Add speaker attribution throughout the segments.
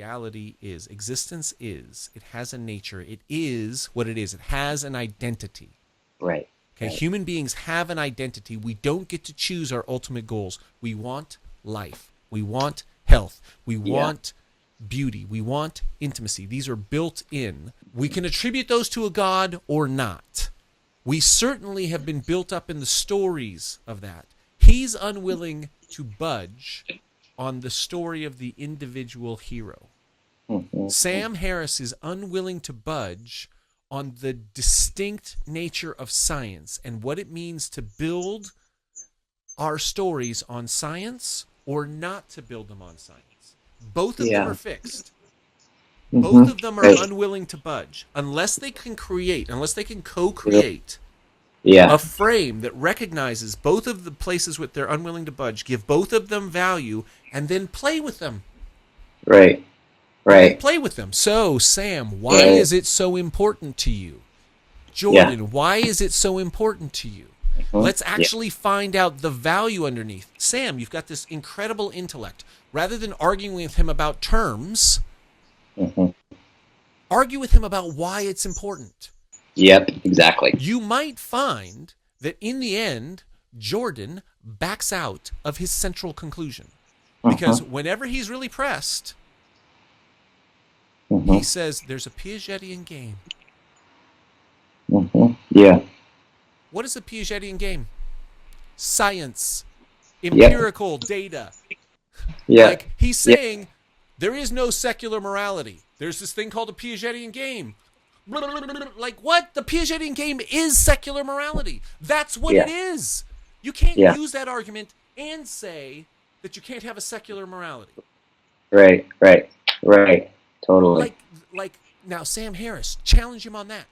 Speaker 1: reality is. Existence is. It has a nature. It is what it is. It has an identity.
Speaker 2: Right.
Speaker 1: Okay,
Speaker 2: Right.
Speaker 1: human beings have an identity. We don't get to choose our ultimate goals. We want life. We want health. We
Speaker 2: Yeah.
Speaker 1: want beauty. We want intimacy. These are built in. We can attribute those to a god or not. We certainly have been built up in the stories of that. He's unwilling to budge on the story of the individual hero.
Speaker 2: Mm-hmm.
Speaker 1: Sam Harris is unwilling to budge on the distinct nature of science and what it means to build our stories on science or not to build them on science. Both of them
Speaker 2: Yeah.
Speaker 1: are fixed.
Speaker 2: Mm-hmm.
Speaker 1: Both of them are
Speaker 2: Right.
Speaker 1: unwilling to budge unless they can create, unless they can
Speaker 2: Yeah.
Speaker 1: co-create
Speaker 2: Yeah.
Speaker 1: a frame that recognizes both of the places where they're unwilling to budge, give both of them value, and then play with them.
Speaker 2: Right.
Speaker 1: And then
Speaker 2: Right.
Speaker 1: play with them. So, Sam, why
Speaker 2: Right.
Speaker 1: is it so important to you?
Speaker 2: Yeah.
Speaker 1: Jordan, why is it so important to you?
Speaker 2: Mm-hmm.
Speaker 1: Let's
Speaker 2: Yeah.
Speaker 1: actually find out the value underneath. Sam, you've got this incredible intellect. Rather than arguing with him about terms,
Speaker 2: Mm-hmm.
Speaker 1: argue with him about why it's important.
Speaker 2: Yep. Exactly.
Speaker 1: You might find that in the end, Jordan backs out of his central conclusion. Because
Speaker 2: Mm-hmm.
Speaker 1: whenever he's really pressed,
Speaker 2: Mm-hmm.
Speaker 1: he says there's a Piagetian game.
Speaker 2: Mm-hmm. Yeah.
Speaker 1: What is a Piagetian game? Science,
Speaker 2: Yep.
Speaker 1: empirical data.
Speaker 2: Yeah.
Speaker 1: Like he's
Speaker 2: Yeah.
Speaker 1: saying there is no secular morality. There's this thing called a Piagetian game. Like what? The Piagetian game is secular morality. That's what
Speaker 2: Yeah.
Speaker 1: it is. You can't
Speaker 2: Yeah.
Speaker 1: use that argument and say that you can't have a secular morality.
Speaker 2: Right. Right. Right. Totally.
Speaker 1: Like now Sam Harris, challenge him on that.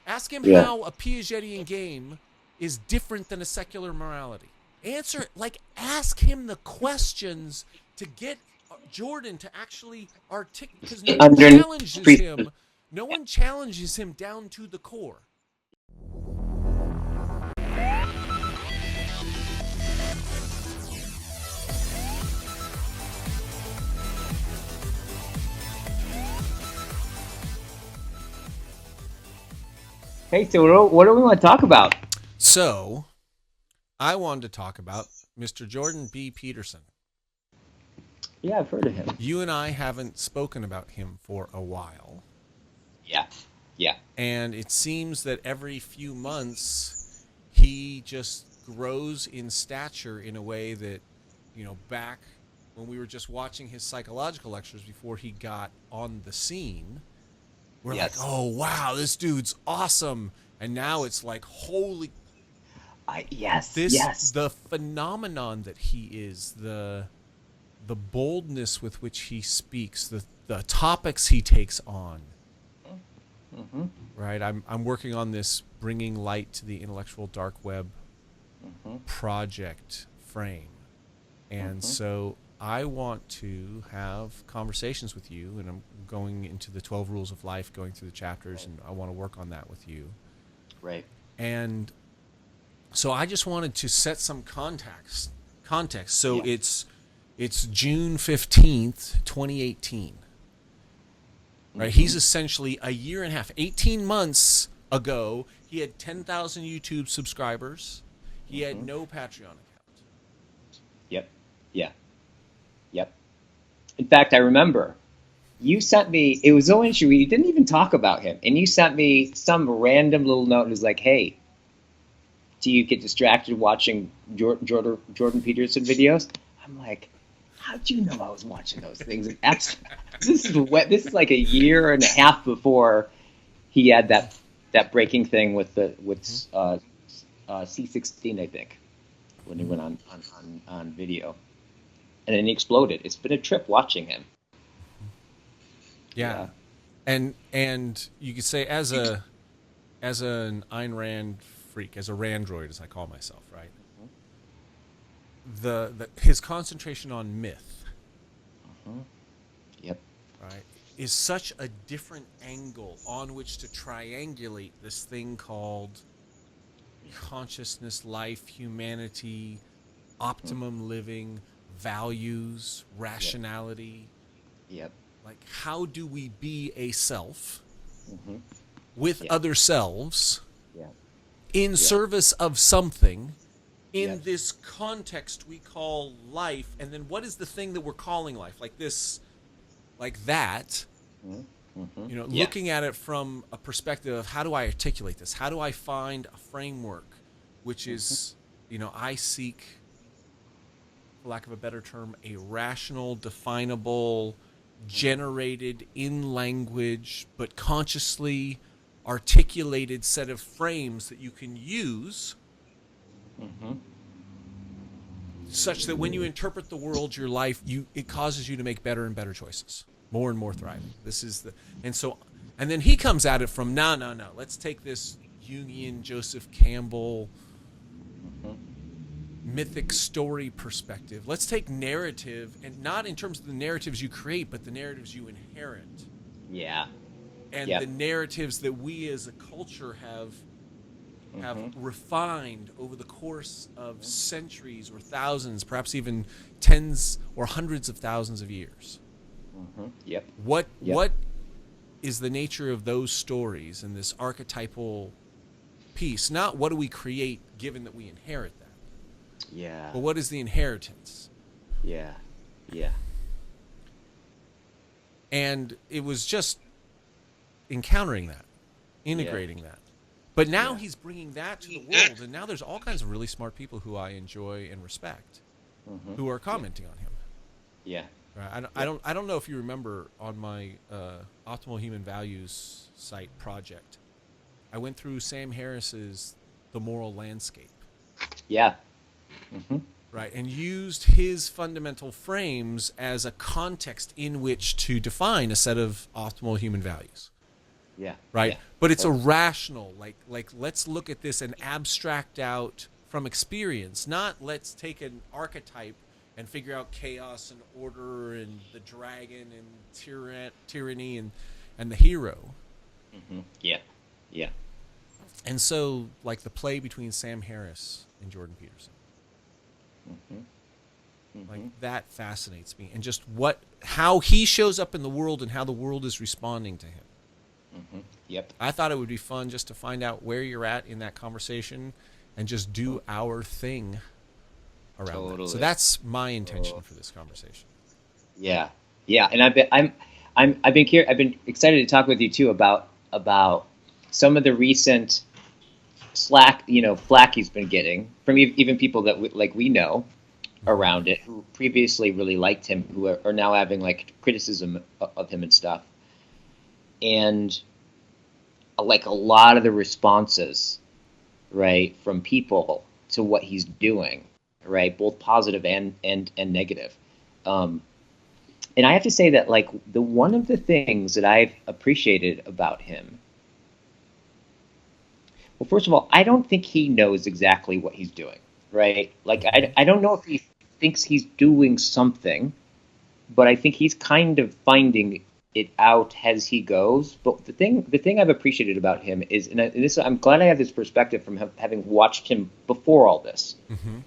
Speaker 1: Ask him
Speaker 2: Yeah.
Speaker 1: how a Piagetian game is different than a secular morality. Ask him the questions to get Jordan to actually articulate, because no one
Speaker 2: Under
Speaker 1: challenges him. No one challenges him down to the core.
Speaker 2: Hey, so what do we want to talk about?
Speaker 1: So, I wanted to talk about Mr. Jordan B. Peterson.
Speaker 2: Yeah, I've heard of him.
Speaker 1: You and I haven't spoken about him for a while.
Speaker 2: Yeah. Yeah.
Speaker 1: And it seems that every few months he just grows in stature in a way that, back when we were just watching his psychological lectures before he got on the scene, we're
Speaker 2: Yes.
Speaker 1: like, oh, wow, this dude's awesome. And now it's like, holy,
Speaker 2: Yes.
Speaker 1: this,
Speaker 2: Yes.
Speaker 1: the phenomenon that he is, the boldness with which he speaks, the topics he takes on.
Speaker 2: Mm-hmm.
Speaker 1: Right, I'm working on this bringing light to the intellectual dark web
Speaker 2: Mm-hmm.
Speaker 1: project frame, and so I want to have conversations with you, and I'm going into the 12 rules of life, going through the chapters, and I want to work on that with you.
Speaker 2: Right.
Speaker 1: And so I just wanted to set some context. So
Speaker 2: Yeah.
Speaker 1: it's June 15th, 2018. Right, he's essentially a year and a half, 18 months ago, he had 10,000 YouTube subscribers. He had no Patreon account.
Speaker 2: Yep. Yeah. Yep. In fact, I remember you sent me. It was so interesting. You didn't even talk about him, and you sent me some random little note. It was like, "Hey, do you get distracted watching Jordan Peterson videos?" I'm like, how'd you know I was watching those things? This is like a year and a half before he had that breaking thing with C16, I think, when he went on video, and then he exploded. It's been a trip watching him.
Speaker 1: Yeah. And you could say as an Ayn Rand freak, as a Randroid, as I call myself, right? His concentration on myth,
Speaker 2: Yep.
Speaker 1: right, is such a different angle on which to triangulate this thing called consciousness, life, humanity, optimum living, values, rationality.
Speaker 2: Yep.
Speaker 1: like how do we be a self
Speaker 2: Mm-hmm.
Speaker 1: with
Speaker 2: Yeah.
Speaker 1: other selves
Speaker 2: Yeah.
Speaker 1: in service of something in
Speaker 2: Yeah.
Speaker 1: this context we call life, and then what is the thing that we're calling life, like this, like that,
Speaker 2: Mm-hmm.
Speaker 1: you know,
Speaker 2: Yeah.
Speaker 1: looking at it from a perspective of how do I articulate this, how do I find a framework which is, you know, I seek, for lack of a better term, a rational, definable, generated in language but consciously articulated set of frames that you can use
Speaker 2: Mm-hmm.
Speaker 1: such that when you interpret the world, your life, it causes you to make better and better choices, more and more thriving. This is the, and then he comes at it from no. Let's take this Jungian Joseph Campbell mythic story perspective. Let's take narrative, and not in terms of the narratives you create, but the narratives you inherit,
Speaker 2: Yeah.
Speaker 1: and
Speaker 2: Yep.
Speaker 1: the narratives that we as a culture have refined over the course of centuries or thousands, perhaps even tens or hundreds of thousands of years.
Speaker 2: Mm-hmm. Yep.
Speaker 1: What
Speaker 2: Yep.
Speaker 1: what is the nature of those stories and this archetypal piece? Not what do we create given that we inherit that,
Speaker 2: Yeah.
Speaker 1: but what is the inheritance?
Speaker 2: Yeah. Yeah.
Speaker 1: And it was just encountering that, integrating that. But now
Speaker 2: Yeah.
Speaker 1: he's bringing that to the world, and now there's all kinds of really smart people who I enjoy and respect
Speaker 2: Mm-hmm.
Speaker 1: who are commenting on him.
Speaker 2: Yeah.
Speaker 1: Right? I don't know if you remember on my Optimal Human Values site project, I went through Sam Harris's The Moral Landscape,
Speaker 2: Yeah. Mm-hmm.
Speaker 1: right, and used his fundamental frames as a context in which to define a set of optimal human values.
Speaker 2: Yeah.
Speaker 1: Right?
Speaker 2: Yeah.
Speaker 1: But it's a rational, like let's look at this and abstract out from experience, not let's take an archetype and figure out chaos and order and the dragon and tyranny and the hero.
Speaker 2: Mm-hmm. Yeah. Yeah.
Speaker 1: And so, like the play between Sam Harris and Jordan Peterson,
Speaker 2: Mm-hmm. Mm-hmm.
Speaker 1: like that fascinates me, and just how he shows up in the world and how the world is responding to him.
Speaker 2: Mm-hmm. Yep.
Speaker 1: I thought it would be fun just to find out where you're at in that conversation and just do our thing around that.
Speaker 2: Totally.
Speaker 1: So that's my intention for this conversation.
Speaker 2: Yeah. Yeah. And I've been excited to talk with you too about some of the recent flack he's been getting from even people that we know around it, who previously really liked him, who are now having like criticism of him and stuff. And like a lot of the responses, right, from people to what he's doing, right, both positive and negative. And I have to say that like one of the things that I've appreciated about him, well, first of all, I don't think he knows exactly what he's doing, right? Like I don't know if he thinks he's doing something, but I think he's kind of finding it out as he goes. But the thing I've appreciated about him is, and this, I'm glad I have this perspective from having watched him before all this.
Speaker 1: Mm-hmm.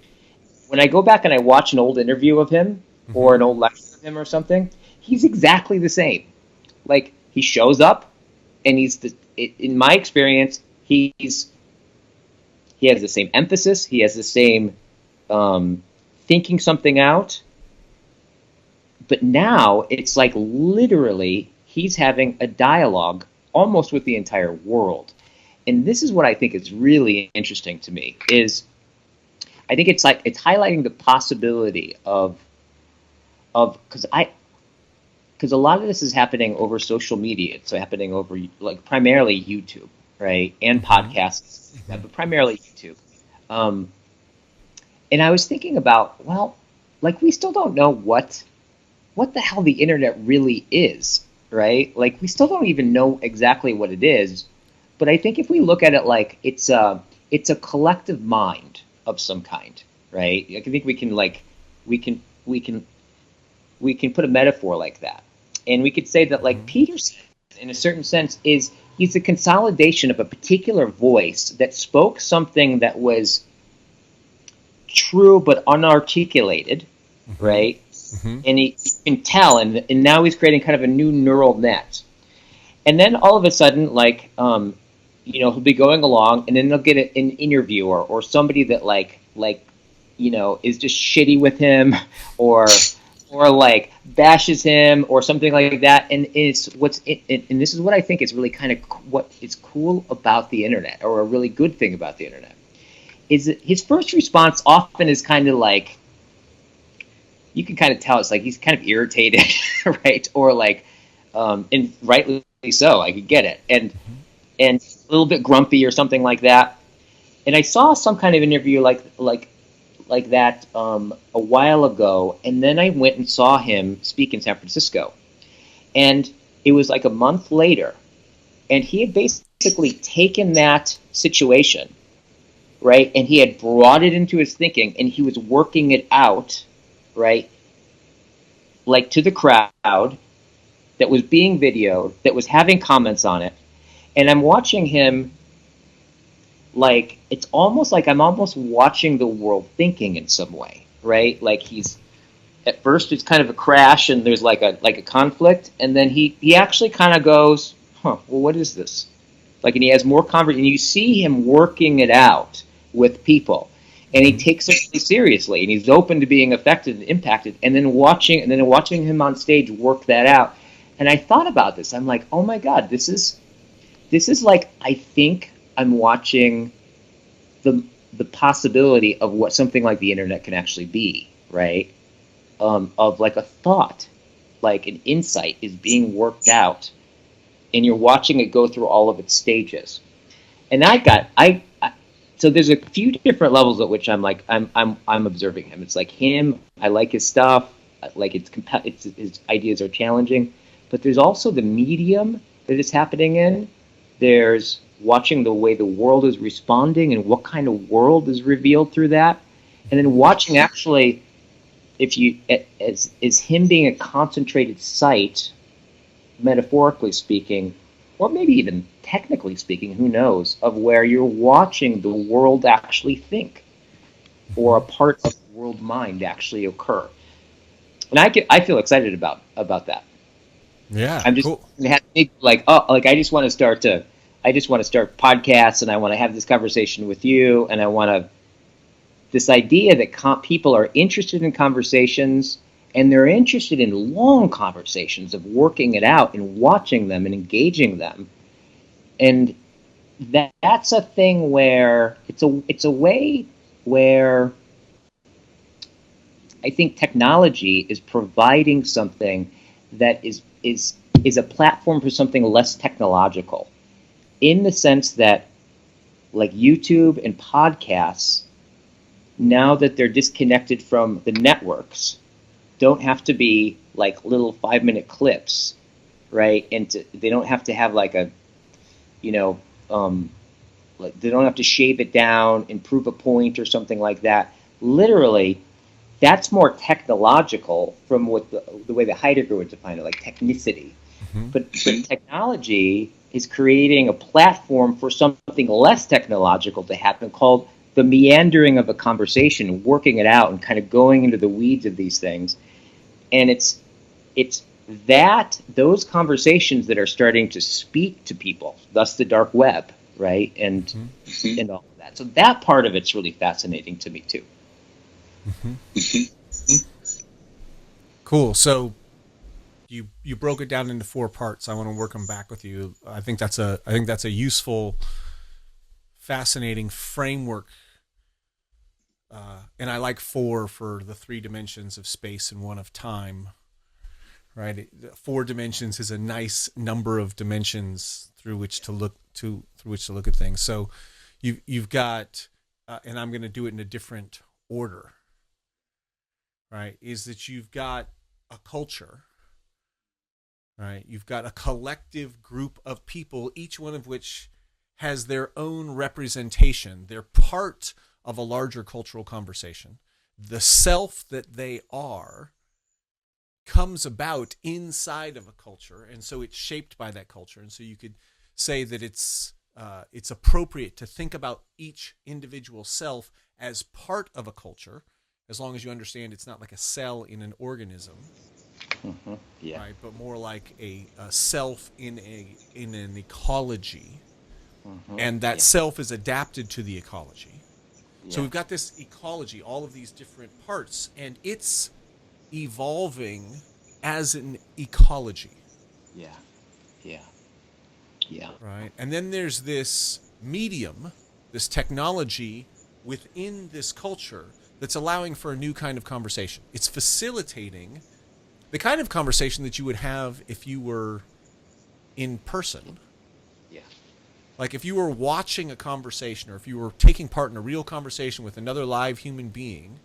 Speaker 2: When I go back and I watch an old interview of him or an old lecture of him or something, he's exactly the same. Like he shows up, and in my experience, he has the same emphasis. He has the same thinking something out. But now it's like literally he's having a dialogue almost with the entire world. And this is what I think is really interesting to me, is I think it's highlighting the possibility of because a lot of this is happening over social media. It's happening over like primarily YouTube, right? And podcasts, but primarily YouTube. And I was thinking about, well, like we still don't know what the hell the internet really is, right? Like we still don't even know exactly what it is. But I think if we look at it like it's a collective mind of some kind, right? I think we can put a metaphor like that. And we could say that like Peterson, in a certain sense, he's a consolidation of a particular voice that spoke something that was true but unarticulated, right?
Speaker 1: Mm-hmm.
Speaker 2: And he can tell, and now he's creating kind of a new neural net. And then all of a sudden, like, he'll be going along, and then they'll get an interviewer or somebody that is just shitty with him, or like bashes him or something like that. And and this is what I think is really kind of what is cool about the internet, or a really good thing about the internet, is that his first response often is kind of like, you can kind of tell it's like he's kind of irritated, right? Or like, and rightly so, I could get it, and
Speaker 1: Mm-hmm.
Speaker 2: a little bit grumpy or something like that. And I saw some kind of interview like that a while ago, and then I went and saw him speak in San Francisco, and it was like a month later, and he had basically taken that situation, right, and he had brought it into his thinking, and he was working it out, right, like to the crowd that was being videoed, that was having comments on it, and I'm watching him, like, it's almost like I'm almost watching the world thinking in some way, right? Like, he's, at first it's kind of a crash and there's like a conflict, and then he actually kind of goes, well, what is this? Like, and he has more conversation, and you see him working it out with people, and he
Speaker 1: Mm-hmm.
Speaker 2: takes it really seriously, and he's open to being affected and impacted, and then watching him on stage work that out. And I thought about this. I'm like, oh my God, this is like, I think I'm watching the the possibility of what something like the internet can actually be, right? Of like a thought, like an insight is being worked out, and you're watching it go through all of its stages. And so there's a few different levels at which I'm observing him. It's like him. I like his stuff. Like, his ideas are challenging, but there's also the medium that it's happening in. There's watching the way the world is responding and what kind of world is revealed through that, and then watching, actually, if you as is him being a concentrated site, metaphorically speaking, or maybe even technically speaking, who knows, of where you're watching the world actually think, or
Speaker 1: Mm-hmm.
Speaker 2: a part of the world mind actually occur. And I feel excited about that.
Speaker 1: Yeah,
Speaker 2: I'm just
Speaker 1: cool.
Speaker 2: like, oh, like, I just want to start podcasts, and I want to have this conversation with you, and I want to, this idea that people are interested in conversations, and they're interested in long conversations of working it out and watching them and engaging them. And that's a thing where it's a way where I think technology is providing something that is a platform for something less technological, in the sense that, like, YouTube and podcasts, now that they're disconnected from the networks, don't have to be like little 5-minute clips, right? And they don't have to have like a, you know, like, they don't have to shave it down and prove a point or something like that. Literally, that's more technological from what the way that Heidegger would define it, like technicity.
Speaker 1: Mm-hmm.
Speaker 2: But technology is creating a platform for something less technological to happen, called the meandering of a conversation, working it out and kind of going into the weeds of these things. And it's that those conversations that are starting to speak to people, thus the dark web, right?
Speaker 1: Mm-hmm.
Speaker 2: And all of that. So that part of it's really fascinating to me too.
Speaker 1: Mm-hmm. Cool. So you broke it down into four parts. I want to work them back with you. I think that's a useful, fascinating framework. And I like four for the three dimensions of space and one of time. Right, four dimensions is a nice number of dimensions through which to look at things. So you've got, and I'm going to do it in a different order. Right, is that you've got a culture, right? You've got a collective group of people, each one of which has their own representation. They're part of a larger cultural conversation. The self that they are comes about inside of a culture, and so it's shaped by that culture. And so you could say that it's appropriate to think about each individual self as part of a culture, as long as you understand it's not like a cell in an organism,
Speaker 2: Yeah.
Speaker 1: right? But more like a self in an ecology, and that self is adapted to the ecology. So we've got this ecology, all of these different parts, and it's evolving as an ecology.
Speaker 2: Yeah. Yeah. Yeah.
Speaker 1: Right? And then there's this medium, this technology within this culture that's allowing for a new kind of conversation. It's facilitating the kind of conversation that you would have if you were in person.
Speaker 2: Yeah.
Speaker 1: Like if you were watching a conversation, or if you were taking part in a real conversation with another live human being,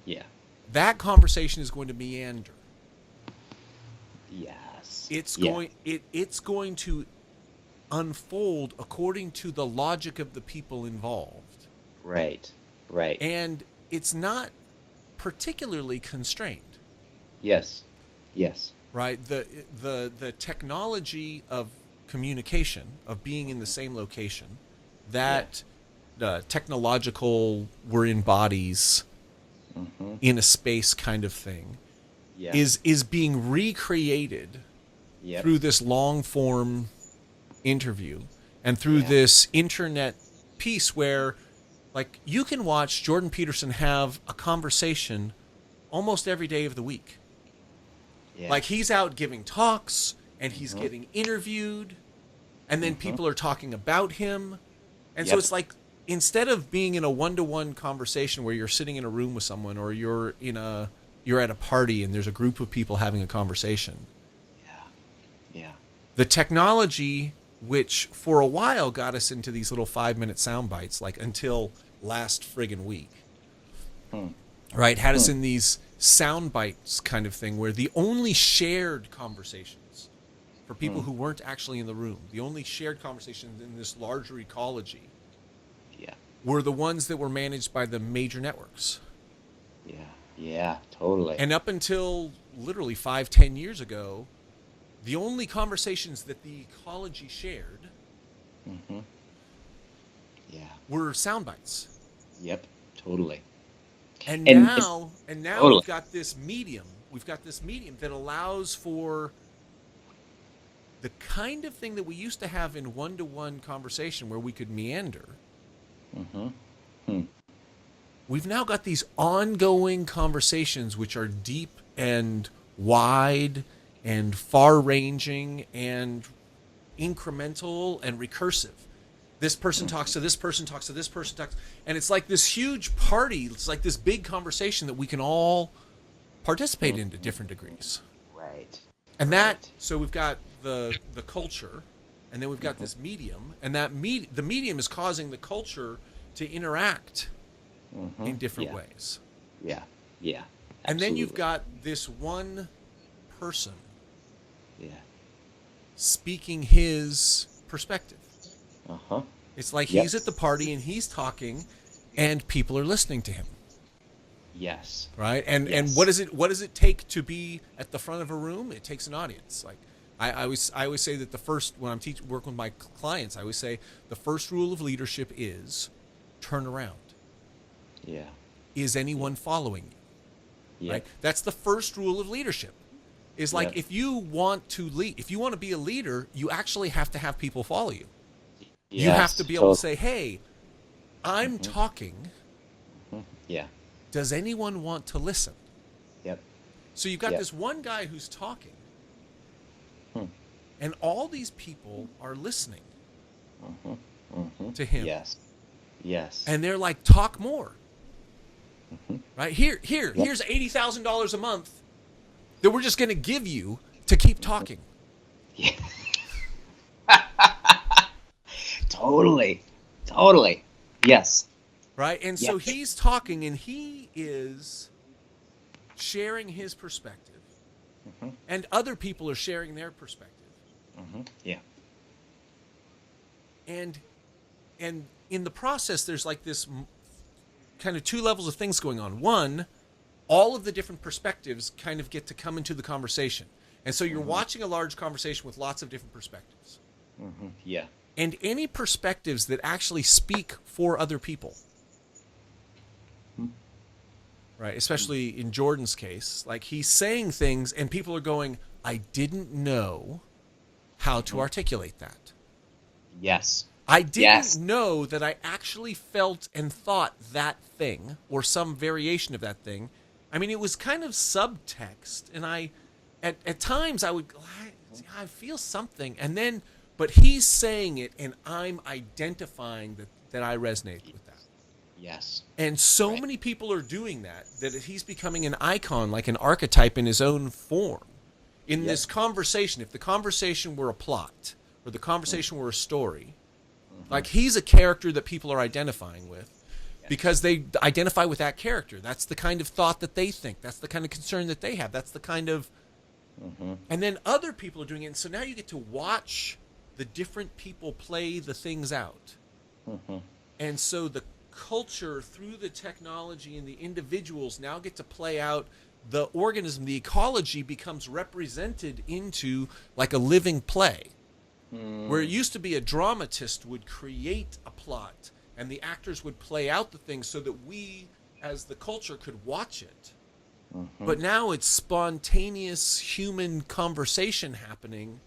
Speaker 2: Yeah.
Speaker 1: that conversation is going to meander.
Speaker 2: Yes.
Speaker 1: It's going to unfold according to the logic of the people involved.
Speaker 2: Right. Right.
Speaker 1: And it's not particularly constrained.
Speaker 2: Yes. Yes.
Speaker 1: Right? The technology of communication, of being in the same location, that technological we're in bodies in a space kind of thing, is being recreated through this long form interview and through this internet piece where, like, you can watch Jordan Peterson have a conversation almost every day of the week. Yeah. Like, he's out giving talks and he's getting interviewed, and then people are talking about him. And so it's like, instead of being in a one-to-one conversation where you're sitting in a room with someone, or you're at a party and there's a group of people having a conversation. Yeah. The technology, which for a while got us into these little 5-minute sound bites, like until last friggin' week, right, had us in these sound bites kind of thing where the only shared conversations for people who weren't actually in the room, the only shared conversations in this larger ecology were the ones that were managed by the major networks.
Speaker 2: Yeah, totally.
Speaker 1: And up until literally 5-10 years ago, the only conversations that the ecology shared were sound bites.
Speaker 2: Yep, totally.
Speaker 1: And now
Speaker 2: totally.
Speaker 1: we've got this medium. We've got this medium that allows for the kind of thing that we used to have in one-to-one conversation where we could meander. We've now got these ongoing conversations which are deep and wide and far-ranging and incremental and recursive. This person talks to this person, talks to this person, talks, and it's like this huge party. It's like this big conversation that we can all participate in to different degrees.
Speaker 2: Right.
Speaker 1: And so we've got the culture, and then we've got this medium, and the medium is causing the culture to interact in different ways.
Speaker 2: Yeah.
Speaker 1: And then you've got this one person speaking his perspective. It's like he's at the party and he's talking, and people are listening to him.
Speaker 2: Yes.
Speaker 1: Right? And what does it take to be at the front of a room? It takes an audience. Like I always say that when I'm working with my clients, I always say the first rule of leadership is turn around.
Speaker 2: Yeah.
Speaker 1: Is anyone following you? Right? That's the first rule of leadership. Is like, if you want to lead, if you want to be a leader, you actually have to have people follow you. You have to be able to say, hey, I'm talking.
Speaker 2: Yeah.
Speaker 1: Does anyone want to listen?
Speaker 2: Yep.
Speaker 1: So you've got this one guy who's talking, and all these people are listening to him.
Speaker 2: Yes.
Speaker 1: And they're like, talk more. Right? Here's $80,000 a month that we're just going to give you to keep talking.
Speaker 2: Yeah. Totally. Yes.
Speaker 1: Right? And so he's talking, and he is sharing his perspective. And other people are sharing their perspective.
Speaker 2: Yeah.
Speaker 1: And in the process, there's like this kind of two levels of things going on. One, all of the different perspectives kind of get to come into the conversation. And so you're watching a large conversation with lots of different perspectives.
Speaker 2: Yeah.
Speaker 1: And any perspectives that actually speak for other people. right? Especially in Jordan's case, like he's saying things and people are going, I didn't know how to articulate that.
Speaker 2: Yes.
Speaker 1: I didn't
Speaker 2: Yes.
Speaker 1: know that I actually felt and thought that thing or some variation of that thing. I mean, it was kind of subtext, and at times I would, I feel something, and then, but he's saying it, and I'm identifying that I resonate with that.
Speaker 2: Yes.
Speaker 1: And so
Speaker 2: Right.
Speaker 1: many people are doing that he's becoming an icon, like an archetype in his own form. In
Speaker 2: Yep.
Speaker 1: this conversation, if the conversation were a plot or the conversation were a story, like he's a character that people are identifying with because they identify with that character. That's the kind of thought that they think. That's the kind of concern that they have. That's the kind of... And then other people are doing it. And so now you get to watch the different people play the things out. And so the culture through the technology and the individuals now get to play out the organism. The ecology becomes represented into like a living play. Where it used to be a dramatist would create a plot and the actors would play out the things so that we as the culture could watch it. But now it's spontaneous human conversation happening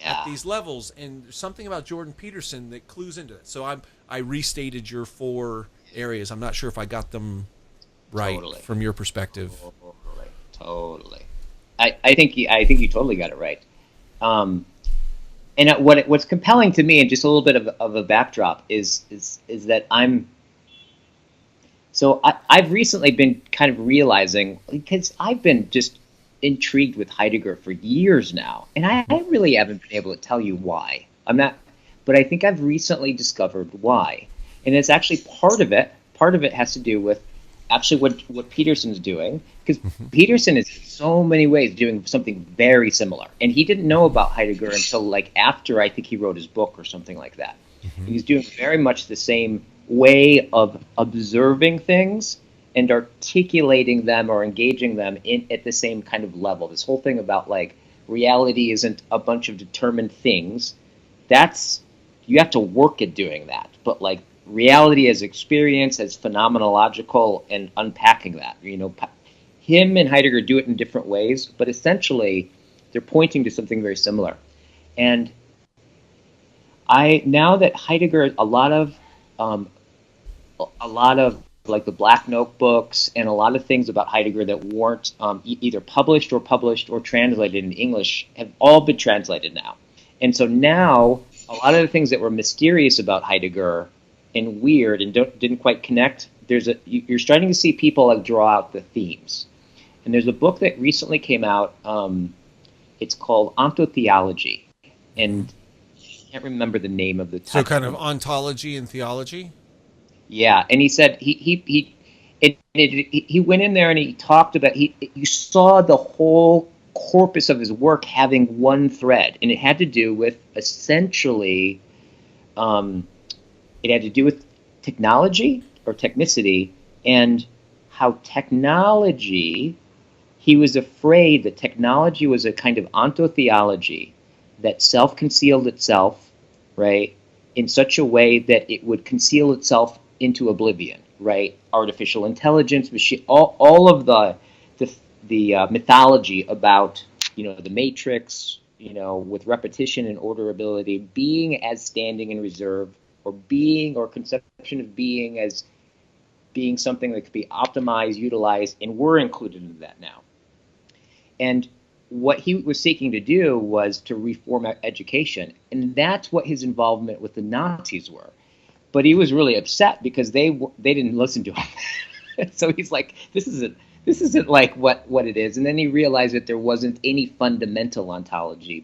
Speaker 1: at these levels, and there's something about Jordan Peterson that clues into it. So I restated your 4 areas. I'm not sure if I got them right from your perspective.
Speaker 2: Totally. I think you totally got it right. And what's compelling to me, and just a little bit of a backdrop, is that I've recently been kind of realizing, because I've been just intrigued with Heidegger for years now, and I really haven't been able to tell you why. But I think I've recently discovered why, and it's actually part of it. Part of it has to do with actually what Peterson's doing, because Peterson is in so many ways doing something very similar, and he didn't know about Heidegger until like after I think he wrote his book or something like that. He's doing very much the same way of observing things and articulating them or engaging them at the same kind of level. This whole thing about like reality isn't a bunch of determined things. You have to work at doing that, but like reality as experience, as phenomenological, and unpacking that. Him and Heidegger do it in different ways, but essentially they're pointing to something very similar. And now that Heidegger, a lot of like the Black Notebooks and a lot of things about Heidegger that weren't either published or translated in English have all been translated now. And so now a lot of the things that were mysterious about Heidegger and weird and didn't quite connect, you're starting to see people like draw out the themes. And there's a book that recently came out. It's called Ontotheology, and I can't remember the name of the title.
Speaker 1: So kind of ontology and theology.
Speaker 2: Yeah, and he said he went in there and he talked about you saw the whole corpus of his work having one thread, and it had to do with essentially. It had to do with technology or technicity, and how technology, he was afraid that technology was a kind of ontotheology that self-concealed itself, right, in such a way that it would conceal itself into oblivion, right? Artificial intelligence, machine, all of the mythology about, the Matrix, with repetition and orderability, being as standing in reserve, or being, or conception of being as being something that could be optimized, utilized, and we're included in that now. And what he was seeking to do was to reform education, and that's what his involvement with the Nazis were. But he was really upset because they didn't listen to him. So he's like, this isn't like what it is. And then he realized that there wasn't any fundamental ontology,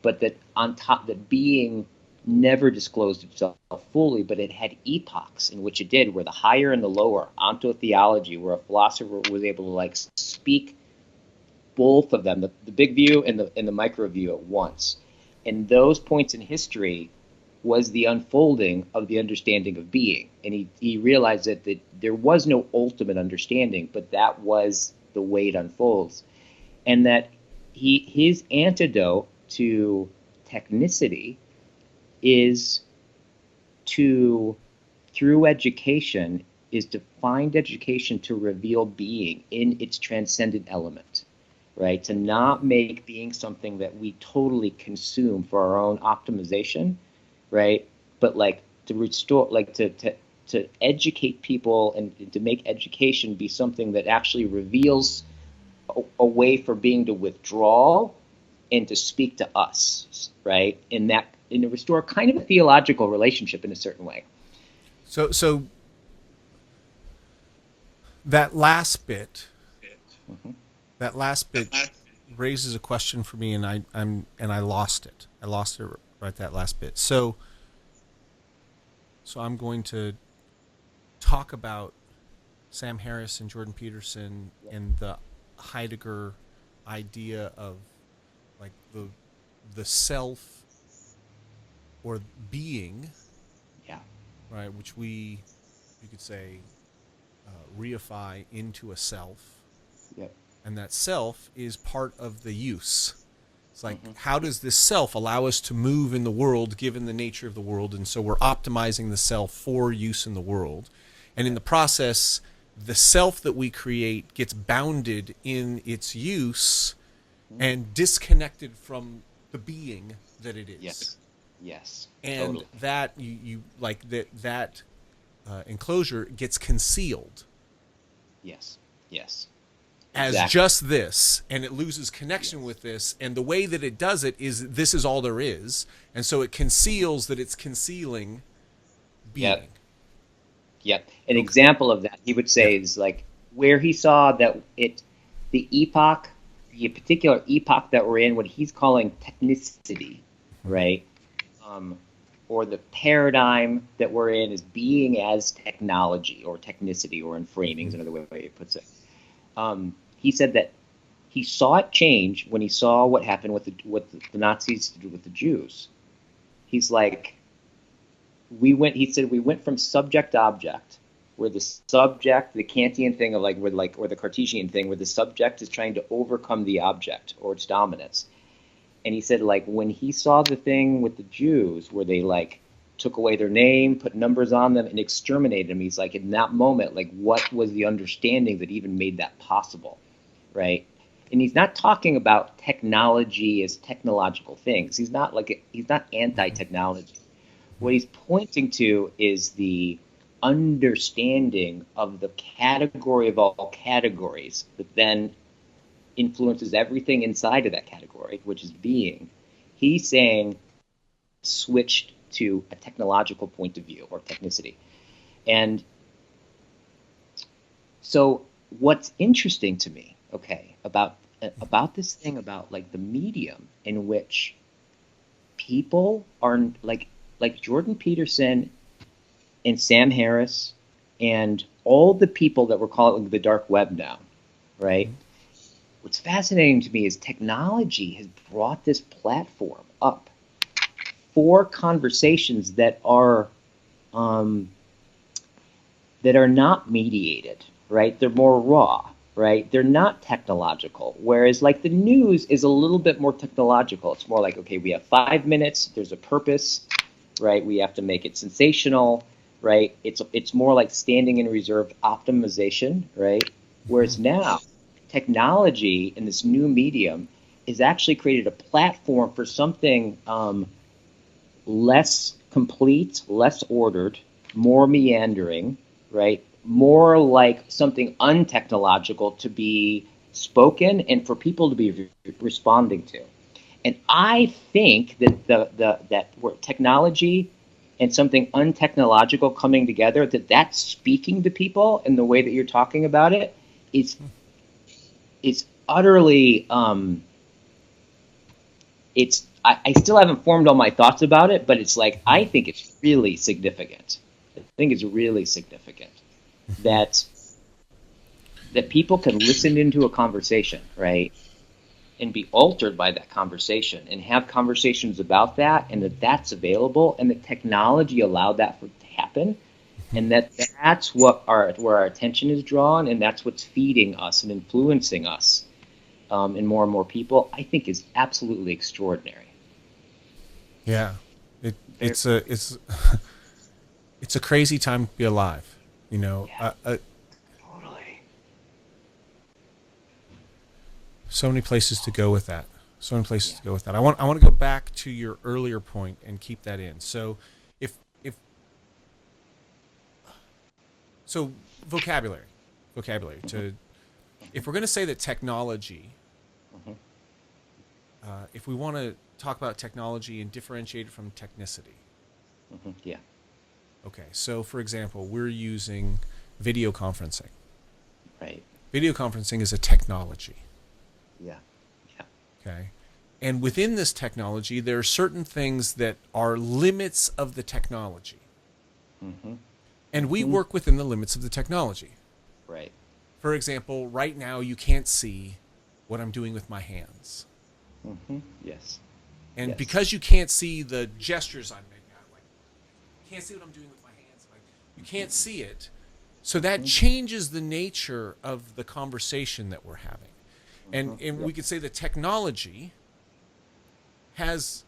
Speaker 2: but that on top, that being never disclosed itself fully, but it had epochs in which it did, where the higher and the lower, ontotheology, where a philosopher was able to like speak both of them, the big view and the micro view at once. And those points in history was the unfolding of the understanding of being. And he realized that there was no ultimate understanding, but that was the way it unfolds. And that his antidote to technicity is to, through education, is to find education to reveal being in its transcendent element, right? To not make being something that we totally consume for our own optimization, right? But like to restore, like to educate people and to make education be something that actually reveals a way for being to withdraw and to speak to us, right? And to restore kind of a theological relationship in a certain way.
Speaker 1: So that last bit,
Speaker 2: Mm-hmm.
Speaker 1: that last bit raises a question for me, and I lost it. I lost it right that last bit. So I'm going to talk about Sam Harris and Jordan Peterson and the Heidegger idea of like the self or being,
Speaker 2: Yeah.
Speaker 1: right? Which you could say, reify into a self,
Speaker 2: Yep.
Speaker 1: and that self is part of the use. It's like,
Speaker 2: Mm-hmm.
Speaker 1: how does this self allow us to move in the world given the nature of the world? And so we're optimizing the self for use in the world. And in the process, the self that we create gets bounded in its use and disconnected from the being that it is.
Speaker 2: Yes. Yes.
Speaker 1: And
Speaker 2: totally.
Speaker 1: that you like that enclosure gets concealed
Speaker 2: Yes. Yes.
Speaker 1: as
Speaker 2: Exactly.
Speaker 1: just this, and it loses connection with this, and the way that it does it is this is all there is, and so it conceals that it's concealing being.
Speaker 2: Yep. Yep. An example of that he would say is like where he saw that the particular epoch that we're in, what he's calling technicity, right? Or the paradigm that we're in is being as technology or technicity, or in framing is another way he puts it. He said that he saw it change when he saw what happened with the Nazis did with the Jews. He's like, we went from subject to object, where the subject, the Kantian thing of or the Cartesian thing, where the subject is trying to overcome the object or its dominance. And he said, like, when he saw the thing with the Jews, where they like took away their name, put numbers on them, and exterminated them, he's like, in that moment, like, what was the understanding that even made that possible, right? And he's not talking about technology as technological things. He's not anti-technology. What he's pointing to is the understanding of the category of all categories that then influences everything inside of that category, which is being. He's saying switched to a technological point of view or technicity. And so what's interesting to me, okay, about this thing about like the medium in which people are like Jordan Peterson and Sam Harris and all the people that we're calling the dark web now, right? What's fascinating to me is technology has brought this platform up for conversations that are not mediated, right? They're more raw, right? They're not technological. Whereas like the news is a little bit more technological. It's more like, okay, we have 5 minutes, there's a purpose, right? We have to make it sensational, right? It's more like standing in reserve optimization, right? Whereas now, technology in this new medium has actually created a platform for something less complete, less ordered, more meandering, right? More like something untechnological to be spoken and for people to be responding to. And I think that that where technology and something untechnological coming together, that's speaking to people in the way that you're talking about it, is utterly I still haven't formed all my thoughts about it, but it's like I think it's really significant. I think it's really significant that people can listen into a conversation, right, and be altered by that conversation and have conversations about that, and that's available, and that technology allowed that to happen, and that's what where our attention is drawn, and that's what's feeding us and influencing us in more and more people, I think is absolutely extraordinary.
Speaker 1: Yeah, it's a crazy time to be alive. You know,
Speaker 2: Totally.
Speaker 1: so many places to go with that. So many places to go with that. I want to go back to your earlier point and keep that in. So, if so, vocabulary. To if we're going to say that technology, if we want to talk about technology and differentiate it from technicity.
Speaker 2: Yeah.
Speaker 1: Okay. So, for example, we're using video conferencing.
Speaker 2: Right.
Speaker 1: Video conferencing is a technology.
Speaker 2: Yeah. Yeah.
Speaker 1: Okay. And within this technology, there are certain things that are limits of the technology. And we work within the limits of the technology.
Speaker 2: Right.
Speaker 1: For example, right now you can't see what I'm doing with my hands.
Speaker 2: Yes.
Speaker 1: And
Speaker 2: Yes.
Speaker 1: because you can't see the gestures I'm making, you can't see what I'm doing with my hands. You can't see it. So that changes the nature of the conversation that we're having. And we could say the technology has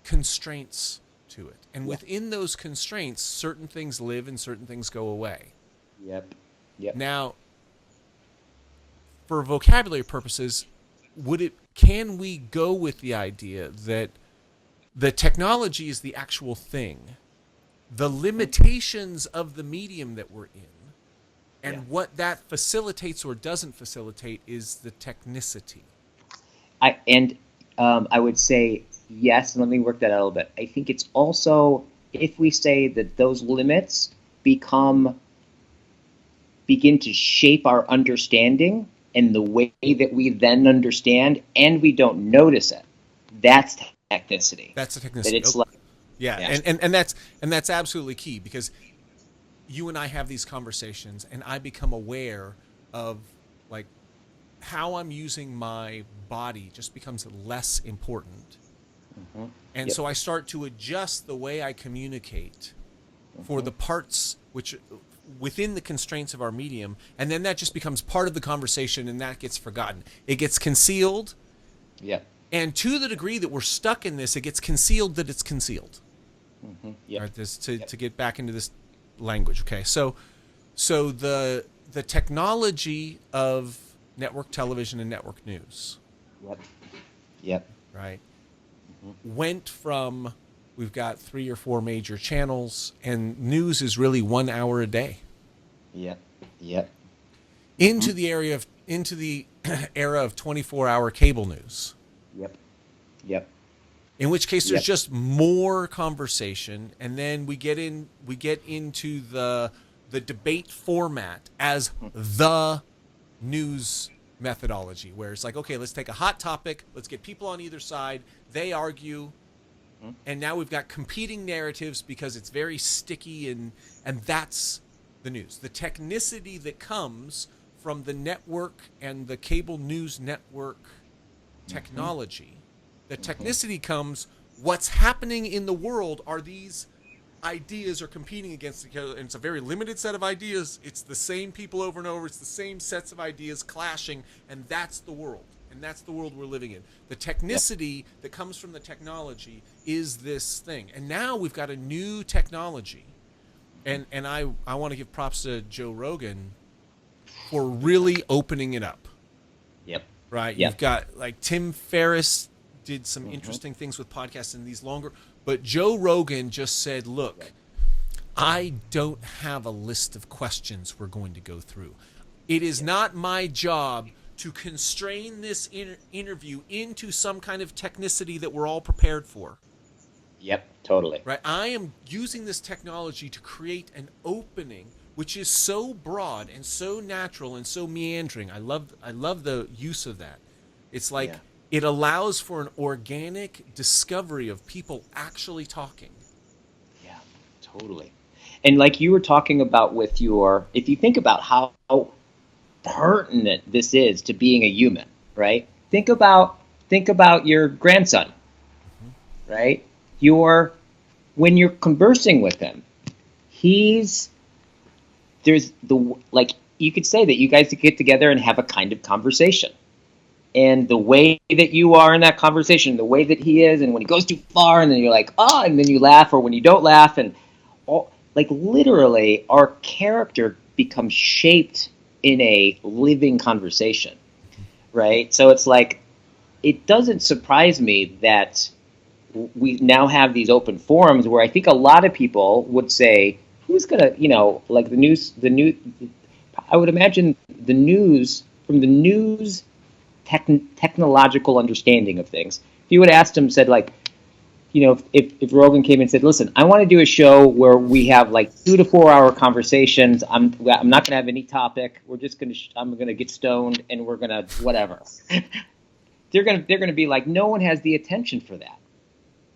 Speaker 1: constraints to it. And within those constraints, certain things live and certain things go away.
Speaker 2: Yep.
Speaker 1: Now, for vocabulary purposes, can we go with the idea that the technology is the actual thing, the limitations of the medium that we're in, and what that facilitates or doesn't facilitate is the technicity?
Speaker 2: I would say yes, and let me work that out a little bit. I think it's also, if we say that those limits begin to shape our understanding and the way that we then understand, and we don't notice it, that's technicity.
Speaker 1: That's the technicity.
Speaker 2: That it's like,
Speaker 1: And that's absolutely key, because you and I have these conversations and I become aware of like how I'm using my body just becomes less important. And so I start to adjust the way I communicate for the parts which within the constraints of our medium, and then that just becomes part of the conversation and that gets forgotten. It gets concealed. And to the degree that we're stuck in this, it gets concealed that it's concealed. Right, to get back into this language. Okay, so the technology of network television and network news. Right. Went from, we've got 3 or 4 major channels, and news is really 1 hour a day. Into the era of 24-hour cable news. In which case there's just more conversation, and then we get into the debate format as the news methodology, where it's like, okay, let's take a hot topic, let's get people on either side, they argue, and now we've got competing narratives because it's very sticky, and that's the news. The technicity that comes from the network and the cable news network technology, the technicity comes, what's happening in the world are these ideas are competing against each other, and it's a very limited set of ideas. It's the same people over and over. It's the same sets of ideas clashing, and that's the world. And that's the world we're living in. The technicity that comes from the technology is this thing. And now we've got a new technology. And I want to give props to Joe Rogan for really opening it up. Right? You've got, like, Tim Ferriss did some interesting things with podcasts and these longer, but Joe Rogan just said, look, I don't have a list of questions we're going to go through. It is not my job to constrain this interview into some kind of technicity that we're all prepared for.
Speaker 2: Totally.
Speaker 1: Right? I am using this technology to create an opening which is so broad and so natural and so meandering. I love the use of that. It's like it allows for an organic discovery of people actually talking.
Speaker 2: Totally. And like you were talking about with if you think about how pertinent this is to being a human, right? Think about your grandson, right? When you're conversing with him, you could say that you guys get together and have a kind of conversation. And the way that you are in that conversation, the way that he is, and when he goes too far, and then you're like, oh, and then you laugh, or when you don't laugh, and literally our character becomes shaped in a living conversation, right? So it's like, it doesn't surprise me that we now have these open forums where I think a lot of people would say, who's gonna, like I would imagine the news, from the news technological understanding of things, if you would have asked him, said like, if Rogan came and said, listen, I want to do a show where we have like 2 to 4 hour conversations. I'm not going to have any topic. We're just going to, I'm going to get stoned and we're going to, whatever. They're going to be like, no one has the attention for that.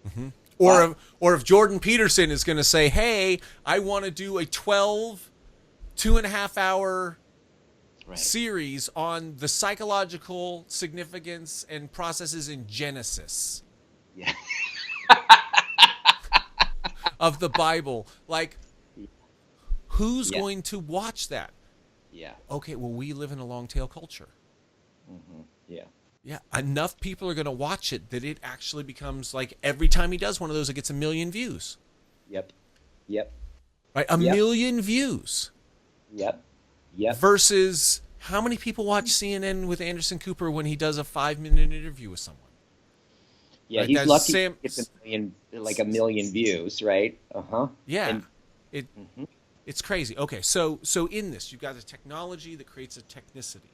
Speaker 1: Mm-hmm. Or if Jordan Peterson is going to say, hey, I want to do a 2.5 hour series on the psychological significance and processes in Genesis.
Speaker 2: Yeah.
Speaker 1: Of the Bible, like, who's going to watch that?
Speaker 2: Yeah.
Speaker 1: Okay, well, we live in a long tail culture.
Speaker 2: Mm-hmm. Yeah.
Speaker 1: Yeah, enough people are going to watch it that it actually becomes like every time he does one of those, it gets 1 million views.
Speaker 2: Yep.
Speaker 1: Right, 1 million views.
Speaker 2: Yep.
Speaker 1: Versus how many people watch CNN with Anderson Cooper when he does a 5-minute interview with someone?
Speaker 2: Yeah,
Speaker 1: right?
Speaker 2: he's lucky he gets 1 million views, right?
Speaker 1: Yeah, it's crazy. Okay, so in this, you've got a technology that creates a technicity.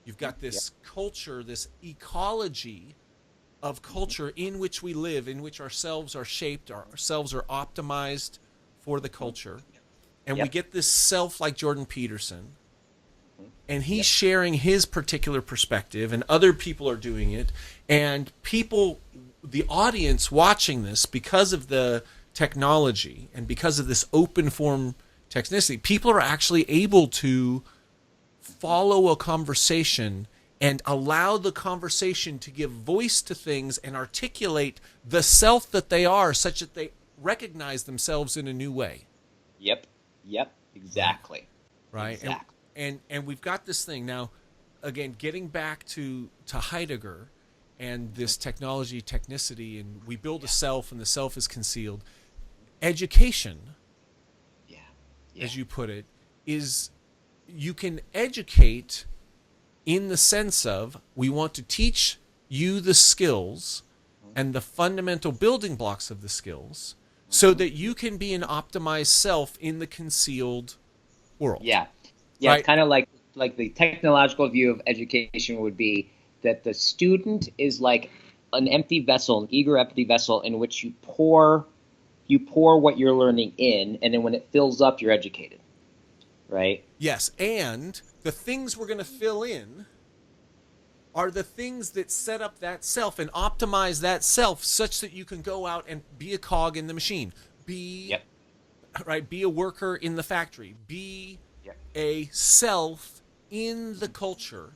Speaker 1: You've got this culture, this ecology of culture in which we live, in which ourselves are shaped, ourselves are optimized for the culture. And we get this self like Jordan Peterson, and he's sharing his particular perspective, and other people are doing it, and people, the audience watching this, because of the technology and because of this open form technicity, people are actually able to follow a conversation and allow the conversation to give voice to things and articulate the self that they are, such that they recognize themselves in a new way.
Speaker 2: Yep, exactly.
Speaker 1: Right,
Speaker 2: exactly.
Speaker 1: And we've got this thing now. Again, getting back to Heidegger and this technology, technicity, and we build a self, and the self is concealed. Education, as you put it, is you can educate in the sense of we want to teach you the skills and the fundamental building blocks of the skills so that you can be an optimized self in the concealed world.
Speaker 2: Yeah,
Speaker 1: right?
Speaker 2: Kind of like the technological view of education would be that the student is like an empty vessel, an eager empty vessel in which you pour what you're learning in, and then when it fills up, you're educated, right?
Speaker 1: Yes, and the things we're going to fill in are the things that set up that self and optimize that self such that you can go out and be a cog in the machine, be a worker in the factory, be a self in the culture,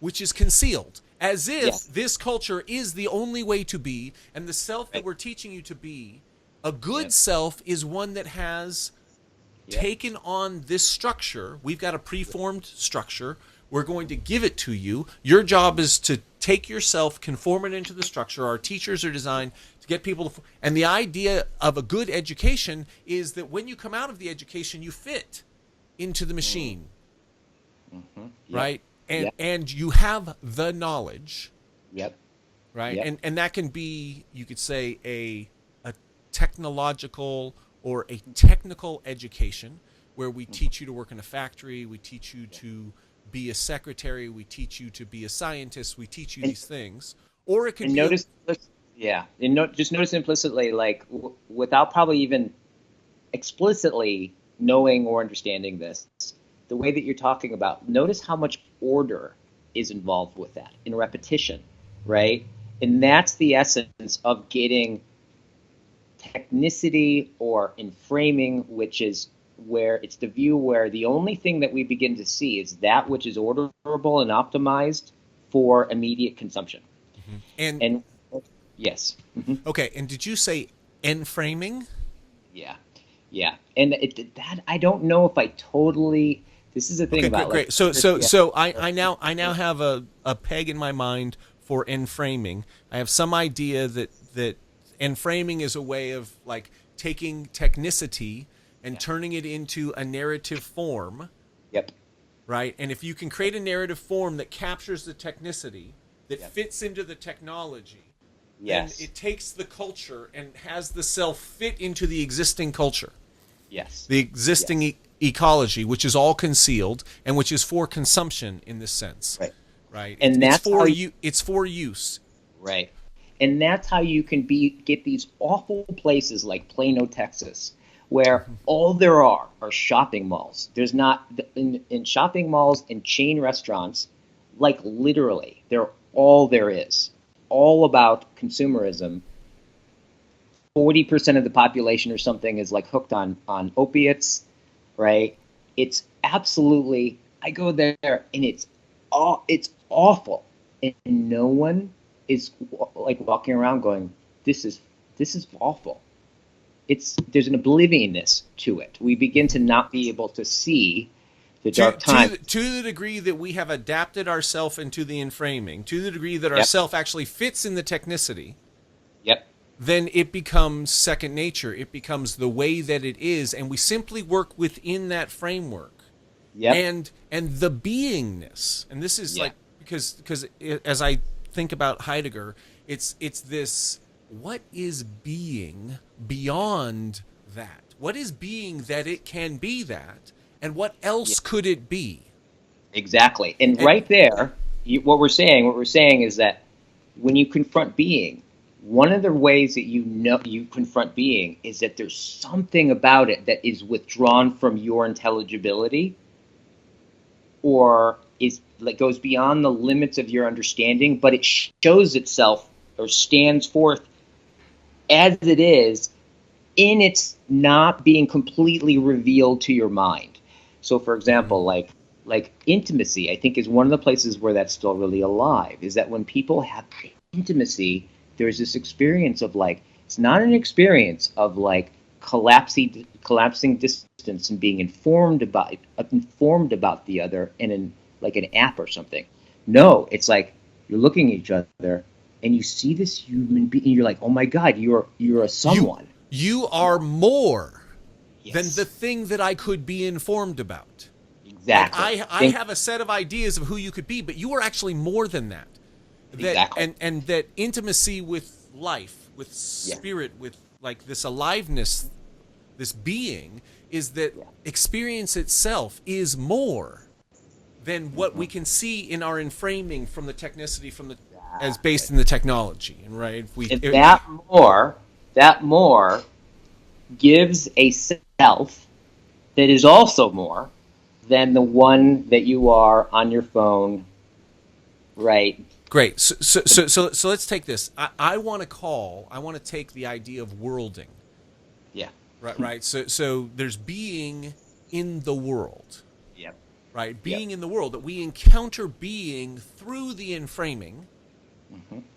Speaker 1: which is concealed, as if this culture is the only way to be, and the self that we're teaching you to be, a good self, is one that has taken on this structure. We've got a preformed structure. We're going to give it to you. Your job is to take yourself, conform it into the structure. Our teachers are designed to get people to... And the idea of a good education is that when you come out of the education, you fit into the machine. Right? And you have the knowledge. Right? And that can be, you could say, a technological or a technical education where we teach you to work in a factory, we teach you to be a secretary, we teach you to be a scientist, we teach you these things. Or it can be...
Speaker 2: just notice implicitly, like without probably even explicitly knowing or understanding this, the way that you're talking about, notice how much order is involved with that in repetition, right? And that's the essence of getting technicity or in framing, which is where it's the view where the only thing that we begin to see is that which is orderable and optimized for immediate consumption. And yes.
Speaker 1: Okay, and did you say enframing?
Speaker 2: Yeah. And that I don't know if I totally... This is the thing about...
Speaker 1: Great. So I now have a peg in my mind for enframing. I have some idea that enframing is a way of like taking technicity and turning it into a narrative form,
Speaker 2: Yep.
Speaker 1: right? And if you can create a narrative form that captures the technicity, that fits into the technology, then
Speaker 2: Yes.
Speaker 1: it takes the culture and has the self fit into the existing culture,
Speaker 2: Yes.
Speaker 1: the existing ecology, which is all concealed and which is for consumption in this sense,
Speaker 2: Right.
Speaker 1: right?
Speaker 2: And
Speaker 1: It's
Speaker 2: that's how
Speaker 1: for you. It's for use.
Speaker 2: Right. And that's how you can get these awful places like Plano, Texas, where all there are shopping malls. There's not in shopping malls and chain restaurants, like literally, they're all there is. All about consumerism. 40% of the population or something is like hooked on opiates, right? It's absolutely. I go there and it's awful, and no one is like walking around going, this is awful. There's an oblivionness to it. We begin to not be able to see the dark time.
Speaker 1: To the degree that we have adapted ourself into the enframing, to the degree that our
Speaker 2: Yep.
Speaker 1: self actually fits in the technicity,
Speaker 2: Yep.
Speaker 1: then it becomes second nature. It becomes the way that it is, and we simply work within that framework.
Speaker 2: Yep.
Speaker 1: And the beingness, and this is like because as I think about Heidegger, it's this: what is being beyond that? What is being that it can be that, and what else could it be?
Speaker 2: Exactly. And right there, what we're saying is that when you confront being, one of the ways that you confront being is that there's something about it that is withdrawn from your intelligibility, or is like goes beyond the limits of your understanding, but it shows itself or stands forth as it is in its not being completely revealed to your mind. So, for example, like intimacy, I think is one of the places where that's still really alive. Is that when people have intimacy, there's this experience of like, it's not an experience of like collapsing distance and being informed about the other in like an app or something. No, it's like you're looking at each other and you see this human being. And you're like, oh my God, you're a someone.
Speaker 1: You are more than
Speaker 2: Yes.
Speaker 1: the thing that I could be informed about.
Speaker 2: Exactly.
Speaker 1: Like I have a set of ideas of who you could be, but you are actually more than that.
Speaker 2: Exactly.
Speaker 1: And that intimacy with life, with spirit, with like this aliveness, this being, is that experience itself is more than what we can see in our enframing from the technicity, from the as based in the technology, and right.
Speaker 2: That more gives a self that is also more than the one that you are on your phone, right?
Speaker 1: Great. So let's take this. I want to take the idea of worlding.
Speaker 2: Yeah.
Speaker 1: Right. So there's being in the world.
Speaker 2: Yep.
Speaker 1: Right. Being in the world, that we encounter being through the enframing,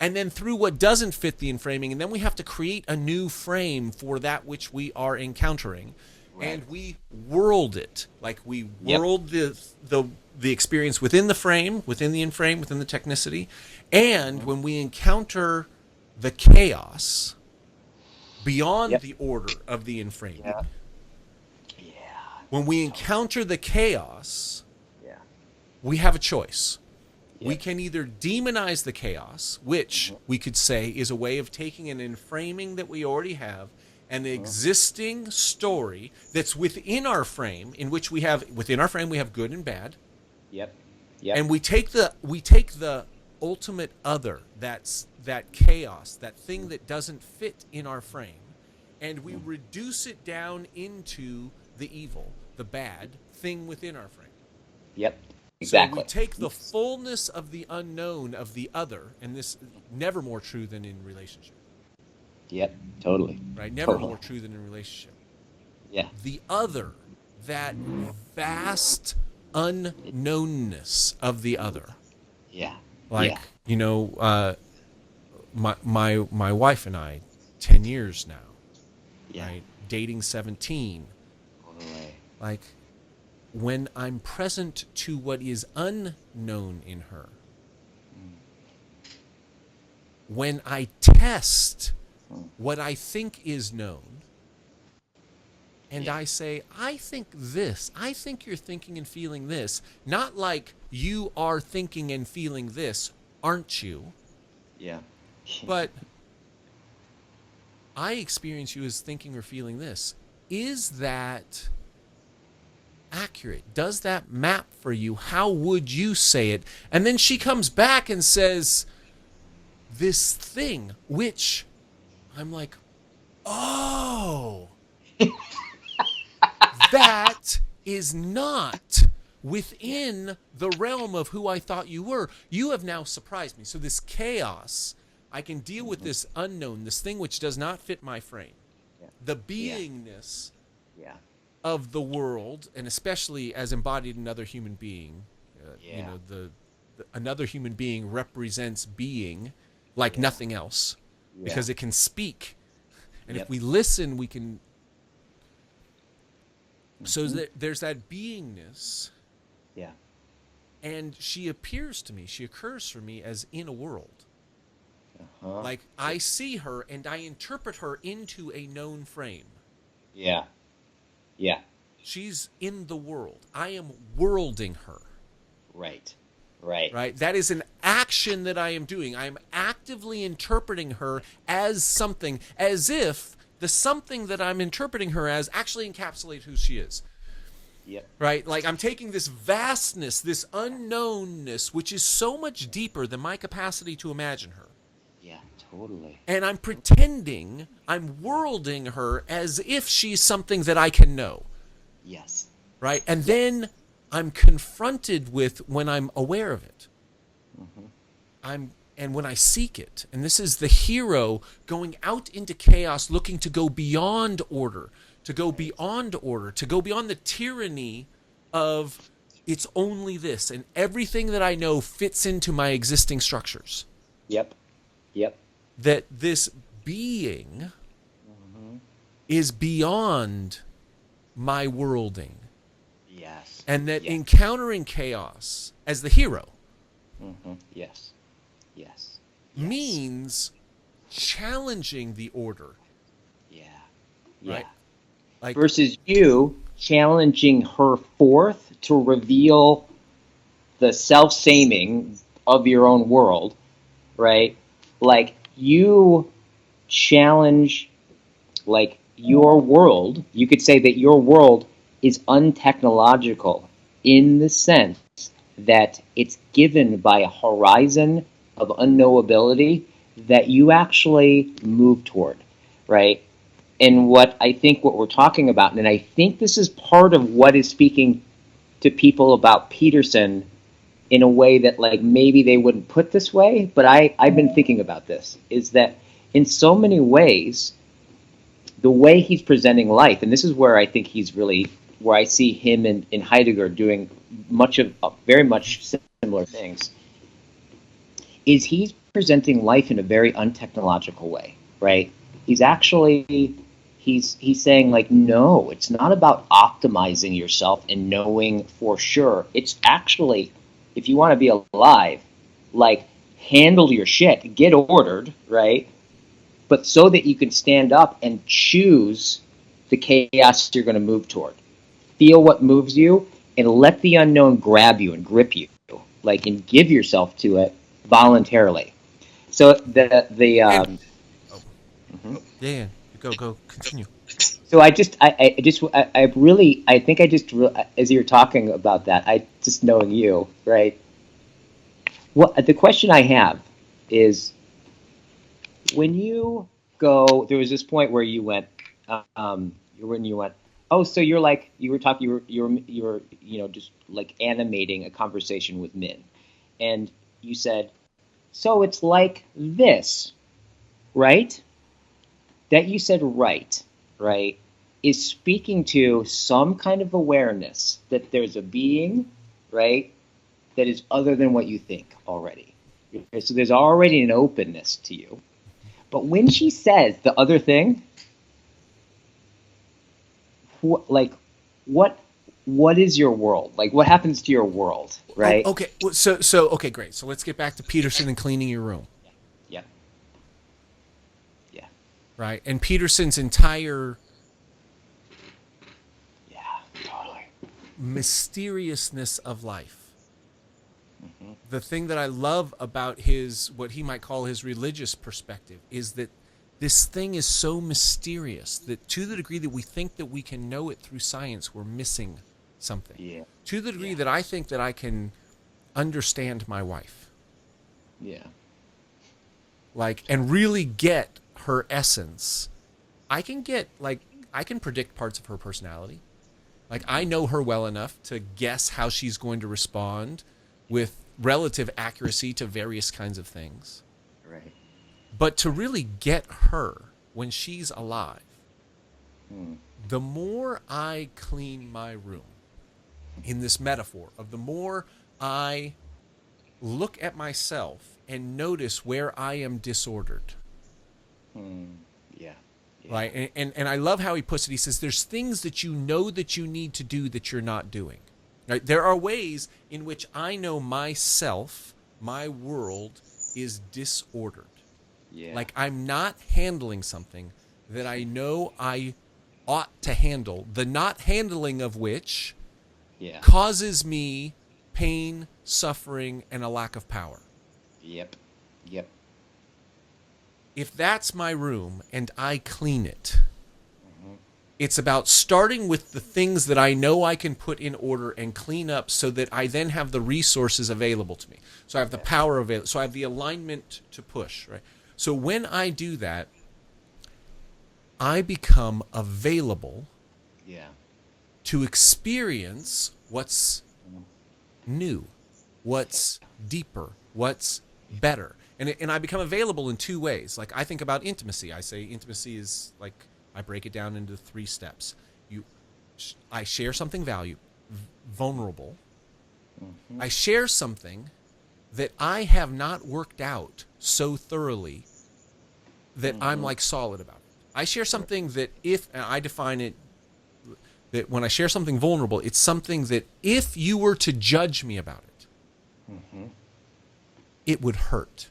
Speaker 1: and then through what doesn't fit the enframing, and then we have to create a new frame for that which we are encountering, and we world it, like we world the experience within the frame, within the enframe, within the technicity, and when we encounter the chaos beyond the order of the enframing, when we encounter the chaos, we have a choice. We can either demonize the chaos, which we could say is a way of taking an enframing that we already have, an existing story that's within our frame, in which we have good and bad.
Speaker 2: Yep.
Speaker 1: And we take the ultimate other, that chaos, that thing that doesn't fit in our frame, and we reduce it down into the evil, the bad thing within our frame.
Speaker 2: Yep. Exactly.
Speaker 1: So we take the fullness of the unknown of the other, and this never more true than in relationship.
Speaker 2: Yep. Totally.
Speaker 1: Right? Never more true than in relationship.
Speaker 2: Yeah.
Speaker 1: The other, that vast unknownness of the other.
Speaker 2: Yeah.
Speaker 1: Like, my wife and I, 10 years now.
Speaker 2: Yeah.
Speaker 1: Right? Dating 17.
Speaker 2: All the way.
Speaker 1: Like, when I'm present to what is unknown in her, when I test what I think is known, and
Speaker 2: Yeah.
Speaker 1: I say, I think this. I think you're thinking and feeling this. Not like you are thinking and feeling this, aren't you?
Speaker 2: Yeah.
Speaker 1: But I experience you as thinking or feeling this. Is that accurate? Does that map for you? How would you say it? And then she comes back and says this thing, which I'm like, oh, that is not within the realm of who I thought you were. You have now surprised me. So this chaos, I can deal with this unknown, this thing which does not fit my frame.
Speaker 2: Yeah.
Speaker 1: The beingness
Speaker 2: Yeah.
Speaker 1: of the world, and especially as embodied in another human being,
Speaker 2: Yeah.
Speaker 1: you know, the another human being represents being like nothing else, because it can speak, and if we listen, we can. So there's that beingness,
Speaker 2: Yeah.
Speaker 1: and she appears to me, she occurs for me as in a world.
Speaker 2: Uh-huh.
Speaker 1: Like I see her and I interpret her into a known frame.
Speaker 2: Yeah. Yeah.
Speaker 1: She's in the world. I am worlding her.
Speaker 2: Right. Right.
Speaker 1: Right? That is an action that I am doing. I am actively interpreting her as something, as if the something that I'm interpreting her as actually encapsulates who she is.
Speaker 2: Yep.
Speaker 1: Right? Like I'm taking this vastness, this unknownness, which is so much deeper than my capacity to imagine her.
Speaker 2: Yeah, totally.
Speaker 1: And I'm pretending, I'm worlding her as if she's something that I can know.
Speaker 2: Yes.
Speaker 1: Right? And then I'm confronted with when I'm aware of it. And when I seek it. And this is the hero going out into chaos, looking to go beyond order, to go beyond order, to go beyond the tyranny of it's only this, and everything that I know fits into my existing structures.
Speaker 2: Yep. Yep.
Speaker 1: That this being is beyond my worlding.
Speaker 2: Yes.
Speaker 1: And that
Speaker 2: Yes.
Speaker 1: encountering chaos as the hero
Speaker 2: Yes. Yes.
Speaker 1: means challenging the order.
Speaker 2: Yeah. Yeah.
Speaker 1: Right? Like,
Speaker 2: Versus you challenging her forth to reveal the self-saming of your own world, right? Like you challenge like your world, you could say that your world is untechnological in the sense that it's given by a horizon of unknowability that you actually move toward, right? And what I think what we're talking about, and I think this is part of what is speaking to people about Peterson in a way that like maybe they wouldn't put this way, but I've been thinking about this, is that in so many ways, the way he's presenting life, and this is where I think he's really, where I see him in Heidegger doing very much similar things, is he's presenting life in a very untechnological way, right? He's actually, he's saying like, no, it's not about optimizing yourself and knowing for sure. It's actually, if you want to be alive, like handle your shit, get ordered, right? But so that you can stand up and choose the chaos you're going to move toward. Feel what moves you and let the unknown grab you and grip you, like, and give yourself to it voluntarily. So
Speaker 1: yeah, go, continue.
Speaker 2: So I think as you're talking about that, I just knowing you, right? Well, the question I have is, when you go, there was this point where you went, when you went, oh, so you're like, you were just like animating a conversation with Min, and you said, so it's like this, right? That you said right, is speaking to some kind of awareness that there's a being, right, that is other than what you think already. So there's already an openness to you. But when she says the other thing, what is your world? Like, what happens to your world, right?
Speaker 1: Oh, okay, so okay, great. So let's get back to Peterson and cleaning your room.
Speaker 2: Yeah. Yeah.
Speaker 1: Right? And Peterson's entire mysteriousness of life.
Speaker 2: Mm-hmm.
Speaker 1: The thing that I love about his, what he might call his religious perspective, is that this thing is so mysterious that to the degree that we think that we can know it through science, we're missing something.
Speaker 2: Yeah.
Speaker 1: To the degree that I think that I can understand my wife.
Speaker 2: Yeah.
Speaker 1: Like, and really get her essence. I can predict parts of her personality. Like, I know her well enough to guess how she's going to respond with relative accuracy to various kinds of things.
Speaker 2: Right.
Speaker 1: But to really get her when she's alive, the more I clean my room, in this metaphor of the more I look at myself and notice where I am disordered.
Speaker 2: Yeah.
Speaker 1: Right? And I love how he puts it. He says, there's things that you know that you need to do that you're not doing. Right? There are ways in which I know myself, my world, is disordered.
Speaker 2: Yeah.
Speaker 1: Like, I'm not handling something that I know I ought to handle, the not handling of which causes me pain, suffering, and a lack of power.
Speaker 2: Yep.
Speaker 1: If that's my room and I clean it, it's about starting with the things that I know I can put in order and clean up so that I then have the resources available to me. So I have the power available. So I have the alignment to push, right? So when I do that, I become available to experience what's new, what's deeper, what's better. And I become available in two ways. Like, I think about intimacy. I say intimacy is like, I break it down into 3 steps. I share something vulnerable. I share something that I have not worked out so thoroughly that I'm like solid about it. I share something that and I define it, that when I share something vulnerable, it's something that if you were to judge me about it, it would hurt.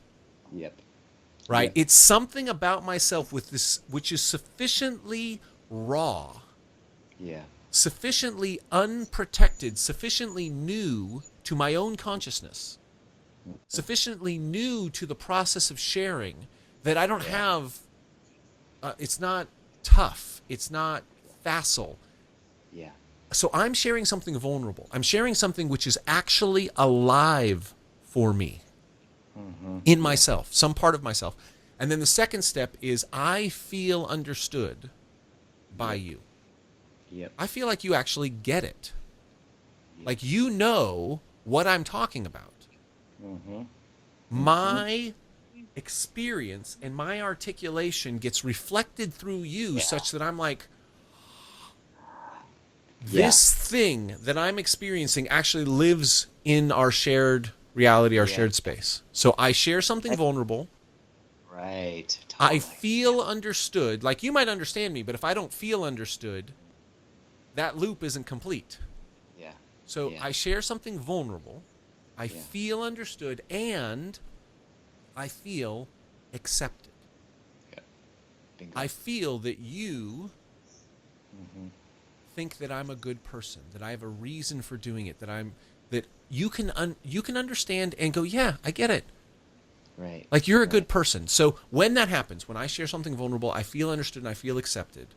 Speaker 2: Yep.
Speaker 1: Right?
Speaker 2: Yep.
Speaker 1: It's something about myself with this, which is sufficiently raw, sufficiently unprotected, sufficiently new to my own consciousness, sufficiently new to the process of sharing, that I don't have, it's not tough, it's not facile. So I'm sharing something vulnerable. I'm sharing something which is actually alive for me in myself, some part of myself. And then the second step is I feel understood by you. I feel like you actually get it. Like, you know what I'm talking about. My experience and my articulation gets reflected through you such that I'm like, this thing that I'm experiencing actually lives in our shared reality, our shared space. So I share something vulnerable.
Speaker 2: Right. Totally.
Speaker 1: I feel understood. Like, you might understand me, but if I don't feel understood, that loop isn't complete. So I share something vulnerable. I feel understood, and I feel accepted. I feel that you think that I'm a good person, that I have a reason for doing it, that you can understand and go, yeah, I get it.
Speaker 2: Right.
Speaker 1: Like, you're a good person. So when that happens, when I share something vulnerable, I feel understood and I feel accepted,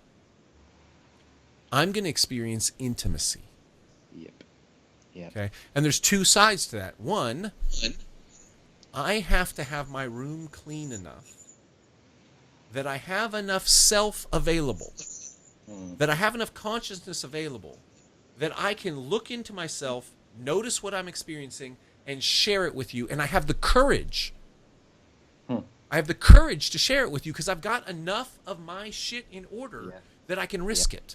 Speaker 1: I'm going to experience intimacy. Okay? And there's 2 sides to that. One, I have to have my room clean enough that I have enough self available, that I have enough consciousness available, that I can look into myself, notice what I'm experiencing, and share it with you. And I have the courage. I have the courage to share it with you because I've got enough of my shit in order that I can risk it.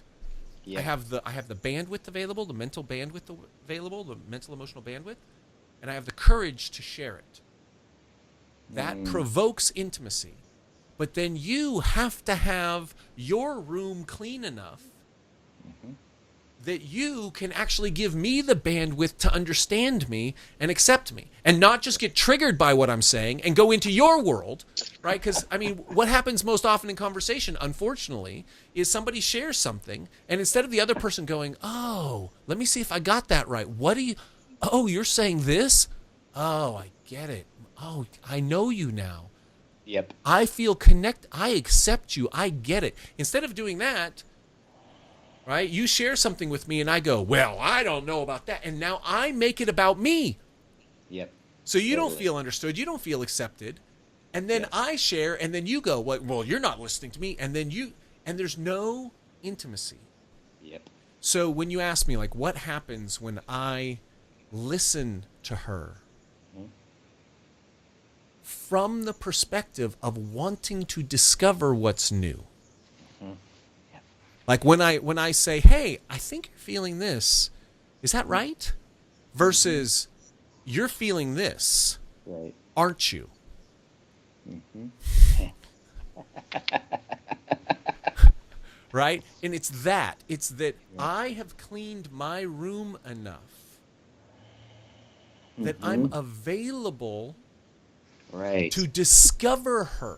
Speaker 1: I have the bandwidth available, the mental bandwidth available, the mental emotional bandwidth, and I have the courage to share it. That provokes intimacy. But then you have to have your room clean enough that you can actually give me the bandwidth to understand me and accept me and not just get triggered by what I'm saying and go into your world, right? Because, I mean, what happens most often in conversation, unfortunately, is somebody shares something and instead of the other person going, oh, let me see if I got that right. Oh, you're saying this? Oh, I get it. Oh, I know you now.
Speaker 2: Yep.
Speaker 1: I feel I accept you. I get it. Instead of doing that, right? You share something with me and I go, well, I don't know about that. And now I make it about me.
Speaker 2: Yep.
Speaker 1: So you don't feel understood. You don't feel accepted. And then I share and then you go, well, you're not listening to me. And then and there's no intimacy.
Speaker 2: Yep.
Speaker 1: So when you ask me, like, what happens when I listen to her from the perspective of wanting to discover what's new? Like when I say, hey, I think you're feeling this. Is that right? Versus, you're feeling this.
Speaker 2: Right.
Speaker 1: Aren't you? Right? And it's that I have cleaned my room enough that I'm available to discover her.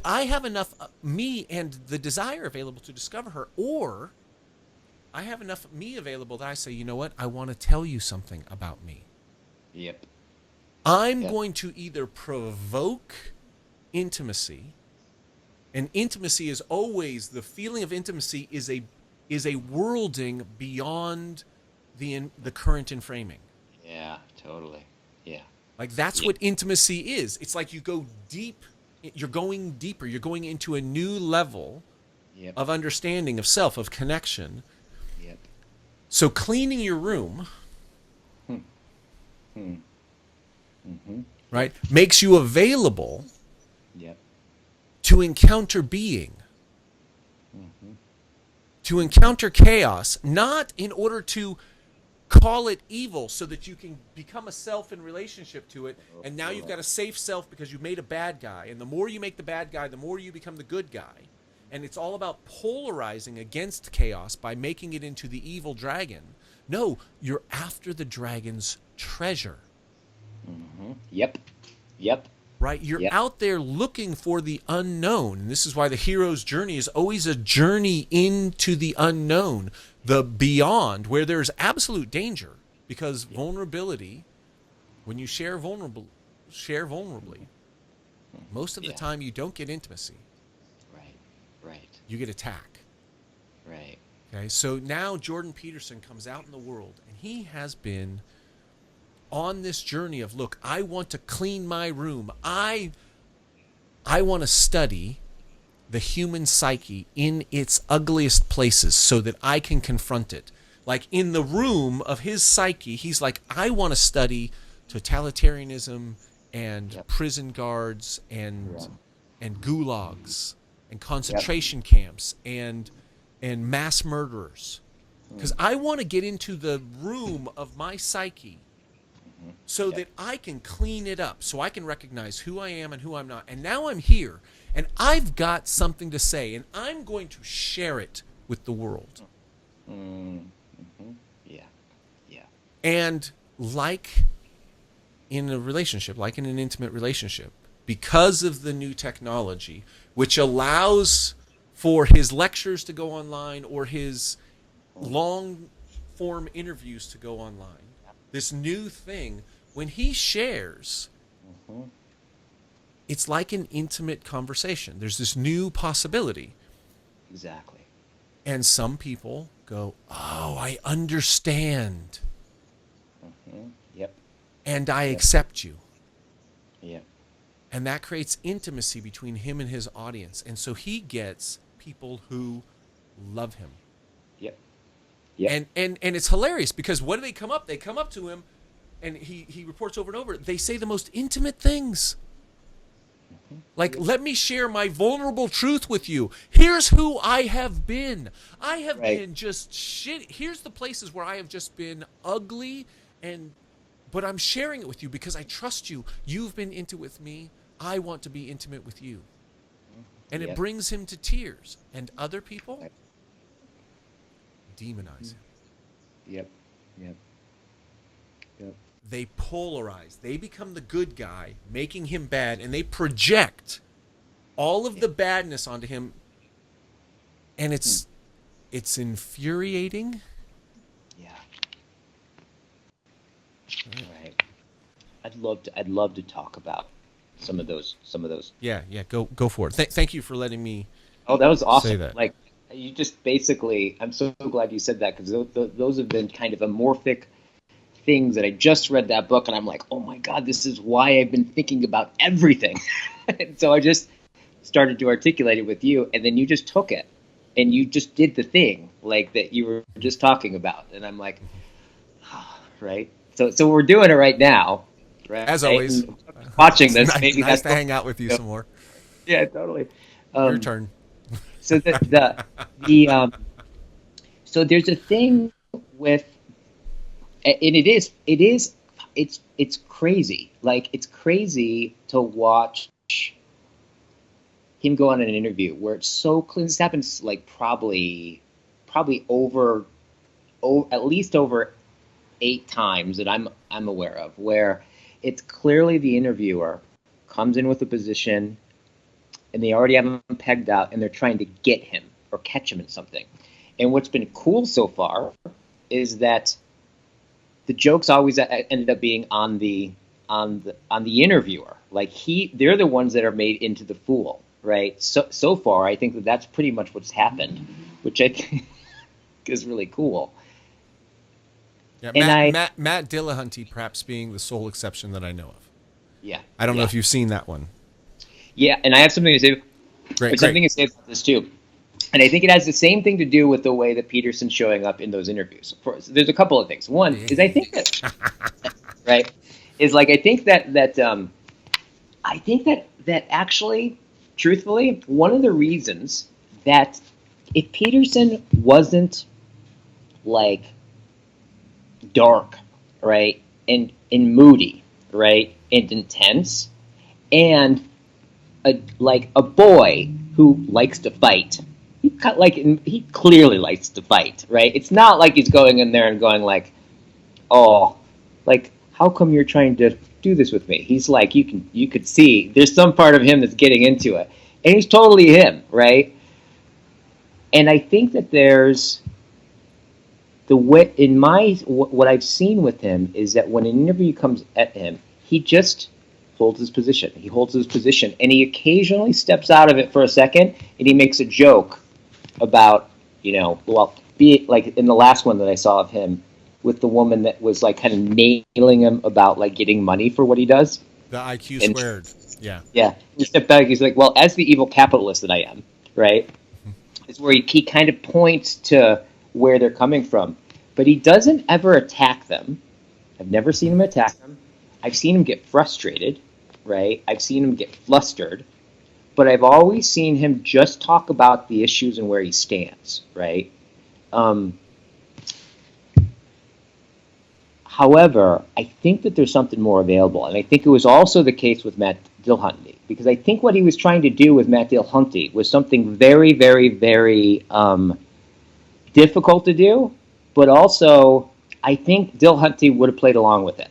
Speaker 1: I have enough me and the desire available to discover her, or I have enough me available that I say, you know what? I want to tell you something about me.
Speaker 2: Yep.
Speaker 1: I'm going to either provoke intimacy, and intimacy is always, the feeling of intimacy is a worlding beyond the current enframing.
Speaker 2: Yeah, totally. Yeah.
Speaker 1: Like that's what intimacy is. It's like you go deep. You're going deeper. You're going into a new level of understanding of self, of connection.
Speaker 2: Yep.
Speaker 1: So cleaning your room, right, makes you available to encounter being, to encounter chaos, not in order to call it evil so that you can become a self in relationship to it, and now you've got a safe self because you made a bad guy, and the more you make the bad guy, the more you become the good guy. And it's all about polarizing against chaos by making it into the evil dragon. No, you're after the dragon's treasure.
Speaker 2: Yep.
Speaker 1: Right? You're out there looking for the unknown. And this is why the hero's journey is always a journey into the unknown, the beyond, where there's absolute danger. Because vulnerability, when you share vulnerably, most of the time you don't get intimacy.
Speaker 2: Right.
Speaker 1: You get attack.
Speaker 2: Right.
Speaker 1: Okay, so now Jordan Peterson comes out in the world, and he has been on this journey of, look, I want to clean my room. I want to study the human psyche in its ugliest places so that I can confront it. Like in the room of his psyche, he's like, I want to study totalitarianism and prison guards and gulags and concentration camps and mass murderers. Because I want to get into the room of my psyche so that I can clean it up, so I can recognize who I am and who I'm not. And now I'm here, and I've got something to say, and I'm going to share it with the world.
Speaker 2: Yeah.
Speaker 1: And like in a relationship, like in an intimate relationship, because of the new technology, which allows for his lectures to go online or his long-form interviews to go online, this new thing, when he shares, it's like an intimate conversation. There's this new possibility.
Speaker 2: Exactly.
Speaker 1: And some people go, oh, I understand.
Speaker 2: Yep.
Speaker 1: And I accept you.
Speaker 2: Yep.
Speaker 1: And that creates intimacy between him and his audience. And so he gets people who love him.
Speaker 2: Yep.
Speaker 1: And it's hilarious because what do they come up? They come up to him and he reports over and over. They say the most intimate things. Like, let me share my vulnerable truth with you. Here's who I have been. I have been just shit. Here's the places where I have just been ugly, but I'm sharing it with you because I trust you. You've been intimate with me. I want to be intimate with you. And it brings him to tears. And other people, demonize him.
Speaker 2: Yep. Yep. Yep.
Speaker 1: They polarize. They become the good guy, making him bad, and they project all of the badness onto him. And it's infuriating.
Speaker 2: Yeah. Right. I'd love to talk about some of those.
Speaker 1: Yeah. Go for it. Thank you for letting me.
Speaker 2: Oh, that was awesome.
Speaker 1: Say that.
Speaker 2: Like, you just basically, I'm so glad you said that, because those have been kind of amorphic things that I just read that book, and I'm like, oh my God, this is why I've been thinking about everything. And so I just started to articulate it with you, and then you just took it and you just did the thing like that you were just talking about. And I'm like, right. So we're doing it right now, right?
Speaker 1: As always,
Speaker 2: and watching this,
Speaker 1: nice,
Speaker 2: maybe
Speaker 1: nice
Speaker 2: that's
Speaker 1: to hang out with you some more.
Speaker 2: Yeah, totally.
Speaker 1: Your turn.
Speaker 2: So so there's a thing with, and it's crazy. Like, it's crazy to watch him go on an interview where it's so clean. This happens like probably over at least over 8 times that I'm aware of, where it's clearly the interviewer comes in with a position and they already have him pegged out and they're trying to get him or catch him in something. And what's been cool so far is that the jokes always ended up being on the interviewer. Like, they're the ones that are made into the fool, right? So far, I think that's pretty much what's happened, which I think is really cool.
Speaker 1: Yeah,
Speaker 2: And
Speaker 1: Matt Dillahunty perhaps being the sole exception that I know of.
Speaker 2: Yeah.
Speaker 1: I don't know if you've seen that one.
Speaker 2: Yeah, and I have something to say. Something to say about this too. And I think it has the same thing to do with the way that Peterson's showing up in those interviews. There's a couple of things. One is, I think that right is like, I think that actually, truthfully, one of the reasons that if Peterson wasn't like dark, right, and moody, right, and intense, and a boy who likes to fight. He clearly likes to fight, right? It's not like he's going in there and going like, oh, like, how come you're trying to do this with me? He's like, you could see there's some part of him that's getting into it, and he's totally him, right? And I think that there's the way what I've seen with him is that when an interview comes at him, he just holds his position. He holds his position, and he occasionally steps out of it for a second, and he makes a joke about, be it like in the last one that I saw of him with the woman that was like kind of nailing him about like getting money for what he does.
Speaker 1: The IQ squared. Yeah.
Speaker 2: Yeah. He stepped back. He's like, well, as the evil capitalist that I am, right? It's where he kind of points to where they're coming from, but he doesn't ever attack them. I've never seen him attack them. I've seen him get frustrated, right? I've seen him get flustered, but I've always seen him just talk about the issues and where he stands, right? However, I think that there's something more available, and I think it was also the case with Matt Dillahunty, because I think what he was trying to do with Matt Dillahunty was something very, very, very difficult to do, but also I think Dillahunty would have played along with it,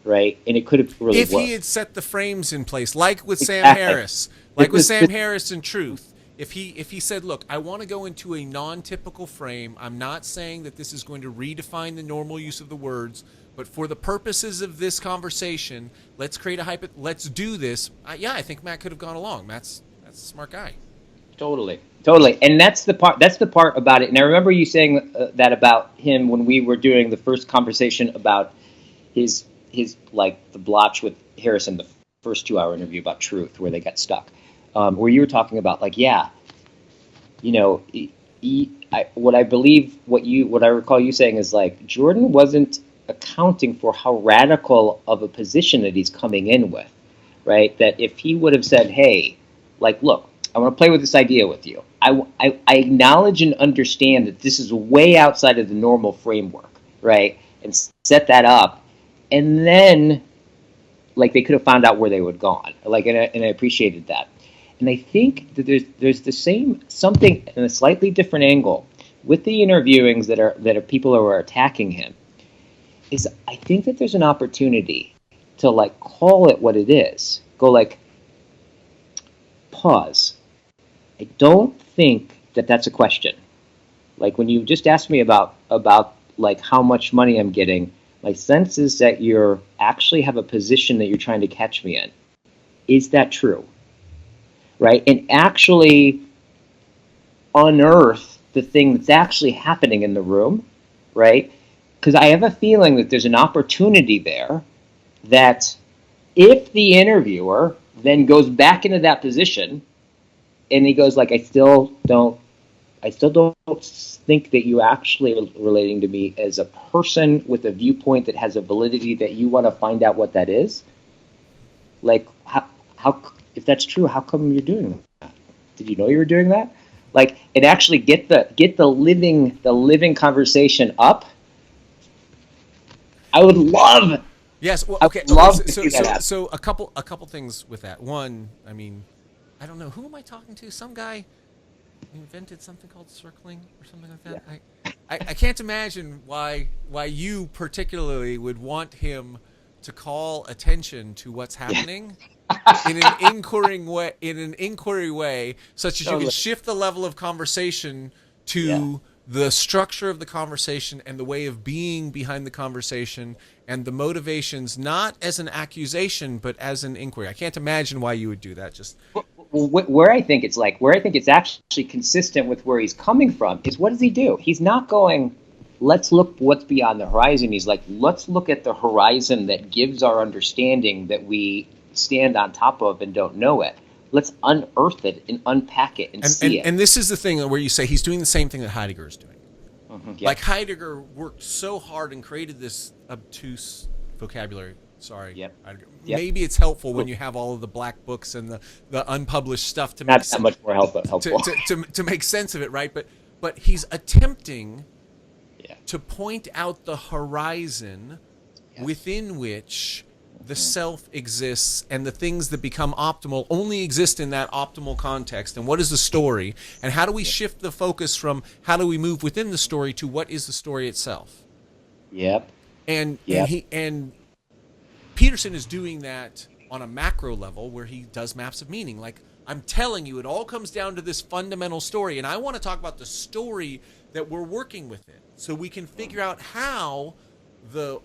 Speaker 2: right? And it could have really worked.
Speaker 1: If he had set the frames in place, like with Sam
Speaker 2: Exactly.
Speaker 1: Harris, like with Sam Harris in Truth, if he said, look, I want to go into a non-typical frame, I'm not saying that this is going to redefine the normal use of the words, but for the purposes of this conversation, let's create let's do this. I think Matt could have gone along. Matt's a smart guy. Totally.
Speaker 2: And that's the part about it. And I remember you saying that about him when we were doing the first conversation about his like the blotch with Harrison, the first 2-hour interview about Truth, where they got stuck. Where you were talking about like, what I recall you saying is like, Jordan wasn't accounting for how radical of a position that he's coming in with, right? That if he would have said, hey, like, look, I want to play with this idea with you. I acknowledge and understand that this is way outside of the normal framework, right? And set that up, and then like they could have found out where they would have gone. Like, and I appreciated that. And I think that there's the same something in a slightly different angle with the interviewings that are people who are attacking him, is I think that there's an opportunity to like call it what it is. Go like, pause. I don't think that that's a question. Like when you just asked me about like how much money I'm getting, my sense is that you're actually have a position that you're trying to catch me in. Is that true? Right? And actually unearth the thing that's actually happening in the room, right? Because I have a feeling that there's an opportunity there that if the interviewer then goes back into that position and he goes like, I still don't think that you actually are relating to me as a person with a viewpoint that has a validity that you want to find out what that is. Like, how if that's true, how come you're doing that? Did you know you were doing that? Like, and actually get the living conversation up. I would love.
Speaker 1: Yes. Well,
Speaker 2: I
Speaker 1: okay.
Speaker 2: would love to
Speaker 1: So,
Speaker 2: see that
Speaker 1: so,
Speaker 2: happen.
Speaker 1: so a couple things with that. One, I mean, I don't know, who am I talking to? Some guy invented something called circling or something like that.
Speaker 2: Yeah.
Speaker 1: I can't imagine why you particularly would want him to call attention to what's happening in an inquiry way, such as you can
Speaker 2: Totally.
Speaker 1: shift the level of conversation to
Speaker 2: Yeah.
Speaker 1: the structure of the conversation and the way of being behind the conversation and the motivations, not as an accusation but as an inquiry. I can't imagine why you would do that. Just
Speaker 2: Well, where I think it's actually consistent with where he's coming from is, what does he do? He's not going, let's look what's beyond the horizon. He's like, let's look at the horizon that gives our understanding that we stand on top of and don't know it. Let's unearth it and unpack it and see it.
Speaker 1: And this is the thing where you say he's doing the same thing that Heidegger is doing.
Speaker 2: Yeah.
Speaker 1: Like Heidegger worked so hard and created this obtuse vocabulary. Sorry.
Speaker 2: Yep.
Speaker 1: Maybe it's helpful when you have all of the black books and the unpublished stuff to make
Speaker 2: Not that much more helpful.
Speaker 1: to make sense of it, right? But he's attempting to point out the horizon within which the self exists, and the things that become optimal only exist in that optimal context. And what is the story? And how do we shift the focus from how do we move within the story to what is the story itself?
Speaker 2: Yep.
Speaker 1: And
Speaker 2: Yep.
Speaker 1: and Peterson is doing that on a macro level where he does maps of meaning. Like, I'm telling you, it all comes down to this fundamental story. And I want to talk about the story that we're working with it, so we can figure out how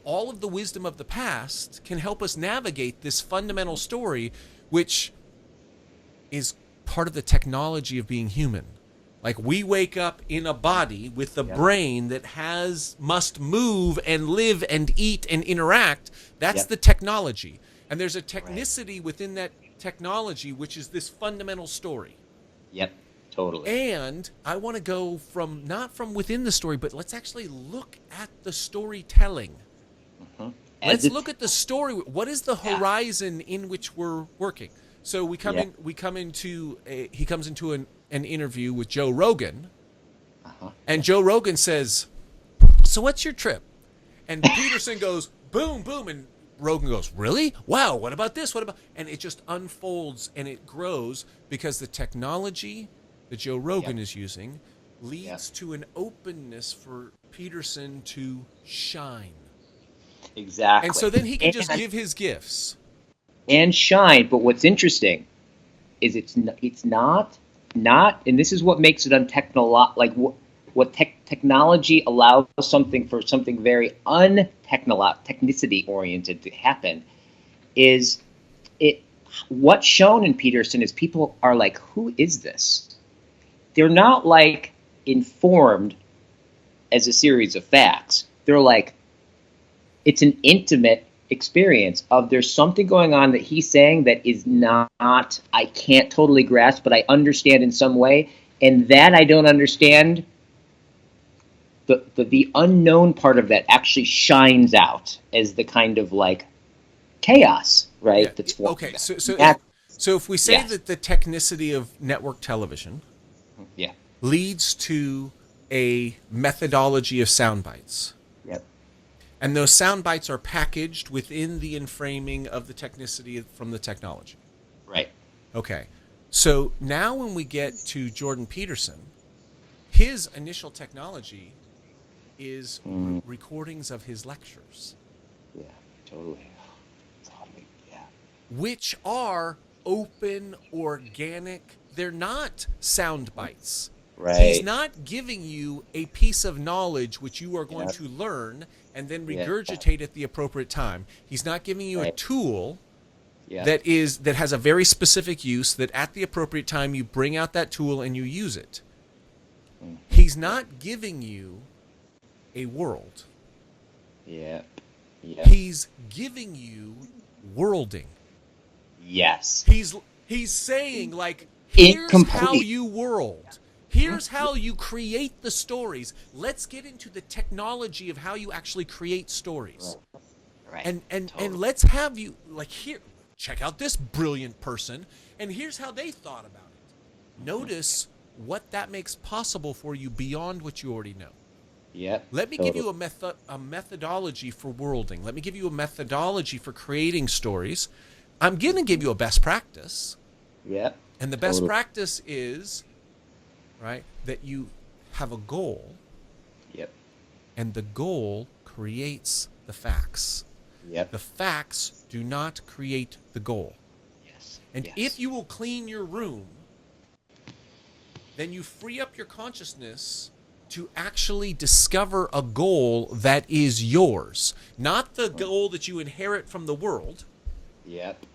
Speaker 1: all of the wisdom of the past can help us navigate this fundamental story, which is part of the technology of being human. Like, we wake up in a body with a brain that must move and live and eat and interact. That's the technology. And there's a technicity within that technology, which is this fundamental story.
Speaker 2: Yep. Totally.
Speaker 1: And I want to go not from within the story, but let's actually look at the storytelling. Let's look at the story. What is the horizon in which we're working? So he comes into an interview with Joe Rogan, and Joe Rogan says, "So what's your trip?" And Peterson goes, "Boom, boom," and Rogan goes, "Really? Wow, what about this? What about?" And it just unfolds and it grows because the technology that Joe Rogan is using leads to an openness for Peterson to shine.
Speaker 2: Exactly.
Speaker 1: And so then he can just give his gifts
Speaker 2: and shine. But what's interesting is it's not, and this is what makes it like what technology allows something very technicity oriented to happen, is what's shown in Peterson is people are like, who is this? They're not like informed as a series of facts. They're like, it's an intimate experience of there's something going on that he's saying that is not, I can't totally grasp, but I understand in some way. And that I don't understand, the unknown part of that actually shines out as the kind of like chaos, right?
Speaker 1: Yeah.
Speaker 2: That's formed.
Speaker 1: Okay, so if we say that the technicity of network television leads to a methodology of sound bites.
Speaker 2: Yep.
Speaker 1: And those sound bites are packaged within the enframing of the technicity from the technology.
Speaker 2: Right.
Speaker 1: Okay. So now when we get to Jordan Peterson, his initial technology is recordings of his lectures.
Speaker 2: Yeah, totally. Totally. Yeah.
Speaker 1: Which are open, organic. They're not sound bites.
Speaker 2: Right.
Speaker 1: He's not giving you a piece of knowledge which you are going
Speaker 2: Yep.
Speaker 1: to learn and then
Speaker 2: Yeah.
Speaker 1: regurgitate at the appropriate time. He's not giving you a
Speaker 2: Right.
Speaker 1: tool
Speaker 2: Yeah.
Speaker 1: that has a very specific use, that at the appropriate time you bring out that tool and you use it. He's not giving you a world.
Speaker 2: Yeah. Yeah.
Speaker 1: He's giving you worlding.
Speaker 2: Yes.
Speaker 1: He's saying, like, here's how you world. Here's how you create the stories. Let's get into the technology of how you actually create stories.
Speaker 2: Right.
Speaker 1: And
Speaker 2: Totally.
Speaker 1: let's have you, like, here, check out this brilliant person, and here's how they thought about it. Notice what that makes possible for you beyond what you already know.
Speaker 2: Yep.
Speaker 1: Let me give you a methodology for worlding. Let me give you a methodology for creating stories. I'm going to give you a best practice.
Speaker 2: Yep.
Speaker 1: And the best practice is, right, that you have a goal.
Speaker 2: Yep.
Speaker 1: And the goal creates the facts.
Speaker 2: Yep.
Speaker 1: The facts do not create the goal.
Speaker 2: Yes.
Speaker 1: And
Speaker 2: Yes.
Speaker 1: if you will clean your room, then you free up your consciousness to actually discover a goal that is yours, not the goal that you inherit from the world.
Speaker 2: Yep.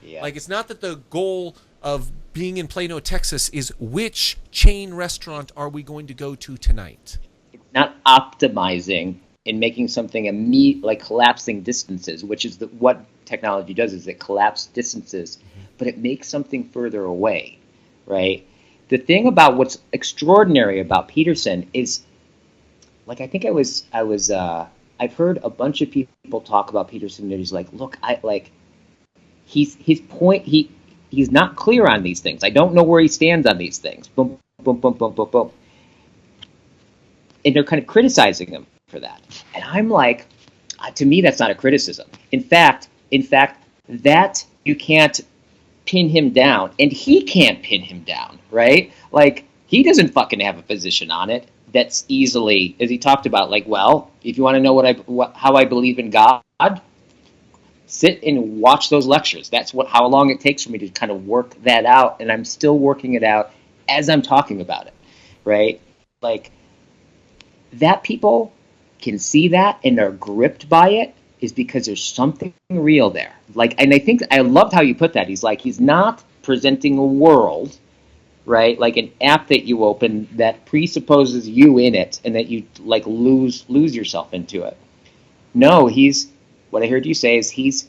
Speaker 2: Yeah.
Speaker 1: Like, it's not that the goal of being in Plano, Texas is which chain restaurant are we going to go to tonight?
Speaker 2: It's not optimizing and making something like collapsing distances, which is what technology does, is it collapses distances, but it makes something further away, right? The thing about what's extraordinary about Peterson is, like, I think I've heard a bunch of people talk about Peterson, and he's like, look, his point, he's not clear on these things. I don't know where he stands on these things. Boom, boom, boom, boom, boom, boom. And they're kind of criticizing him for that. And I'm like, to me, that's not a criticism. In fact, that you can't pin him down, and he can't pin him down, right? Like, he doesn't fucking have a position on it that's easily, as he talked about, like, well, if you want to know how I believe in God, sit and watch those lectures. That's how long it takes for me to kind of work that out, and I'm still working it out as I'm talking about it, right? Like, that people can see that and are gripped by it is because there's something real there. Like, and I think I loved how you put that. He's like, he's not presenting a world, right? Like an app that you open that presupposes you in it and that you like lose yourself into it. No, what I heard you say is he's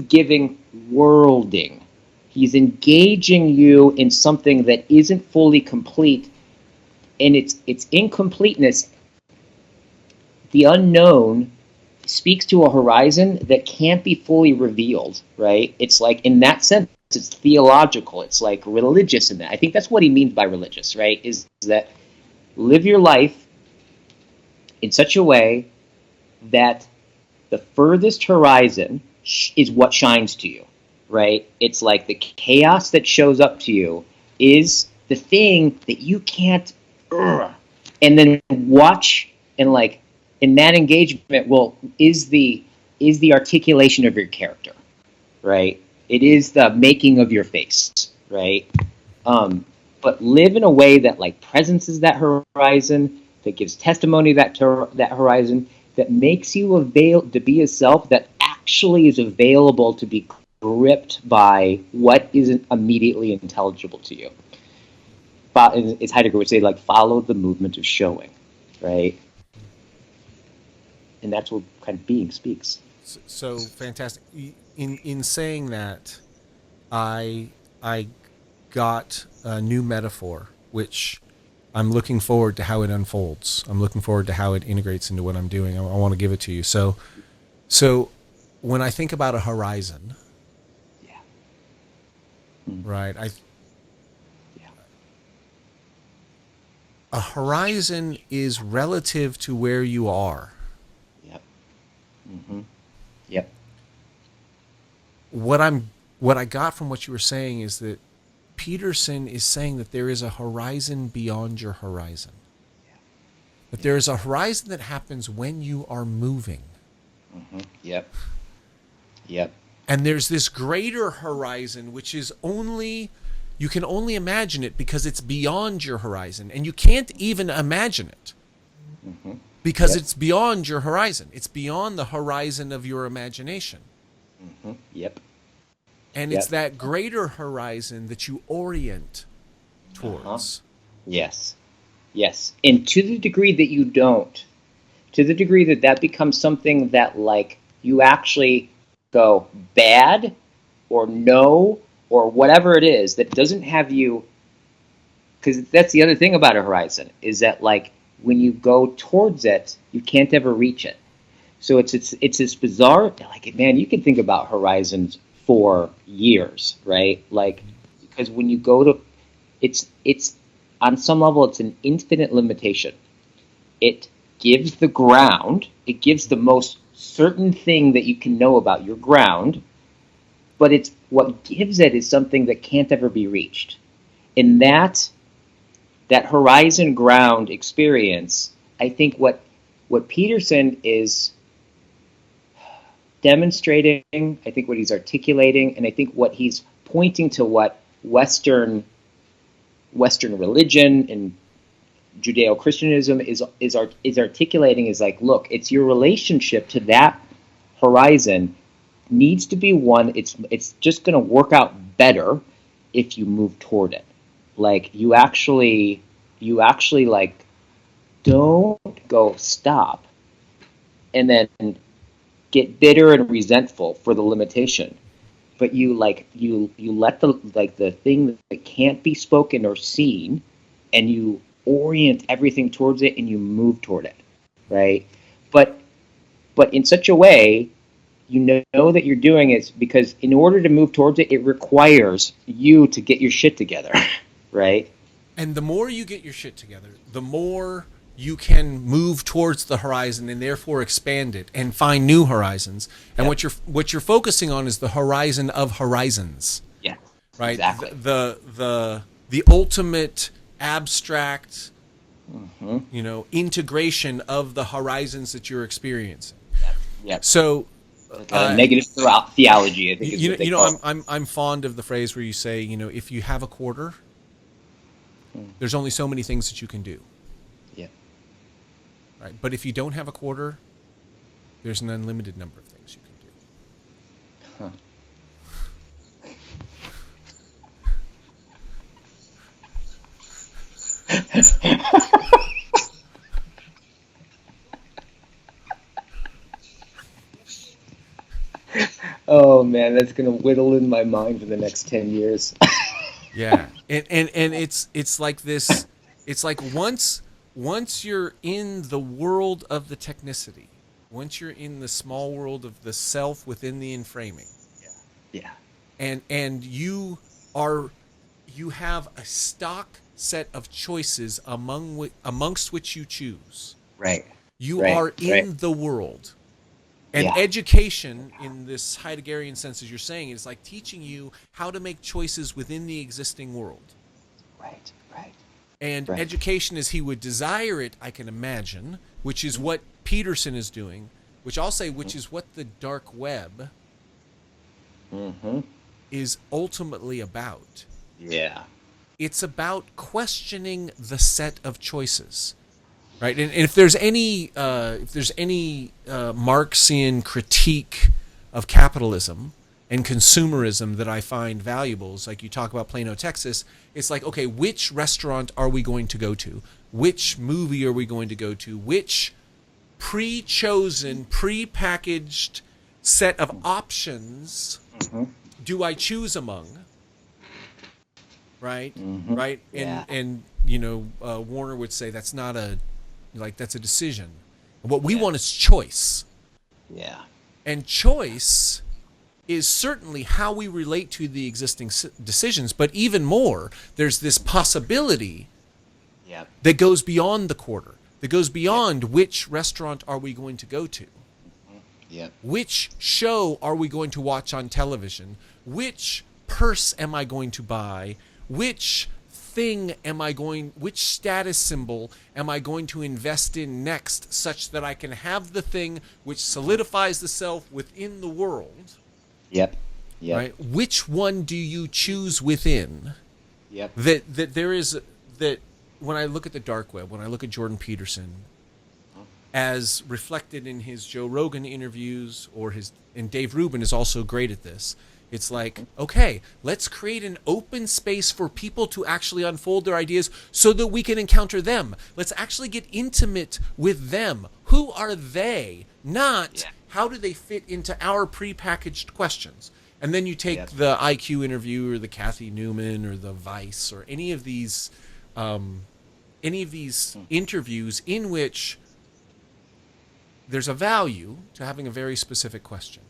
Speaker 2: giving worlding. He's engaging you in something that isn't fully complete, and its incompleteness, the unknown, speaks to a horizon that can't be fully revealed, right? It's like, in that sense, it's theological. It's like religious in that. I think that's what he means by religious, right? Is that live your life in such a way that the furthest horizon is what shines to you, right? It's like the chaos that shows up to you is the thing that you can't, and then watch, and like, in that engagement is the articulation of your character, right? It is the making of your face, right? But live in a way that like presences that horizon, that gives testimony that horizon, that makes you to be a self that actually is available to be gripped by what isn't immediately intelligible to you. As Heidegger would say, like, follow the movement of showing, right? And that's what kind of being speaks.
Speaker 1: So fantastic. In saying that, I got a new metaphor, which I'm looking forward to how it unfolds. I'm looking forward to how it integrates into what I'm doing. I want to give it to you. So when I think about a horizon,
Speaker 2: yeah,
Speaker 1: right? A horizon is relative to where you are.
Speaker 2: Yep. Mm-hmm. Yep.
Speaker 1: What I got from what you were saying is that Peterson is saying that there is a horizon beyond your horizon. That there is a horizon that happens when you are moving.
Speaker 2: Mm-hmm. Yep. Yep.
Speaker 1: And there's this greater horizon, which is only, you can only imagine it because it's beyond your horizon. And you can't even imagine it because it's beyond your horizon. It's beyond the horizon of your imagination.
Speaker 2: Mm-hmm. Yep.
Speaker 1: And it's that greater horizon that you orient towards.
Speaker 2: Yes. Yes. And to the degree that you don't, to the degree that that becomes something that, like, you actually go bad or no or whatever it is that doesn't have you, because that's the other thing about a horizon, is that, like, when you go towards it, you can't ever reach it. So it's this bizarre, like, man, you can think about horizons for years, right? Like, because when you go to, it's on some level, it's an infinite limitation. It gives the ground, it gives the most certain thing that you can know about your ground, but it's what gives it is something that can't ever be reached. And that horizon ground experience, I think what Peterson is demonstrating, I think what he's articulating, and I think what he's pointing to, what Western religion and Judeo-Christianism is articulating, is like, look, it's your relationship to that horizon needs to be one. It's just going to work out better if you move toward it. Like, you actually like, don't go stop and then get bitter and resentful for the limitation, but you let the thing that can't be spoken or seen, and you orient everything towards it and you move toward it, right? But in such a way, you know that you're doing it because in order to move towards it, it requires you to get your shit together, right?
Speaker 1: And the more you get your shit together, the more you can move towards the horizon and therefore expand it and find new horizons. And what you're focusing on is the horizon of horizons.
Speaker 2: Yeah.
Speaker 1: Right?
Speaker 2: Exactly.
Speaker 1: The ultimate abstract integration of the horizons that you're experiencing.
Speaker 2: Yep.
Speaker 1: So
Speaker 2: negative theology, I think, is what they call it.
Speaker 1: I'm fond of the phrase where you say, if you have a quarter, there's only so many things that you can do.
Speaker 2: Yeah.
Speaker 1: Right. But if you don't have a quarter, there's an unlimited number of things you can do.
Speaker 2: Oh man, that's gonna whittle in my mind for the next 10 years.
Speaker 1: Yeah, and it's like this. It's like once you're in the world of the technicity, once you're in the small world of the self within the inframing,
Speaker 2: Yeah.
Speaker 1: and you have a stock set of choices amongst which you choose.
Speaker 2: Right.
Speaker 1: You are in the world. And
Speaker 2: Yeah.
Speaker 1: education, in this Heideggerian sense, as you're saying, is like teaching you how to make choices within the existing world.
Speaker 2: Right.
Speaker 1: And education as he would desire it, I can imagine, which is what Peterson is doing, which I'll say, which is what the dark web is ultimately about.
Speaker 2: Yeah.
Speaker 1: It's about questioning the set of choices. Right, and if there's any Marxian critique of capitalism and consumerism that I find valuable, is like you talk about Plano, Texas. It's like, okay, which restaurant are we going to go to? Which movie are we going to go to? Which pre-chosen, pre-packaged set of options do I choose among? Right, right, and Warner would say that's not that's a decision. What we want is choice.
Speaker 2: Yeah.
Speaker 1: And choice is certainly how we relate to the existing decisions, but even more, there's this possibility that goes beyond the quarter, that goes beyond which restaurant are we going to go to? Which show are we going to watch on television? Which purse am I going to buy? which which status symbol am I going to invest in next, such that I can have the thing which solidifies the self within the world?
Speaker 2: Yep. Yep.
Speaker 1: Right? Which one do you choose within?
Speaker 2: Yep.
Speaker 1: That when I look at the dark web, when I look at Jordan Peterson, as reflected in his Joe Rogan interviews, and Dave Rubin is also great at this. It's like, okay, let's create an open space for people to actually unfold their ideas so that we can encounter them. Let's actually get intimate with them. Who are they? Not how do they fit into our prepackaged questions. And then you take the IQ interview or the Kathy Newman or the Vice or any of these interviews in which there's a value to having a very specific question.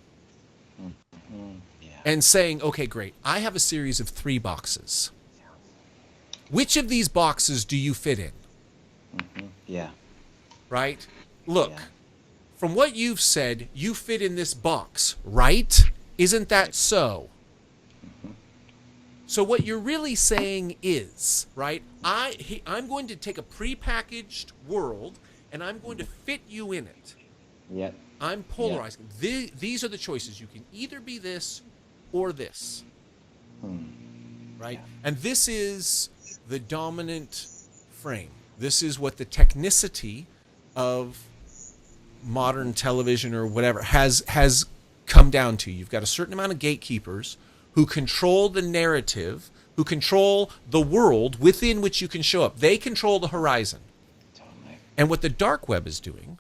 Speaker 1: And saying, okay, great, I have a series of 3 boxes. Which of these boxes do you fit in?
Speaker 2: Yeah.
Speaker 1: Right? Look, from what you've said, you fit in this box, right? Isn't that so? So what you're really saying is, right, I'm going to take a prepackaged world and I'm going to fit you in it.
Speaker 2: Yep.
Speaker 1: I'm polarizing. These are the choices. You can either be this or this. Right? And this is the dominant frame. This is what the technicity of modern television or whatever has come down to. You've got a certain amount of gatekeepers who control the narrative, who control the world within which you can show up. They control the horizon.
Speaker 2: Totally.
Speaker 1: And what the dark web is doing,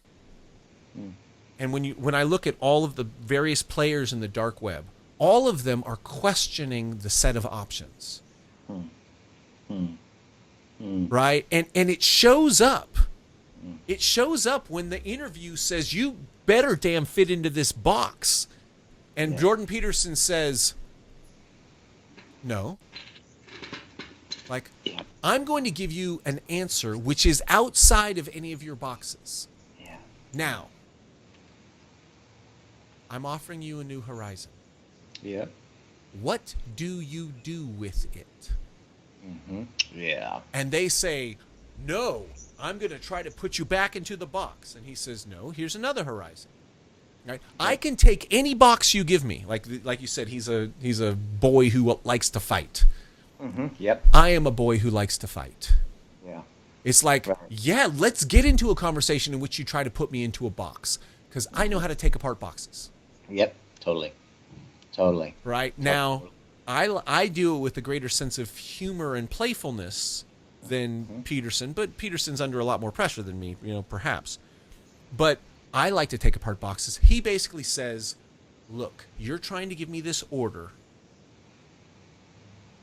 Speaker 1: and when I look at all of the various players in the dark web, all of them are questioning the set of options. Right? And it shows up. It shows up when the interview says, you better damn fit into this box. And Jordan Peterson says, no. Like, I'm going to give you an answer which is outside of any of your boxes. Now, I'm offering you a new horizon. What do you do with it? And they say, no, I'm going to try to put you back into the box. And he says, no, here's another horizon. Right? I can take any box you give me. Like you said, he's a boy who likes to fight. I am a boy who likes to fight. It's like, let's get into a conversation in which you try to put me into a box, because I know how to take apart boxes.
Speaker 2: Totally.
Speaker 1: Right? Now, I do it with a greater sense of humor and playfulness than Peterson, but Peterson's under a lot more pressure than me, perhaps. But I like to take apart boxes. He basically says, look, you're trying to give me this order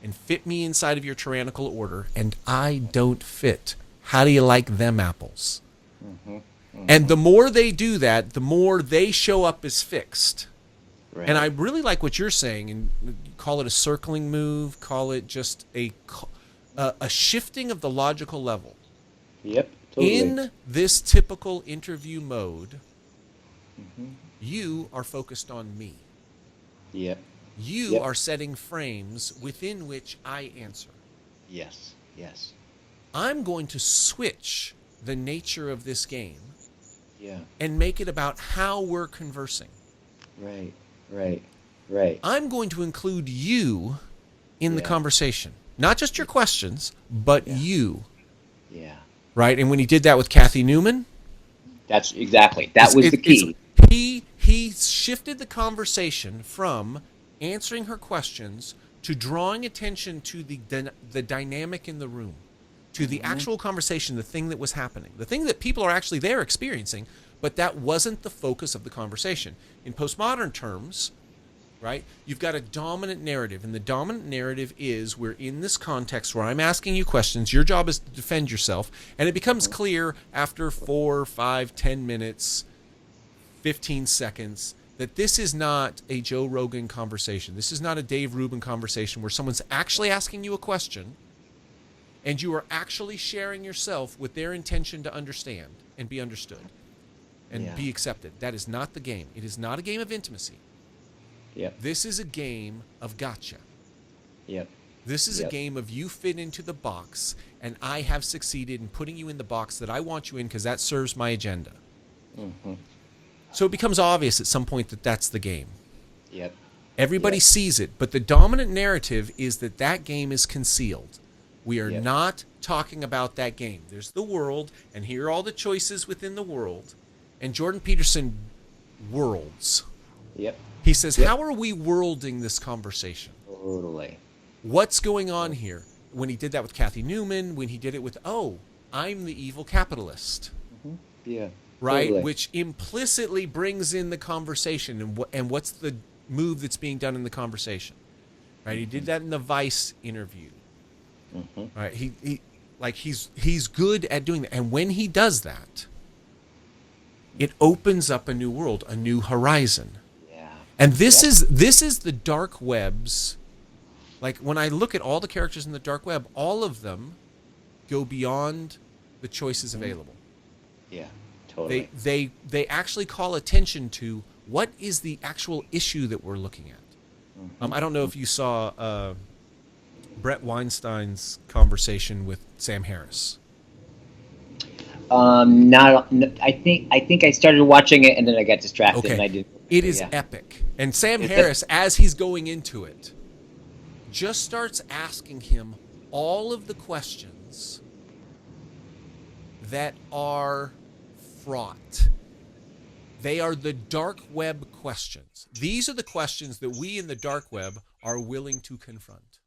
Speaker 1: and fit me inside of your tyrannical order, and I don't fit. How do you like them apples? And the more they do that, the more they show up as fixed. And I really like what you're saying, and call it a circling move, call it just a shifting of the logical level.
Speaker 2: Totally.
Speaker 1: In this typical interview mode, you are focused on me. You are setting frames within which I answer.
Speaker 2: Yes.
Speaker 1: I'm going to switch the nature of this game and make it about how we're conversing.
Speaker 2: Right.
Speaker 1: I'm going to include you in the conversation. Not just your questions, but you. Right? And when he did that with Kathy Newman,
Speaker 2: that's exactly. That was the key.
Speaker 1: He shifted the conversation from answering her questions to drawing attention to the dynamic in the room, to the actual conversation, the thing that was happening, the thing that people are actually there experiencing, but that wasn't the focus of the conversation. In postmodern terms, right, you've got a dominant narrative, and the dominant narrative is we're in this context where I'm asking you questions, your job is to defend yourself, and it becomes clear after 4, 5, 10 minutes, 15 seconds, that this is not a Joe Rogan conversation. This is not a Dave Rubin conversation where someone's actually asking you a question and you are actually sharing yourself with their intention to understand and be understood and be accepted. That is not the game. It is not a game of intimacy. This is a game of gotcha. This is a game of you fit into the box, and I have succeeded in putting you in the box that I want you in because that serves my agenda. Mm-hmm. So it becomes obvious at some point that that's the game.
Speaker 2: Yep.
Speaker 1: Everybody sees it, but the dominant narrative is that that game is concealed. We are not talking about that game. There's the world, and here are all the choices within the world. And Jordan Peterson worlds.
Speaker 2: Yep.
Speaker 1: He says, how are we worlding this conversation?
Speaker 2: Totally.
Speaker 1: What's going on here? When he did that with Kathy Newman, when he did it with, I'm the evil capitalist.
Speaker 2: Mm-hmm. Yeah.
Speaker 1: Right?
Speaker 2: Totally.
Speaker 1: Which implicitly brings in the conversation and what's the move that's being done in the conversation. Right? He did that in the Vice interview. Mm-hmm. Right? He's good at doing that. And when he does that, it opens up a new world, a new horizon. Yeah. And this is the dark web's. Like, when I look at all the characters in the dark web, all of them go beyond the choices available.
Speaker 2: Yeah, totally.
Speaker 1: They actually call attention to what is the actual issue that we're looking at. Mm-hmm. I don't know if you saw Brett Weinstein's conversation with Sam Harris.
Speaker 2: I think I started watching it and then I got distracted and I didn't.
Speaker 1: It is epic. And Sam Harris, as he's going into it, just starts asking him all of the questions that are fraught. They are the dark web questions. These are the questions that we in the dark web are willing to confront.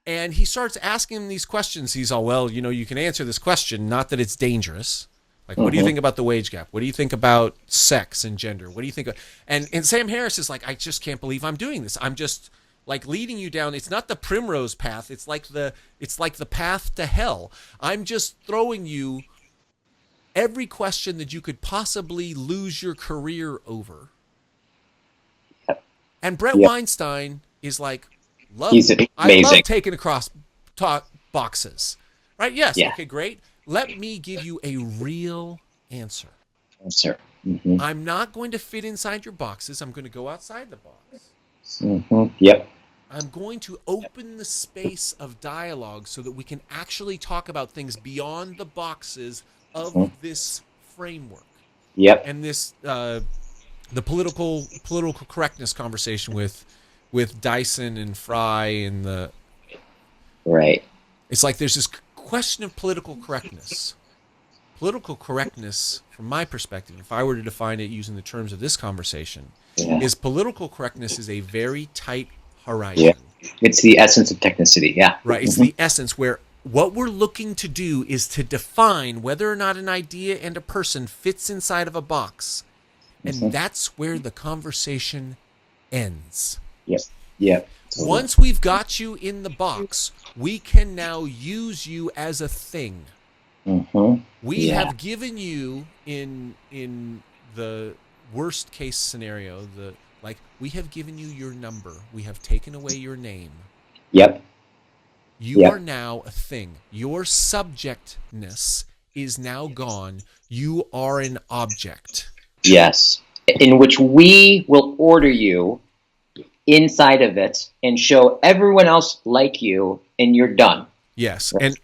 Speaker 1: And he starts asking him these questions. He's all, well, you can answer this question, not that it's dangerous. Like, what do you think about the wage gap? What do you think about sex and gender? What do you think of... And Sam Harris is like, I just can't believe I'm doing this. I'm just like leading you down. It's not the primrose path. It's like the path to hell. I'm just throwing you every question that you could possibly lose your career over. And Brett Weinstein is like, I love taking across boxes. Right? Yes. Yeah. Okay, great. Let me give you a real answer. Mm-hmm. I'm not going to fit inside your boxes. I'm going to go outside the box.
Speaker 2: Mm-hmm. Yep.
Speaker 1: I'm going to open the space of dialogue so that we can actually talk about things beyond the boxes of this framework.
Speaker 2: Yep.
Speaker 1: And this the political correctness conversation with Dyson and Fry and the
Speaker 2: right.
Speaker 1: It's like there's this question of political correctness. Political correctness, from my perspective, if I were to define it using the terms of this conversation, is political correctness is a very tight horizon.
Speaker 2: Yeah. It's the essence of technicity, yeah.
Speaker 1: Right, it's the essence where what we're looking to do is to define whether or not an idea and a person fits inside of a box. And that's where the conversation ends.
Speaker 2: Yes. Yeah.
Speaker 1: Totally. Once we've got you in the box, we can now use you as a thing.
Speaker 2: Mm-hmm.
Speaker 1: We have given you in the worst case scenario, we have given you your number. We have taken away your name.
Speaker 2: Yep.
Speaker 1: You are now a thing. Your subjectness is now gone. You are an object.
Speaker 2: Yes. In which we will order you inside of it and show everyone else like you, and you're done.
Speaker 1: Yes, and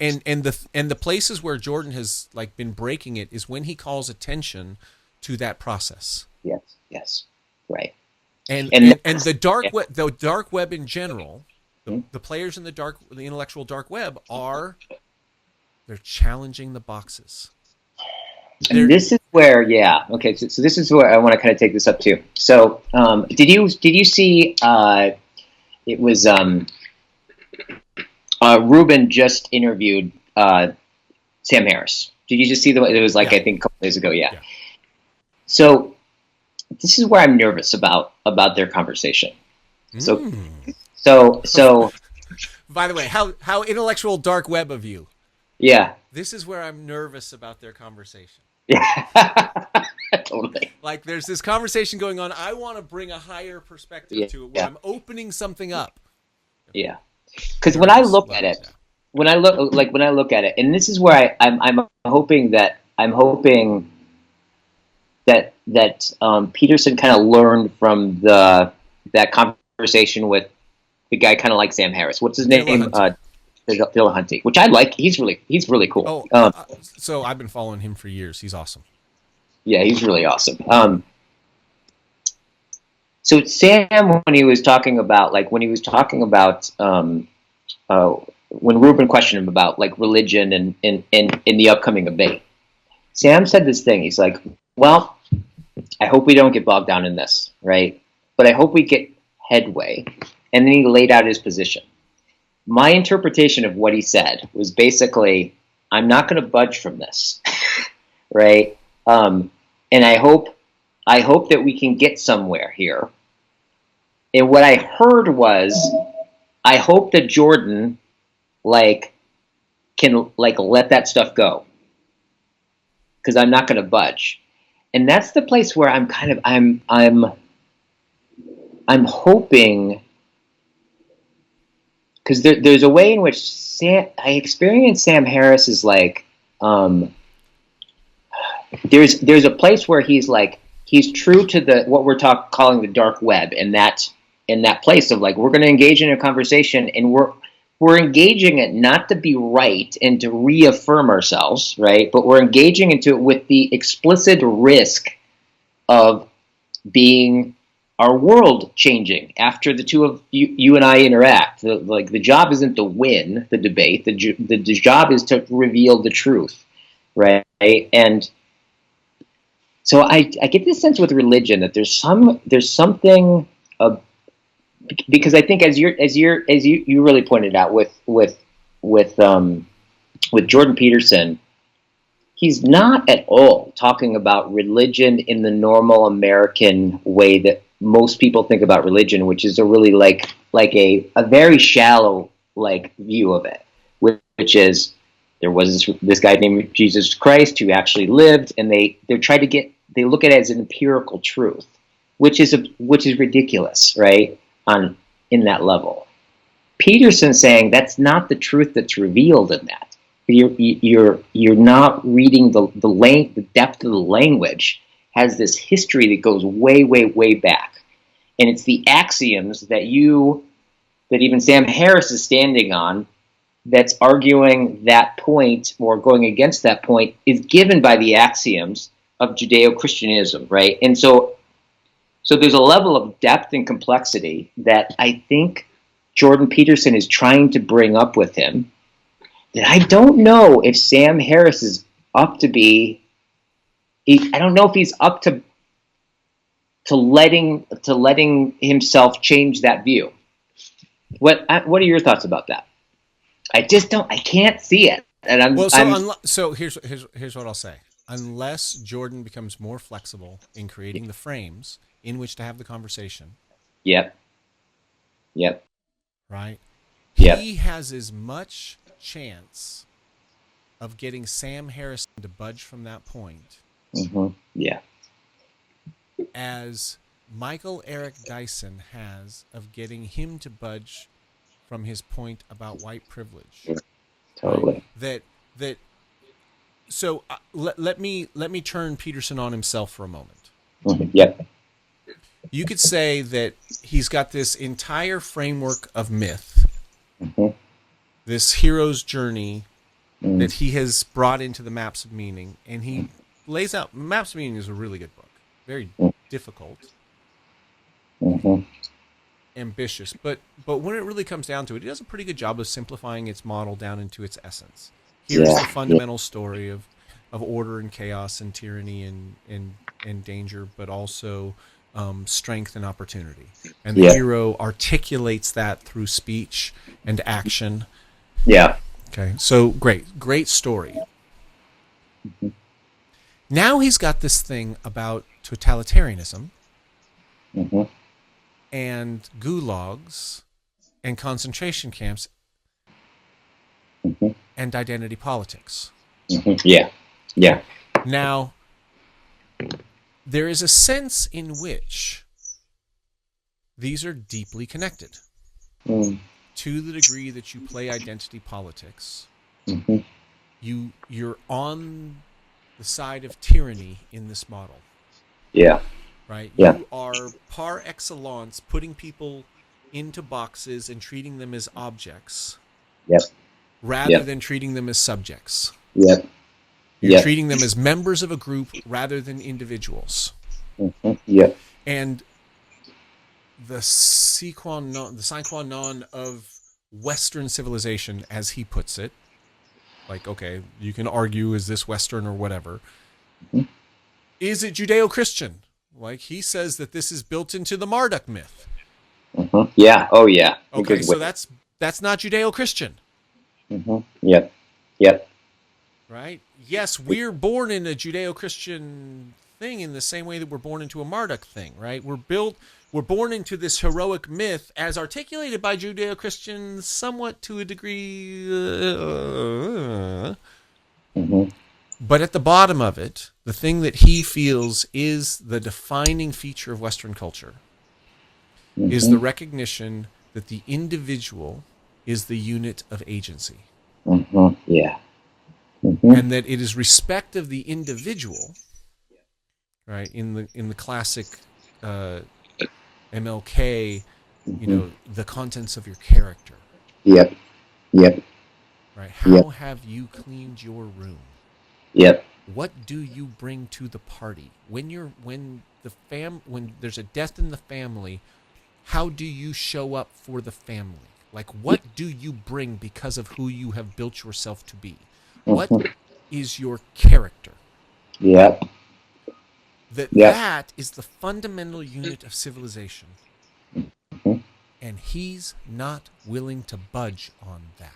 Speaker 1: the places where Jordan has been breaking it is when he calls attention to that process.
Speaker 2: Yes, right.
Speaker 1: And the dark web in general, the players in the intellectual dark web they're challenging the boxes.
Speaker 2: And this is where, okay. So this is where I want to kind of take this up too. So, did you see? It was Ruben just interviewed Sam Harris. Did you just see it was I think a couple days ago. Yeah. So this is where I'm nervous about their conversation. So.
Speaker 1: By the way, how intellectual dark web of you.
Speaker 2: Yeah.
Speaker 1: This is where I'm nervous about their conversation.
Speaker 2: Yeah. Totally.
Speaker 1: There's this conversation going on. I want to bring a higher perspective to it where I'm opening something up.
Speaker 2: Yeah. Because when I look at it, and this is where I'm hoping that Peterson kind of learned from that conversation with the guy kind of like Sam Harris. What's his name? Dillahunty, which I like. He's really cool.
Speaker 1: So I've been following him for years. He's awesome.
Speaker 2: Yeah, he's really awesome. So Sam, when he was talking about when Ruben questioned him about like religion and in the upcoming debate, Sam said this thing. He's like, well, I hope we don't get bogged down in this, right? But I hope we get headway. And then he laid out his position. My interpretation of what he said was basically, I'm not going to budge from this, right? And I hope that we can get somewhere here. And what I heard was, I hope that Jordan can let that stuff go, because I'm not going to budge. And that's the place where I'm hoping, because there's a way in which I experience Sam Harris is like, there's a place where he's true to what we're calling the dark web, and that place of like, we're going to engage in a conversation, and we're engaging it not to be right and to reaffirm ourselves, right? But we're engaging into it with the explicit risk of being our world changing after the two of you and I interact. The job isn't to win the debate. The job is to reveal the truth, right? And so I get this sense with religion that there's something because I think as you really pointed out with Jordan Peterson, he's not at all talking about religion in the normal American way that most people think about religion, which is a really like a very shallow view of it, which is there was this guy named Jesus Christ who actually lived, and they look at it as an empirical truth, which is ridiculous, right? In that level. Peterson saying that's not the truth that's revealed in that. You're not reading the depth of the language has this history that goes way, way, way back. And it's the axioms that even Sam Harris is standing on that's arguing that point or going against that point is given by the axioms of Judeo-Christianism, right? And so there's a level of depth and complexity that I think Jordan Peterson is trying to bring up with him that I don't know if Sam Harris is up to be. I don't know if he's up to letting himself change that view. What are your thoughts about that? I can't see it. And
Speaker 1: here's what I'll say. Unless Jordan becomes more flexible in creating the frames in which to have the conversation.
Speaker 2: Yep.
Speaker 1: Right?
Speaker 2: Yep.
Speaker 1: He has as much chance of getting Sam Harrison to budge from that point.
Speaker 2: Mm-hmm. Yeah.
Speaker 1: As Michael Eric Dyson has of getting him to budge from his point about white privilege.
Speaker 2: Sure. Totally.
Speaker 1: Right? So let me turn Peterson on himself for a moment.
Speaker 2: Mm-hmm. Yep.
Speaker 1: You could say that he's got this entire framework of myth,
Speaker 2: mm-hmm.
Speaker 1: this hero's journey that he has brought into the Maps of Meaning, and he lays out. Maps of Meaning is a really good book, very difficult, ambitious, but when it really comes down to it, it does a pretty good job of simplifying its model down into its essence. Here's the fundamental story of order and chaos and tyranny and danger, but also strength and opportunity. And the hero articulates that through speech and action.
Speaker 2: Yeah.
Speaker 1: Okay. So great story. Mm-hmm. Now he's got this thing about totalitarianism and gulags and concentration camps and identity politics.
Speaker 2: Yeah.
Speaker 1: Now, there is a sense in which these are deeply connected. To the degree that you play identity politics, you're on the side of tyranny in this model.
Speaker 2: Yeah.
Speaker 1: Right?
Speaker 2: Yeah.
Speaker 1: You are par excellence putting people into boxes and treating them as objects
Speaker 2: Yep.
Speaker 1: rather
Speaker 2: Yep.
Speaker 1: than treating them as subjects.
Speaker 2: Yep.
Speaker 1: You're
Speaker 2: Yep.
Speaker 1: treating them as members of a group rather than individuals.
Speaker 2: Yep.
Speaker 1: And the sine qua non of Western civilization, as he puts it, like, okay, you can argue, is this Western or whatever? Is it Judeo-Christian? Like, he says that this is built into the Marduk myth.
Speaker 2: Yeah. Oh, yeah.
Speaker 1: Okay,
Speaker 2: Because
Speaker 1: so that's not Judeo-Christian.
Speaker 2: Yep. Yep.
Speaker 1: Right? Yes, we're born in a Judeo-Christian thing in the same way that we're born into a Marduk thing, right? We're born into this heroic myth as articulated by Judeo-Christians somewhat to a degree. But at the bottom of it, the thing that he feels is the defining feature of Western culture is the recognition that the individual is the unit of agency.
Speaker 2: Yeah.
Speaker 1: And that it is respect of the individual, right? In the classic MLK, the contents of your character.
Speaker 2: Yep. Yep.
Speaker 1: Right? How have you cleaned your room?
Speaker 2: Yep.
Speaker 1: What do you bring to the party? When there's a death in the family, how do you show up for the family? Like, what do you bring because of who you have built yourself to be? What is your character?
Speaker 2: Yep.
Speaker 1: That is the fundamental unit of civilization. And he's not willing to budge on that.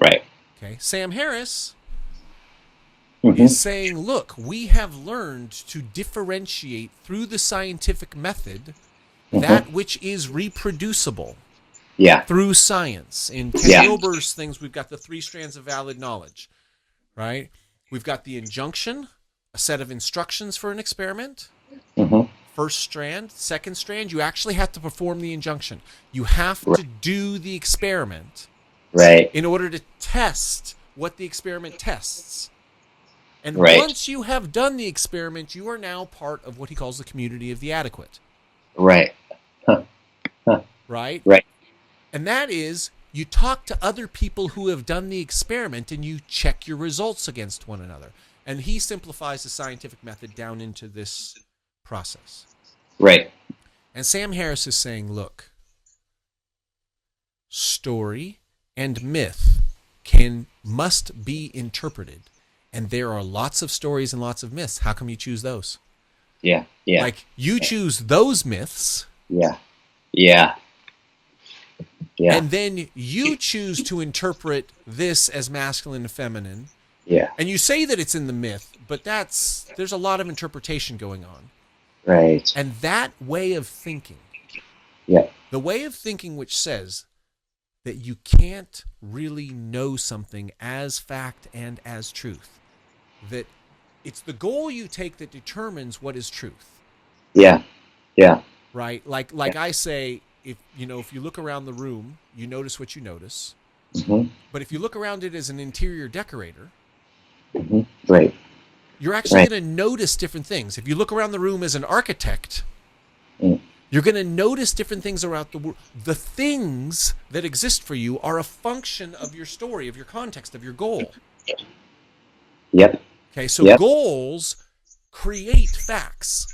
Speaker 2: Right.
Speaker 1: Okay. Sam Harris is saying, look, we have learned to differentiate through the scientific method that which is reproducible through science. In Ken Wilber's things, we've got the 3 strands of valid knowledge, right? We've got the injunction, a set of instructions for an experiment. First strand. Second strand, you actually have to perform the injunction. You have to do the experiment in order to test what the experiment tests. And once you have done the experiment, you are now part of what he calls the community of the adequate.
Speaker 2: Right.
Speaker 1: Right?
Speaker 2: Right.
Speaker 1: And that is, you talk to other people who have done the experiment and you check your results against one another. And he simplifies the scientific method down into this process.
Speaker 2: Right.
Speaker 1: And Sam Harris is saying, look, story and myth must be interpreted. And there are lots of stories and lots of myths. How come you choose those?
Speaker 2: Yeah. Yeah.
Speaker 1: Like, you choose those myths.
Speaker 2: Yeah. Yeah. Yeah.
Speaker 1: And then you choose to interpret this as masculine and feminine.
Speaker 2: Yeah.
Speaker 1: And you say that it's in the myth, but there's a lot of interpretation going on.
Speaker 2: Right.
Speaker 1: And that way of thinking, the way of thinking which says that you can't really know something as fact and as truth, that it's the goal you take that determines what is truth.
Speaker 2: Yeah. Yeah.
Speaker 1: Right? Like I say, if you look around the room, you notice what you notice. But if you look around it as an interior decorator,
Speaker 2: right,
Speaker 1: you're actually going to notice different things. If you look around the room as an architect, you're going to notice different things around the world. The things that exist for you are a function of your story, of your context, of your goal.
Speaker 2: Yep.
Speaker 1: Okay, so goals create facts.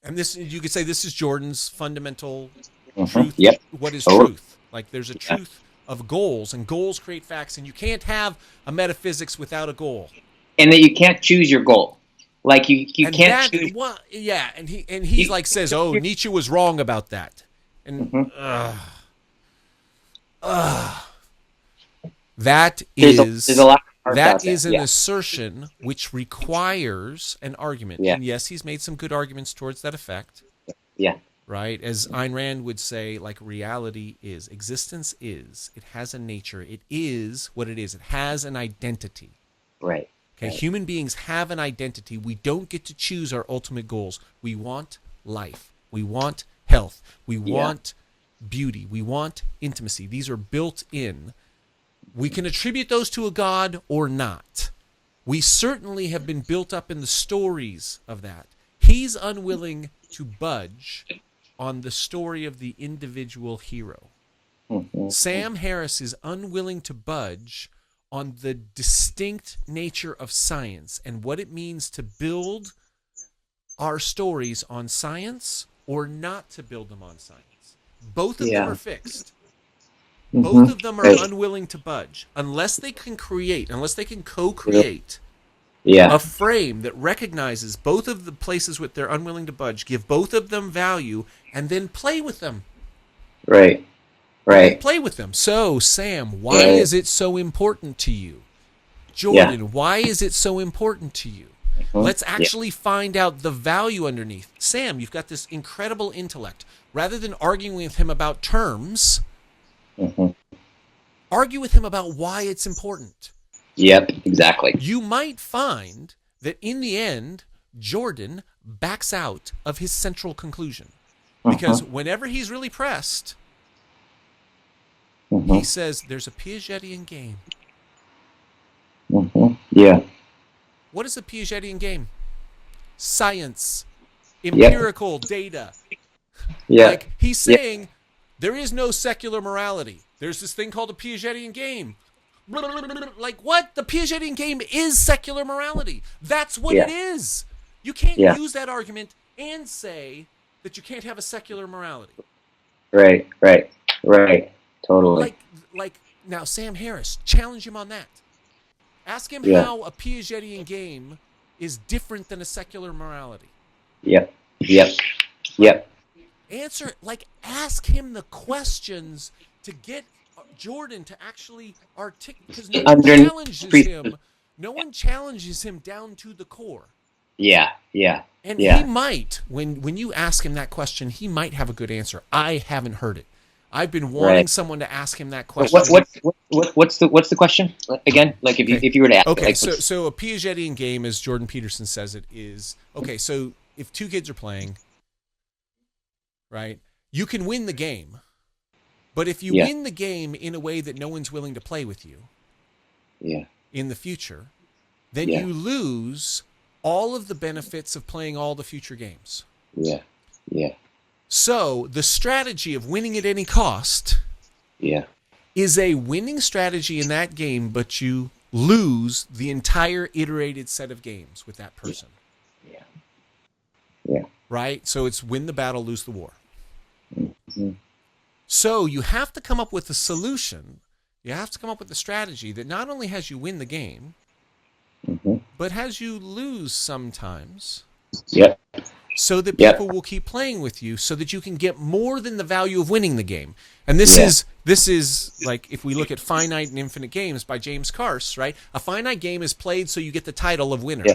Speaker 1: And this, you could say, this is Jordan's fundamental truth.
Speaker 2: Yep.
Speaker 1: What is truth? Like, there's a truth of goals, and goals create facts, and you can't have a metaphysics without a goal.
Speaker 2: And that you can't choose your goal. Like, you can't choose.
Speaker 1: And he like says, oh, Nietzsche was wrong about that. And that is
Speaker 2: there's a lot of
Speaker 1: that is an assertion which requires an argument.
Speaker 2: Yeah.
Speaker 1: And yes, he's made some good arguments towards that effect.
Speaker 2: Yeah.
Speaker 1: Right? As Ayn Rand would say, like, reality is, existence is, it has a nature, it is what it is, it has an identity.
Speaker 2: Right.
Speaker 1: Okay, human beings have an identity. We don't get to choose our ultimate goals. We want life. We want health. We want beauty. We want intimacy. These are built in. We can attribute those to a god or not. We certainly have been built up in the stories of that. He's unwilling to budge on the story of the individual hero.
Speaker 2: Mm-hmm.
Speaker 1: Sam Harris is unwilling to budge on the distinct nature of science and what it means to build our stories on science or not to build them on science. Both of them are fixed. Both of them are unwilling to budge unless they can co-create a frame that recognizes both of the places where they're unwilling to budge, give both of them value, and then play with them.
Speaker 2: Right.
Speaker 1: Play with them. So, Sam, why is it so important to you? Jordan, why is it so important to you? Let's actually find out the value underneath. Sam, you've got this incredible intellect. Rather than arguing with him about terms, argue with him about why it's important.
Speaker 2: Yep, exactly.
Speaker 1: You might find that in the end, Jordan backs out of his central conclusion. Because whenever he's really pressed, he says there's a Piagetian game.
Speaker 2: Yeah.
Speaker 1: What is a Piagetian game? Science, empirical data.
Speaker 2: Yeah.
Speaker 1: Like he's saying there is no secular morality. There's this thing called a Piagetian game. Like what? The Piagetian game is secular morality. That's what it is. You can't use that argument and say that you can't have a secular morality. Right.
Speaker 2: Totally.
Speaker 1: Like now, Sam Harris, challenge him on that. Ask him how a Piagetian game is different than a secular morality.
Speaker 2: Yep.
Speaker 1: Answer, ask him the questions to get Jordan to actually articulate, because no one challenges him down to the core.
Speaker 2: Yeah.
Speaker 1: And he might, when you ask him that question, he might have a good answer. I haven't heard it. I've been wanting someone to ask him that question.
Speaker 2: What's the question again? Like if you were to ask.
Speaker 1: Okay, so a Piagetian game, as Jordan Peterson says it, is so if two kids are playing, right, you can win the game, but if you win the game in a way that no one's willing to play with you, in the future, then you lose all of the benefits of playing all the future games.
Speaker 2: Yeah.
Speaker 1: So the strategy of winning at any cost is a winning strategy in that game, but you lose the entire iterated set of games with that person.
Speaker 2: Yeah.
Speaker 1: Right? So it's win the battle, lose the war. So you have to come up with a solution. You have to come up with a strategy that not only has you win the game, but has you lose sometimes.
Speaker 2: Yep.
Speaker 1: So that people will keep playing with you, so that you can get more than the value of winning the game. And this is like if we look at Finite and Infinite Games by James Carse, right? A finite game is played so you get the title of winner.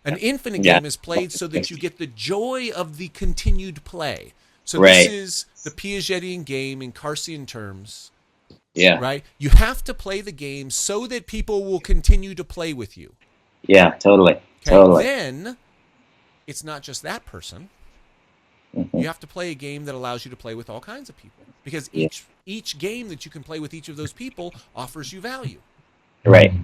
Speaker 1: An infinite game is played so that you get the joy of the continued play. So this is the Piagetian game in Carsian terms. Right? You have to play the game so that people will continue to play with you.
Speaker 2: Yeah, totally.
Speaker 1: Then it's not just that person. You have to play a game that allows you to play with all kinds of people, because each game that you can play with each of those people offers you value.
Speaker 2: Right,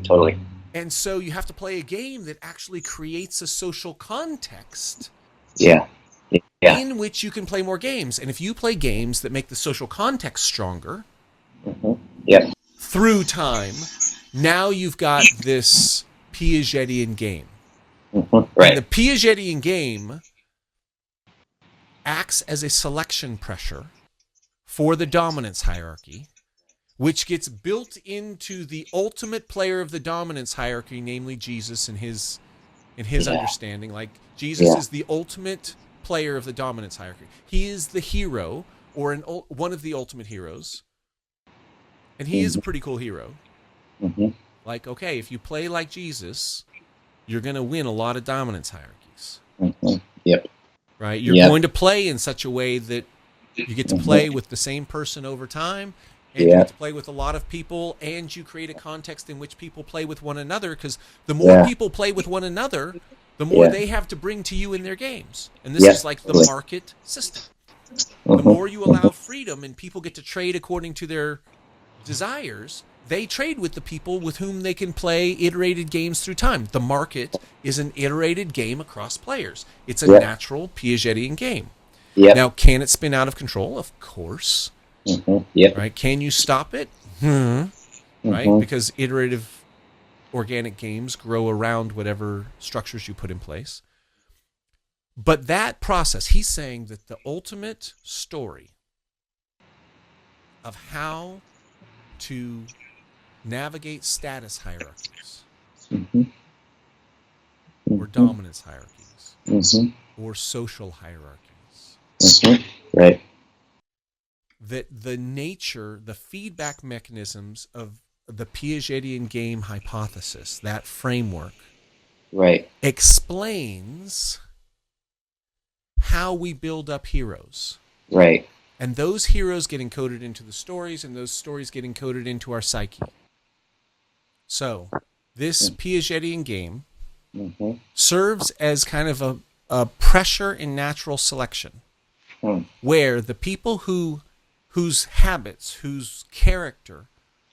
Speaker 2: totally.
Speaker 1: And so you have to play a game that actually creates a social context in which you can play more games. And if you play games that make the social context stronger through time, now you've got this Piagetian game. And the Piagetian game acts as a selection pressure for the dominance hierarchy, which gets built into the ultimate player of the dominance hierarchy, namely Jesus in his understanding. Like Jesus is the ultimate player of the dominance hierarchy. He is the hero, or one of the ultimate heroes, and he is a pretty cool hero. Like, okay, if you play like Jesus, you're going to win a lot of dominance hierarchies. Right? You're going to play in such a way that you get to play with the same person over time, and you get to play with a lot of people, and you create a context in which people play with one another, because the more people play with one another, the more they have to bring to you in their games. And this is like the market system. The more you allow freedom and people get to trade according to their desires, they trade with the people with whom they can play iterated games through time. The market is an iterated game across players. It's a natural Piagetian game.
Speaker 2: Yep.
Speaker 1: Now, can it spin out of control? Of course.
Speaker 2: Yep.
Speaker 1: Right? Can you stop it? Right? Because iterative organic games grow around whatever structures you put in place. But that process, he's saying that the ultimate story of how to navigate status hierarchies or dominance hierarchies or social hierarchies.
Speaker 2: Right.
Speaker 1: That the nature, the feedback mechanisms of the Piagetian game hypothesis, that framework,
Speaker 2: right,
Speaker 1: explains how we build up heroes.
Speaker 2: Right.
Speaker 1: And those heroes get encoded into the stories, and those stories get encoded into our psyche. So, this Piagetian game serves as kind of a pressure in natural selection, where the people whose habits, whose character,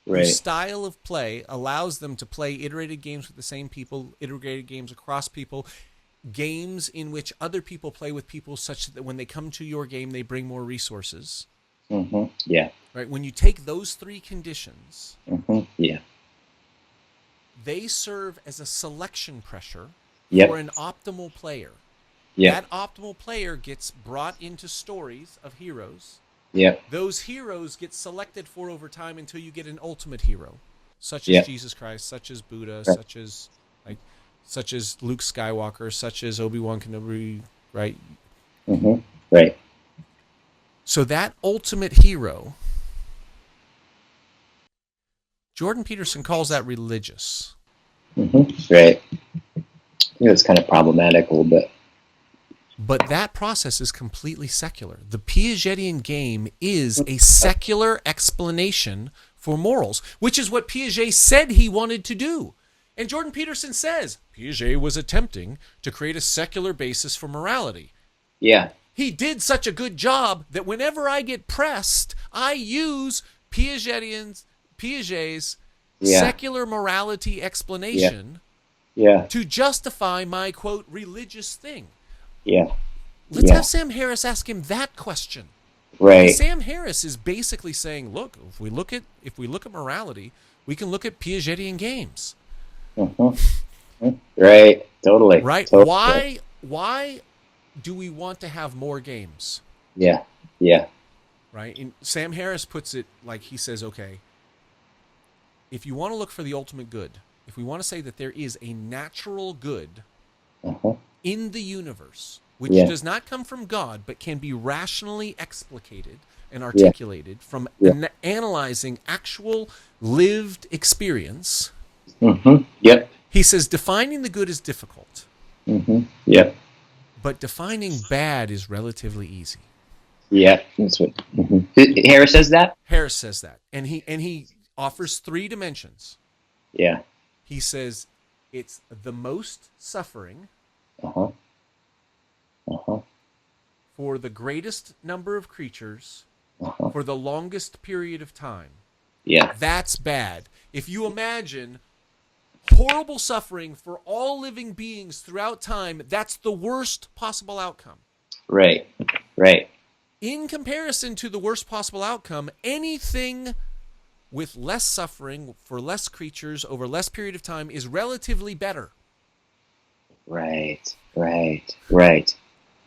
Speaker 1: whose style of play allows them to play iterated games with the same people, iterated games across people, games in which other people play with people such that when they come to your game, they bring more resources.
Speaker 2: Yeah.
Speaker 1: Right? When you take those three conditions,
Speaker 2: yeah,
Speaker 1: they serve as a selection pressure
Speaker 2: Yep.
Speaker 1: for an optimal player.
Speaker 2: yeah,
Speaker 1: That optimal player gets brought into stories of heroes.
Speaker 2: yeah,
Speaker 1: Those heroes get selected for over time until you get an ultimate hero, such as
Speaker 2: Yeah.
Speaker 1: Jesus Christ, such as Buddha,
Speaker 2: Right.
Speaker 1: such as Luke Skywalker, such as Obi-Wan Kenobi, right?
Speaker 2: right,
Speaker 1: So that ultimate hero, Jordan Peterson calls that religious.
Speaker 2: right. It's kind of problematic a little bit.
Speaker 1: But that process is completely secular. The Piagetian game is a secular explanation for morals, which is what Piaget said he wanted to do. And Jordan Peterson says Piaget was attempting to create a secular basis for morality.
Speaker 2: Yeah,
Speaker 1: He did such a good job that whenever I get pressed, I use Piaget's
Speaker 2: Yeah.
Speaker 1: secular morality explanation
Speaker 2: yeah,
Speaker 1: to justify my, quote, religious thing.
Speaker 2: yeah,
Speaker 1: Let's
Speaker 2: Yeah.
Speaker 1: have Sam Harris ask him that question.
Speaker 2: right,
Speaker 1: Sam Harris is basically saying, look, if we look at morality, we can look at Piagetian games.
Speaker 2: right, totally.
Speaker 1: Right?
Speaker 2: Totally.
Speaker 1: Why do we want to have more games?
Speaker 2: Yeah, yeah,
Speaker 1: Right? And Sam Harris puts it like he says, okay, if you want to look for the ultimate good, if we want to say that there is a natural good in the universe, which
Speaker 2: Yeah.
Speaker 1: does not come from God, but can be rationally explicated and articulated from analyzing actual lived experience,
Speaker 2: Yep,
Speaker 1: he says defining the good is difficult,
Speaker 2: yep,
Speaker 1: but defining bad is relatively easy.
Speaker 2: yeah. That's what Harris says that.
Speaker 1: Harris says that. And he offers three dimensions.
Speaker 2: Yeah.
Speaker 1: He says it's the most suffering for the greatest number of creatures for the longest period of time.
Speaker 2: Yeah.
Speaker 1: That's bad. If you imagine horrible suffering for all living beings throughout time, that's the worst possible outcome.
Speaker 2: Right. Right.
Speaker 1: In comparison to the worst possible outcome, anything with less suffering for less creatures over less period of time is relatively better.
Speaker 2: Right. Right. Right.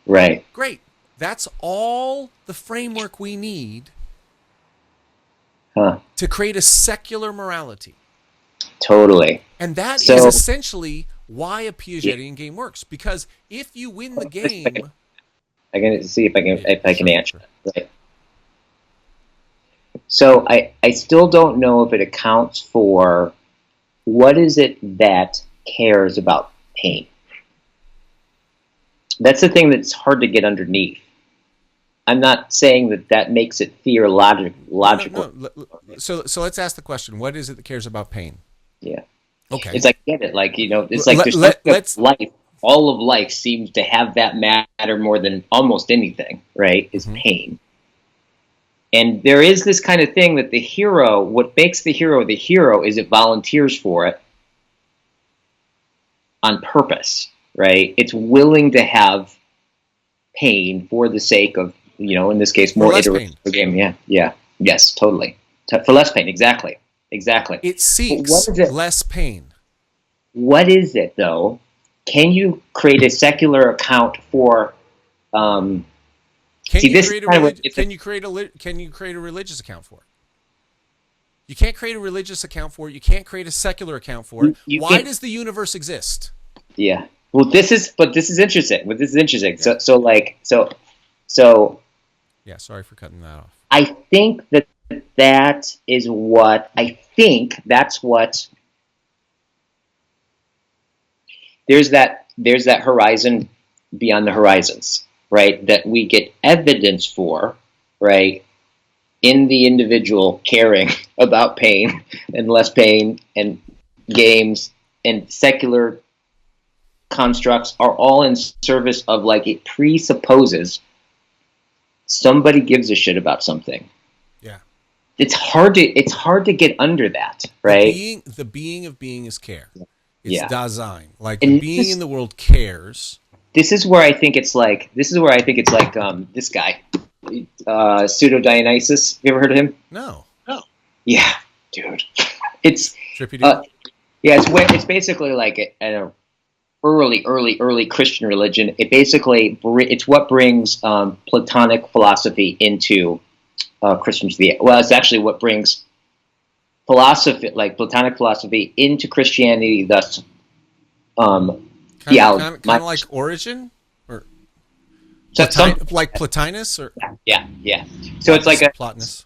Speaker 2: Right.
Speaker 1: Great. That's all the framework we need to create a secular morality.
Speaker 2: Totally.
Speaker 1: And that is
Speaker 2: So-
Speaker 1: essentially why a Piagetian game works. Because if you win the game...
Speaker 2: I can see if I can
Speaker 1: Sure,
Speaker 2: answer. Right. So I still don't know if it accounts for what is it that cares about pain. That's the thing that's hard to get underneath. I'm not saying that makes it logical.
Speaker 1: No. So let's ask the question: what is it that cares about pain?
Speaker 2: Yeah.
Speaker 1: Okay.
Speaker 2: It's like, get it, like, it's like there's life. All of life seems to have that matter more than almost anything, right? Is pain. And there is this kind of thing that the hero, what makes the hero is it volunteers for it on purpose, right? It's willing to have pain for the sake of, in this case,
Speaker 1: For
Speaker 2: more
Speaker 1: less
Speaker 2: iterations
Speaker 1: pain.
Speaker 2: per game. Yeah. Yes, totally. For less pain, exactly.
Speaker 1: It
Speaker 2: But what
Speaker 1: seeks
Speaker 2: is it?
Speaker 1: less pain.
Speaker 2: What is it, though? Can you create a secular account for?
Speaker 1: Can
Speaker 2: See,
Speaker 1: you
Speaker 2: this is
Speaker 1: create a
Speaker 2: kind of what
Speaker 1: can you create a religious account for it? You can't create a religious account for it. You can't create a secular account for it.
Speaker 2: you
Speaker 1: Why
Speaker 2: can't.
Speaker 1: does the universe exist?
Speaker 2: Yeah. Well, this is interesting.
Speaker 1: Yeah.
Speaker 2: So
Speaker 1: Yeah, sorry for cutting that off.
Speaker 2: I think that is what I think. That's what there's that horizon beyond the horizons, right? That we get evidence for, right? In the individual caring about pain and less pain and games and secular constructs are all in service of, like, it presupposes somebody gives a shit about something.
Speaker 1: Yeah.
Speaker 2: It's hard to get under that, right?
Speaker 1: The being of being is care. It's
Speaker 2: Yeah.
Speaker 1: Dasein. Like
Speaker 2: And
Speaker 1: the being in the world cares.
Speaker 2: this is where I think it's like this guy, Pseudo Dionysus. You ever heard of him?
Speaker 1: No.
Speaker 2: Yeah, dude. It's
Speaker 1: Trippy dude.
Speaker 2: it's basically like an early Christian religion. It's what brings Platonic philosophy into Christianity. Well, it's actually what brings philosophy, like Platonic philosophy, into Christianity. Thus, theology.
Speaker 1: Kind of like Origin, or like Plotinus, or
Speaker 2: Yeah. So it's like
Speaker 1: Plotinus.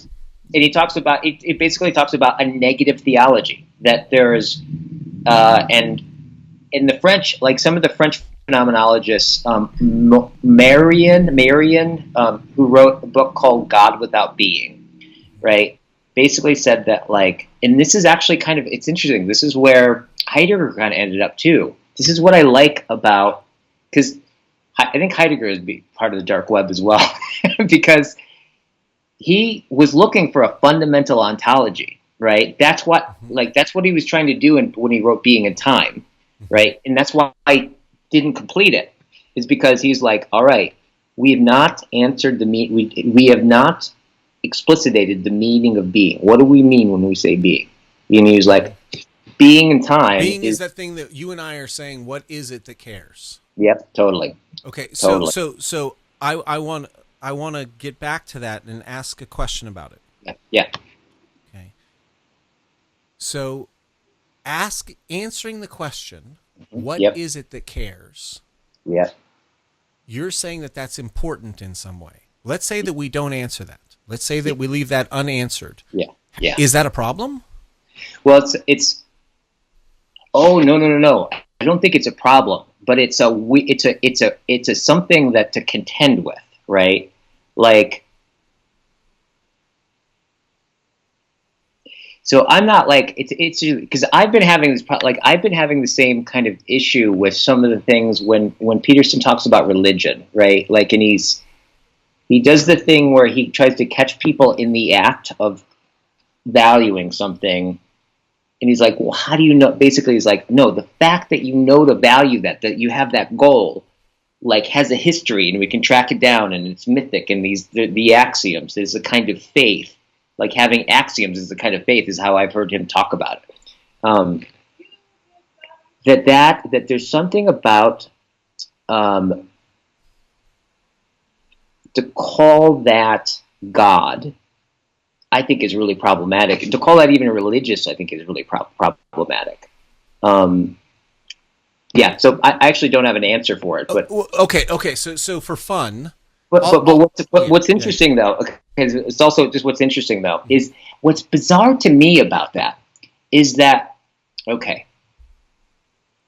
Speaker 2: and he talks about it basically talks about a negative theology, that there's and in the French, like some of the French phenomenologists, Marian, who wrote a book called God Without Being, right, basically said that, like, and this is actually kind of, it's interesting, this is where Heidegger kind of ended up too. This is what I like about, because I think Heidegger is part of the dark web as well, because he was looking for a fundamental ontology, right? That's what he was trying to do when he wrote Being and Time, right? And that's why I didn't complete it, is because he's like, all right, we have not answered we have not explicitated the meaning of being. What do we mean when we say being? And he was like, being and time.
Speaker 1: Being is that thing that you and I are saying. What is it that cares?
Speaker 2: Yep, totally.
Speaker 1: Okay,
Speaker 2: Totally.
Speaker 1: so I want to get back to that and ask a question about it.
Speaker 2: Yeah.
Speaker 1: Okay. So, answering the question, what is it that cares?
Speaker 2: Yeah.
Speaker 1: You're saying that that's important in some way. Let's say that we don't answer that. Let's say that we leave that unanswered.
Speaker 2: Yeah.
Speaker 1: Is that a problem?
Speaker 2: Well, it's. Oh, no. I don't think it's a problem, but it's a something that to contend with, right? Like, so I'm not like it's because I've been having the same kind of issue with some of the things when Peterson talks about religion, right? Like, and he does the thing where he tries to catch people in the act of valuing something. And he's like, well, how do you know? Basically, he's like, no, the fact that you know to value that you have that goal, like, has a history, and we can track it down, and it's mythic, and the axioms is a kind of faith. Like, having axioms is a kind of faith, is how I've heard him talk about it. That there's something about to call that God, I think, is really problematic. To call that even religious, I think, is really problematic. Yeah, so I actually don't have an answer for it. But
Speaker 1: okay. So for fun,
Speaker 2: what's interesting though, it's also just what's interesting though is what's bizarre to me about that is that, okay,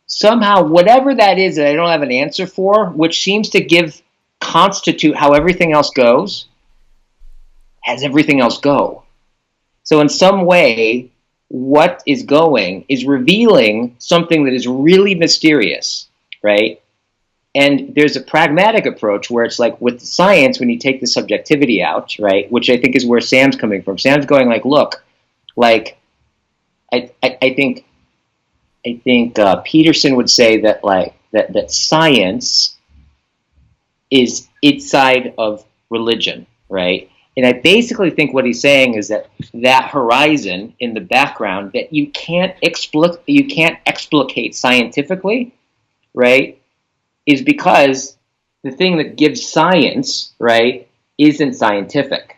Speaker 2: somehow whatever that is that I don't have an answer for, which seems to constitute how everything else goes, has everything else go. So in some way, what is going is revealing something that is really mysterious, right? And there's a pragmatic approach where it's like with science, when you take the subjectivity out, right, which I think is where Sam's coming from. Sam's going like, look, like, I think Peterson would say that, like, that science is its side of religion, right? And I basically think what he's saying is that horizon in the background that you can't explicate scientifically, right, is because the thing that gives science, right, isn't scientific.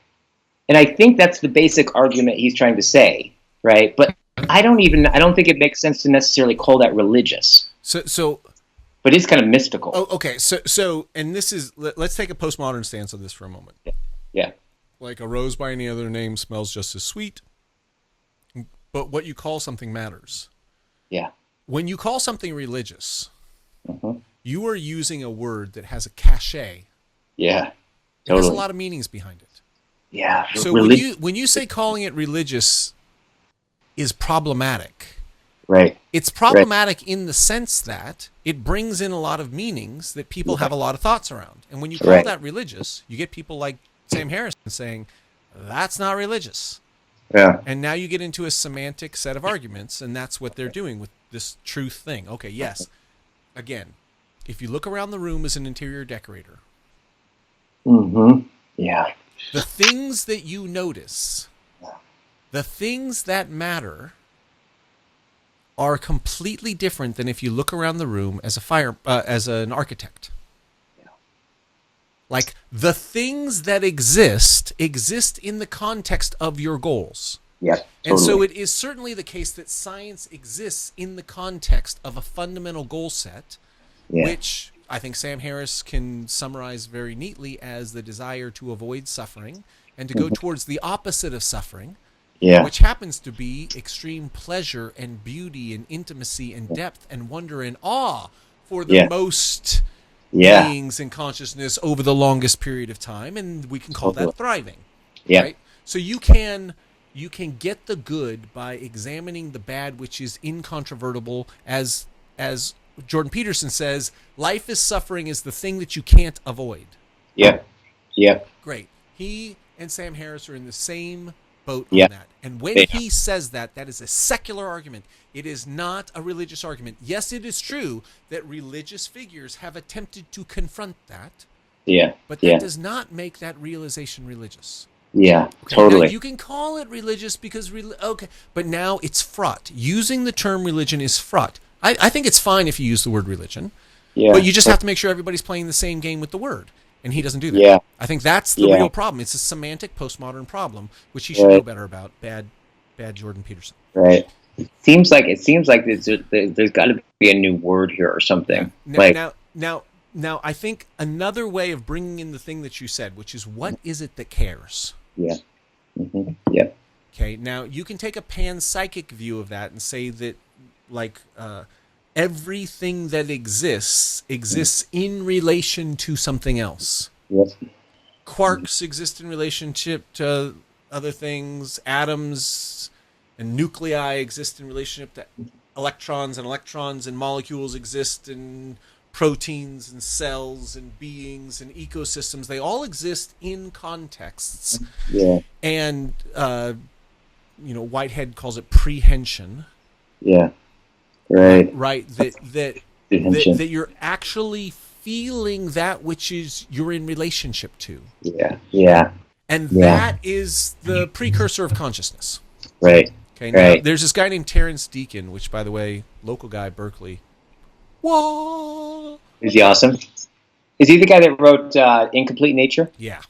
Speaker 2: And I think that's the basic argument he's trying to say, right? But I don't think it makes sense to necessarily call that religious. But it's kind of mystical.
Speaker 1: Oh, okay. So, and this is, let's take a postmodern stance on this for a moment.
Speaker 2: Yeah.
Speaker 1: Like a rose by any other name smells just as sweet, but what you call something matters.
Speaker 2: Yeah.
Speaker 1: When you call something religious,
Speaker 2: mm-hmm.
Speaker 1: you are using a word that has a cachet.
Speaker 2: Yeah.
Speaker 1: It has a lot of meanings behind it.
Speaker 2: Yeah.
Speaker 1: So when you say calling it religious is problematic,
Speaker 2: right?
Speaker 1: It's problematic in the sense that it brings in a lot of meanings that people have a lot of thoughts around. And when you call that religious, you get people like Sam Harrison saying, that's not religious.
Speaker 2: Yeah.
Speaker 1: And now you get into a semantic set of arguments, and that's what they're doing with this truth thing. Okay, yes. Again, if you look around the room as an interior decorator,
Speaker 2: mm-hmm. Yeah.
Speaker 1: the things that you notice, the things that matter, are completely different than if you look around the room as as an architect. Yeah. Like the things that exist in the context of your goals.
Speaker 2: Yeah. Totally.
Speaker 1: And so it is certainly the case that science exists in the context of a fundamental goal set, which I think Sam Harris can summarize very neatly as the desire to avoid suffering and to go towards the opposite of suffering.
Speaker 2: Yeah.
Speaker 1: Which happens to be extreme pleasure and beauty and intimacy and depth and wonder and awe for the most beings in consciousness over the longest period of time, and we can call that thriving.
Speaker 2: Yeah.
Speaker 1: Right? So you can get the good by examining the bad, which is incontrovertible, as Jordan Peterson says, life is suffering is the thing that you can't avoid.
Speaker 2: Yeah. Yeah.
Speaker 1: Great. He and Sam Harris are in the same boat on that. And when he says that, that is a secular argument. It is not a religious argument. Yes, it is true that religious figures have attempted to confront that.
Speaker 2: Yeah.
Speaker 1: But that does not make that realization religious.
Speaker 2: Yeah,
Speaker 1: okay,
Speaker 2: totally.
Speaker 1: Now you can call it religious because, but now it's fraught. Using the term religion is fraught. I think it's fine if you use the word religion, but you just have to make sure everybody's playing the same game with the word. And he doesn't do that.
Speaker 2: Yeah.
Speaker 1: I think that's the real problem. It's a semantic postmodern problem, which he should know better about. Bad Jordan Peterson.
Speaker 2: Right. It seems like there's got to be a new word here or something.
Speaker 1: Now, I think another way of bringing in the thing that you said, which is what is it that cares?
Speaker 2: Yeah. Mm-hmm. Yeah.
Speaker 1: Okay. Now you can take a panpsychic view of that and say that, like, everything that exists in relation to something else.
Speaker 2: Yes.
Speaker 1: Quarks exist in relationship to other things. Atoms and nuclei exist in relationship to electrons, and molecules exist in proteins and cells and beings and ecosystems. They all exist in contexts.
Speaker 2: Yeah.
Speaker 1: And Whitehead calls it prehension.
Speaker 2: Yeah. Right.
Speaker 1: Right. That you're actually feeling that which is you're in relationship to.
Speaker 2: Yeah. Yeah.
Speaker 1: And that is the precursor of consciousness.
Speaker 2: Right.
Speaker 1: Okay. Now there's this guy named Terrence Deacon, which, by the way, local guy, Berkeley. Whoa.
Speaker 2: Is he awesome? Is he the guy that wrote Incomplete Nature?
Speaker 1: Yeah.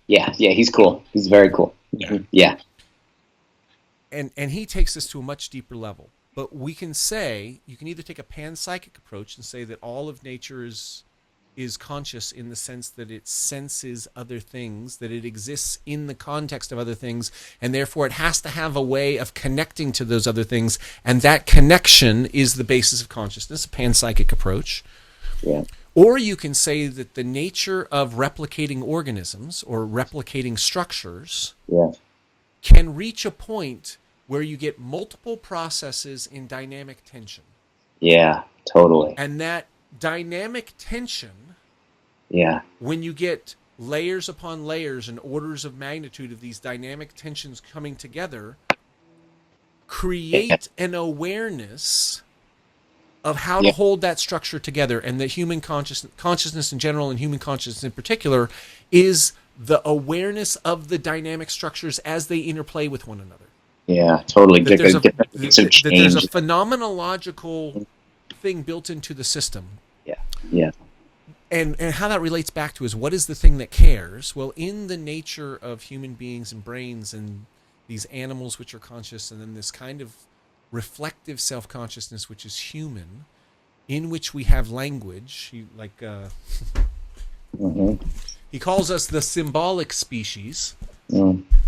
Speaker 2: Yeah. Yeah. He's cool. He's very cool.
Speaker 1: Yeah.
Speaker 2: Yeah.
Speaker 1: And he takes this to a much deeper level. But we can say, you can either take a panpsychic approach and say that all of nature is conscious in the sense that it senses other things, that it exists in the context of other things, and therefore it has to have a way of connecting to those other things, and that connection is the basis of consciousness, a panpsychic approach.
Speaker 2: Yeah.
Speaker 1: Or you can say that the nature of replicating organisms or replicating structures can reach a point where you get multiple processes in dynamic tension.
Speaker 2: Yeah, totally.
Speaker 1: And that dynamic tension, when you get layers upon layers and orders of magnitude of these dynamic tensions coming together, create an awareness of how to hold that structure together, and that human consciousness in general and human consciousness in particular is the awareness of the dynamic structures as they interplay with one another.
Speaker 2: Yeah, totally.
Speaker 1: That there's a phenomenological thing built into the system.
Speaker 2: Yeah.
Speaker 1: And how that relates back to is, what is the thing that cares? Well, in the nature of human beings and brains and these animals which are conscious, and then this kind of reflective self-consciousness which is human, in which we have language, he calls us the symbolic species,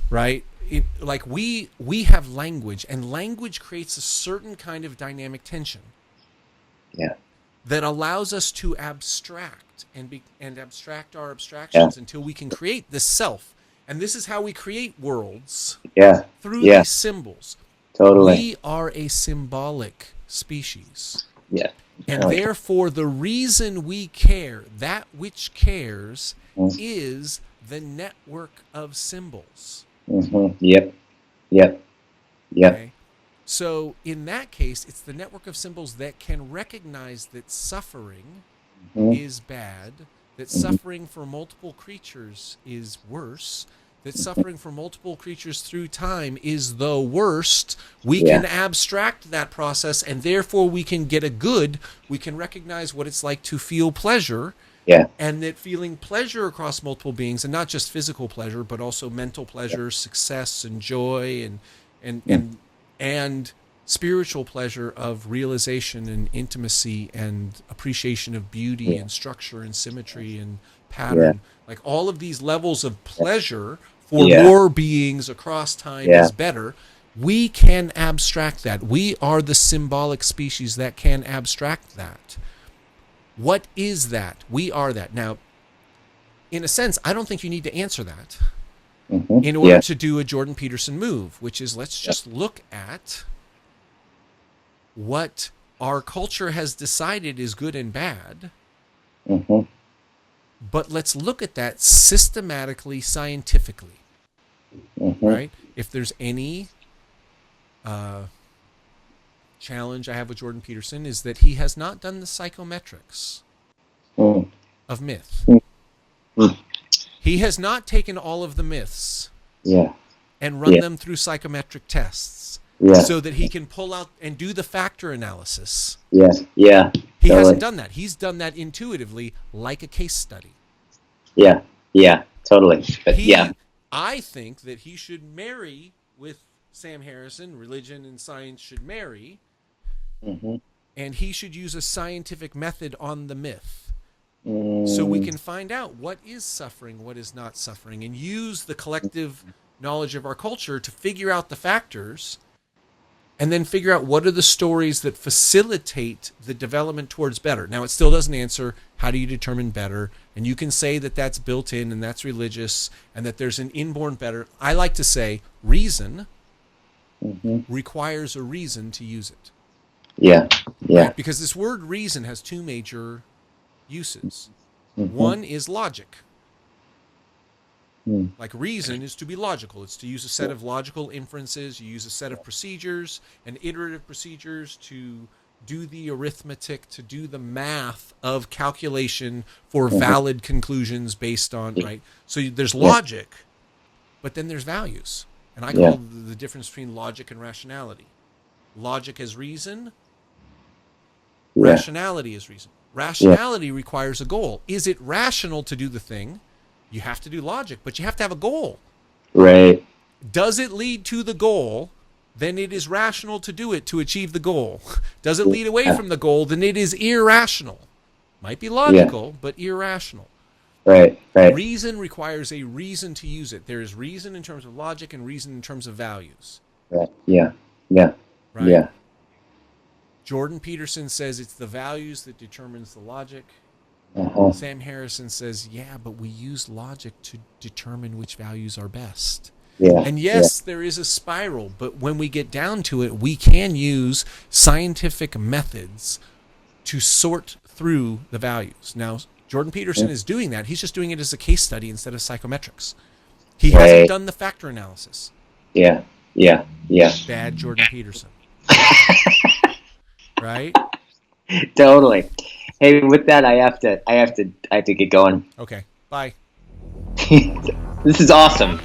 Speaker 1: right? We have language, and language creates a certain kind of dynamic tension that allows us to abstract and abstract our abstractions until we can create this self. And this is how we create worlds through these symbols.
Speaker 2: Totally.
Speaker 1: We are a symbolic species.
Speaker 2: Yeah.
Speaker 1: And therefore, the reason we care, that which cares, is the network of symbols.
Speaker 2: Yep.
Speaker 1: Okay? So in that case, it's the network of symbols that can recognize that suffering is bad, that suffering for multiple creatures is worse, that suffering for multiple creatures through time is the worst. We can abstract that process, and therefore we can get a good. We can recognize what it's like to feel pleasure, and that feeling pleasure across multiple beings, and not just physical pleasure, but also mental pleasure, success and joy, and spiritual pleasure of realization and intimacy and appreciation of beauty and structure and symmetry and pattern. Like all of these levels of pleasure for more beings across time is better. We can abstract that. We are the symbolic species that can abstract that. What is that? We are that. Now, in a sense, I don't think you need to answer that in order to do a Jordan Peterson move, which is, let's just look at what our culture has decided is good and bad, but let's look at that systematically, scientifically, right? If there's any challenge I have with Jordan Peterson, is that he has not done the psychometrics of myth. He has not taken all of the myths and run them through psychometric tests so that he can pull out and do the factor analysis. He hasn't done that. He's done that intuitively, like a case study.
Speaker 2: Totally. But
Speaker 1: I think that he should marry with Sam Harrison. Religion and science should marry, and he should use a scientific method on the myth, so we can find out what is suffering, what is not suffering, and use the collective knowledge of our culture to figure out the factors, and then figure out what are the stories that facilitate the development towards better. Now, it still doesn't answer how do you determine better, and you can say that that's built in and that's religious and that there's an inborn better. I like to say reason requires a reason to use it. Right? Because this word reason has two major uses. One is logic. Like reason is to be logical. It's to use a set of logical inferences. You use a set of procedures and iterative procedures to do the arithmetic, to do the math of calculation for valid conclusions based on, right? So there's logic, but then there's values. And I call the difference between logic and rationality. Logic is reason. Rationality is reason. Rationality requires a goal. Is it rational to do the thing? You have to do logic, but you have to have a goal.
Speaker 2: Right.
Speaker 1: Does it lead to the goal? Then it is rational to do it to achieve the goal. Does it lead away from the goal? Then it is irrational. Might be logical, but irrational.
Speaker 2: Right.
Speaker 1: Reason requires a reason to use it. There is reason in terms of logic and reason in terms of values. Right? Jordan Peterson says it's the values that determines the logic. Sam Harrison says, but we use logic to determine which values are best. And yes, there is a spiral, but when we get down to it, we can use scientific methods to sort through the values. Now, Jordan Peterson is doing that. He's just doing it as a case study instead of psychometrics. He hasn't done the factor analysis. Bad Jordan Peterson. Right?
Speaker 2: Totally. Hey, with that, I have to get going.
Speaker 1: Okay. Bye.
Speaker 2: This is awesome.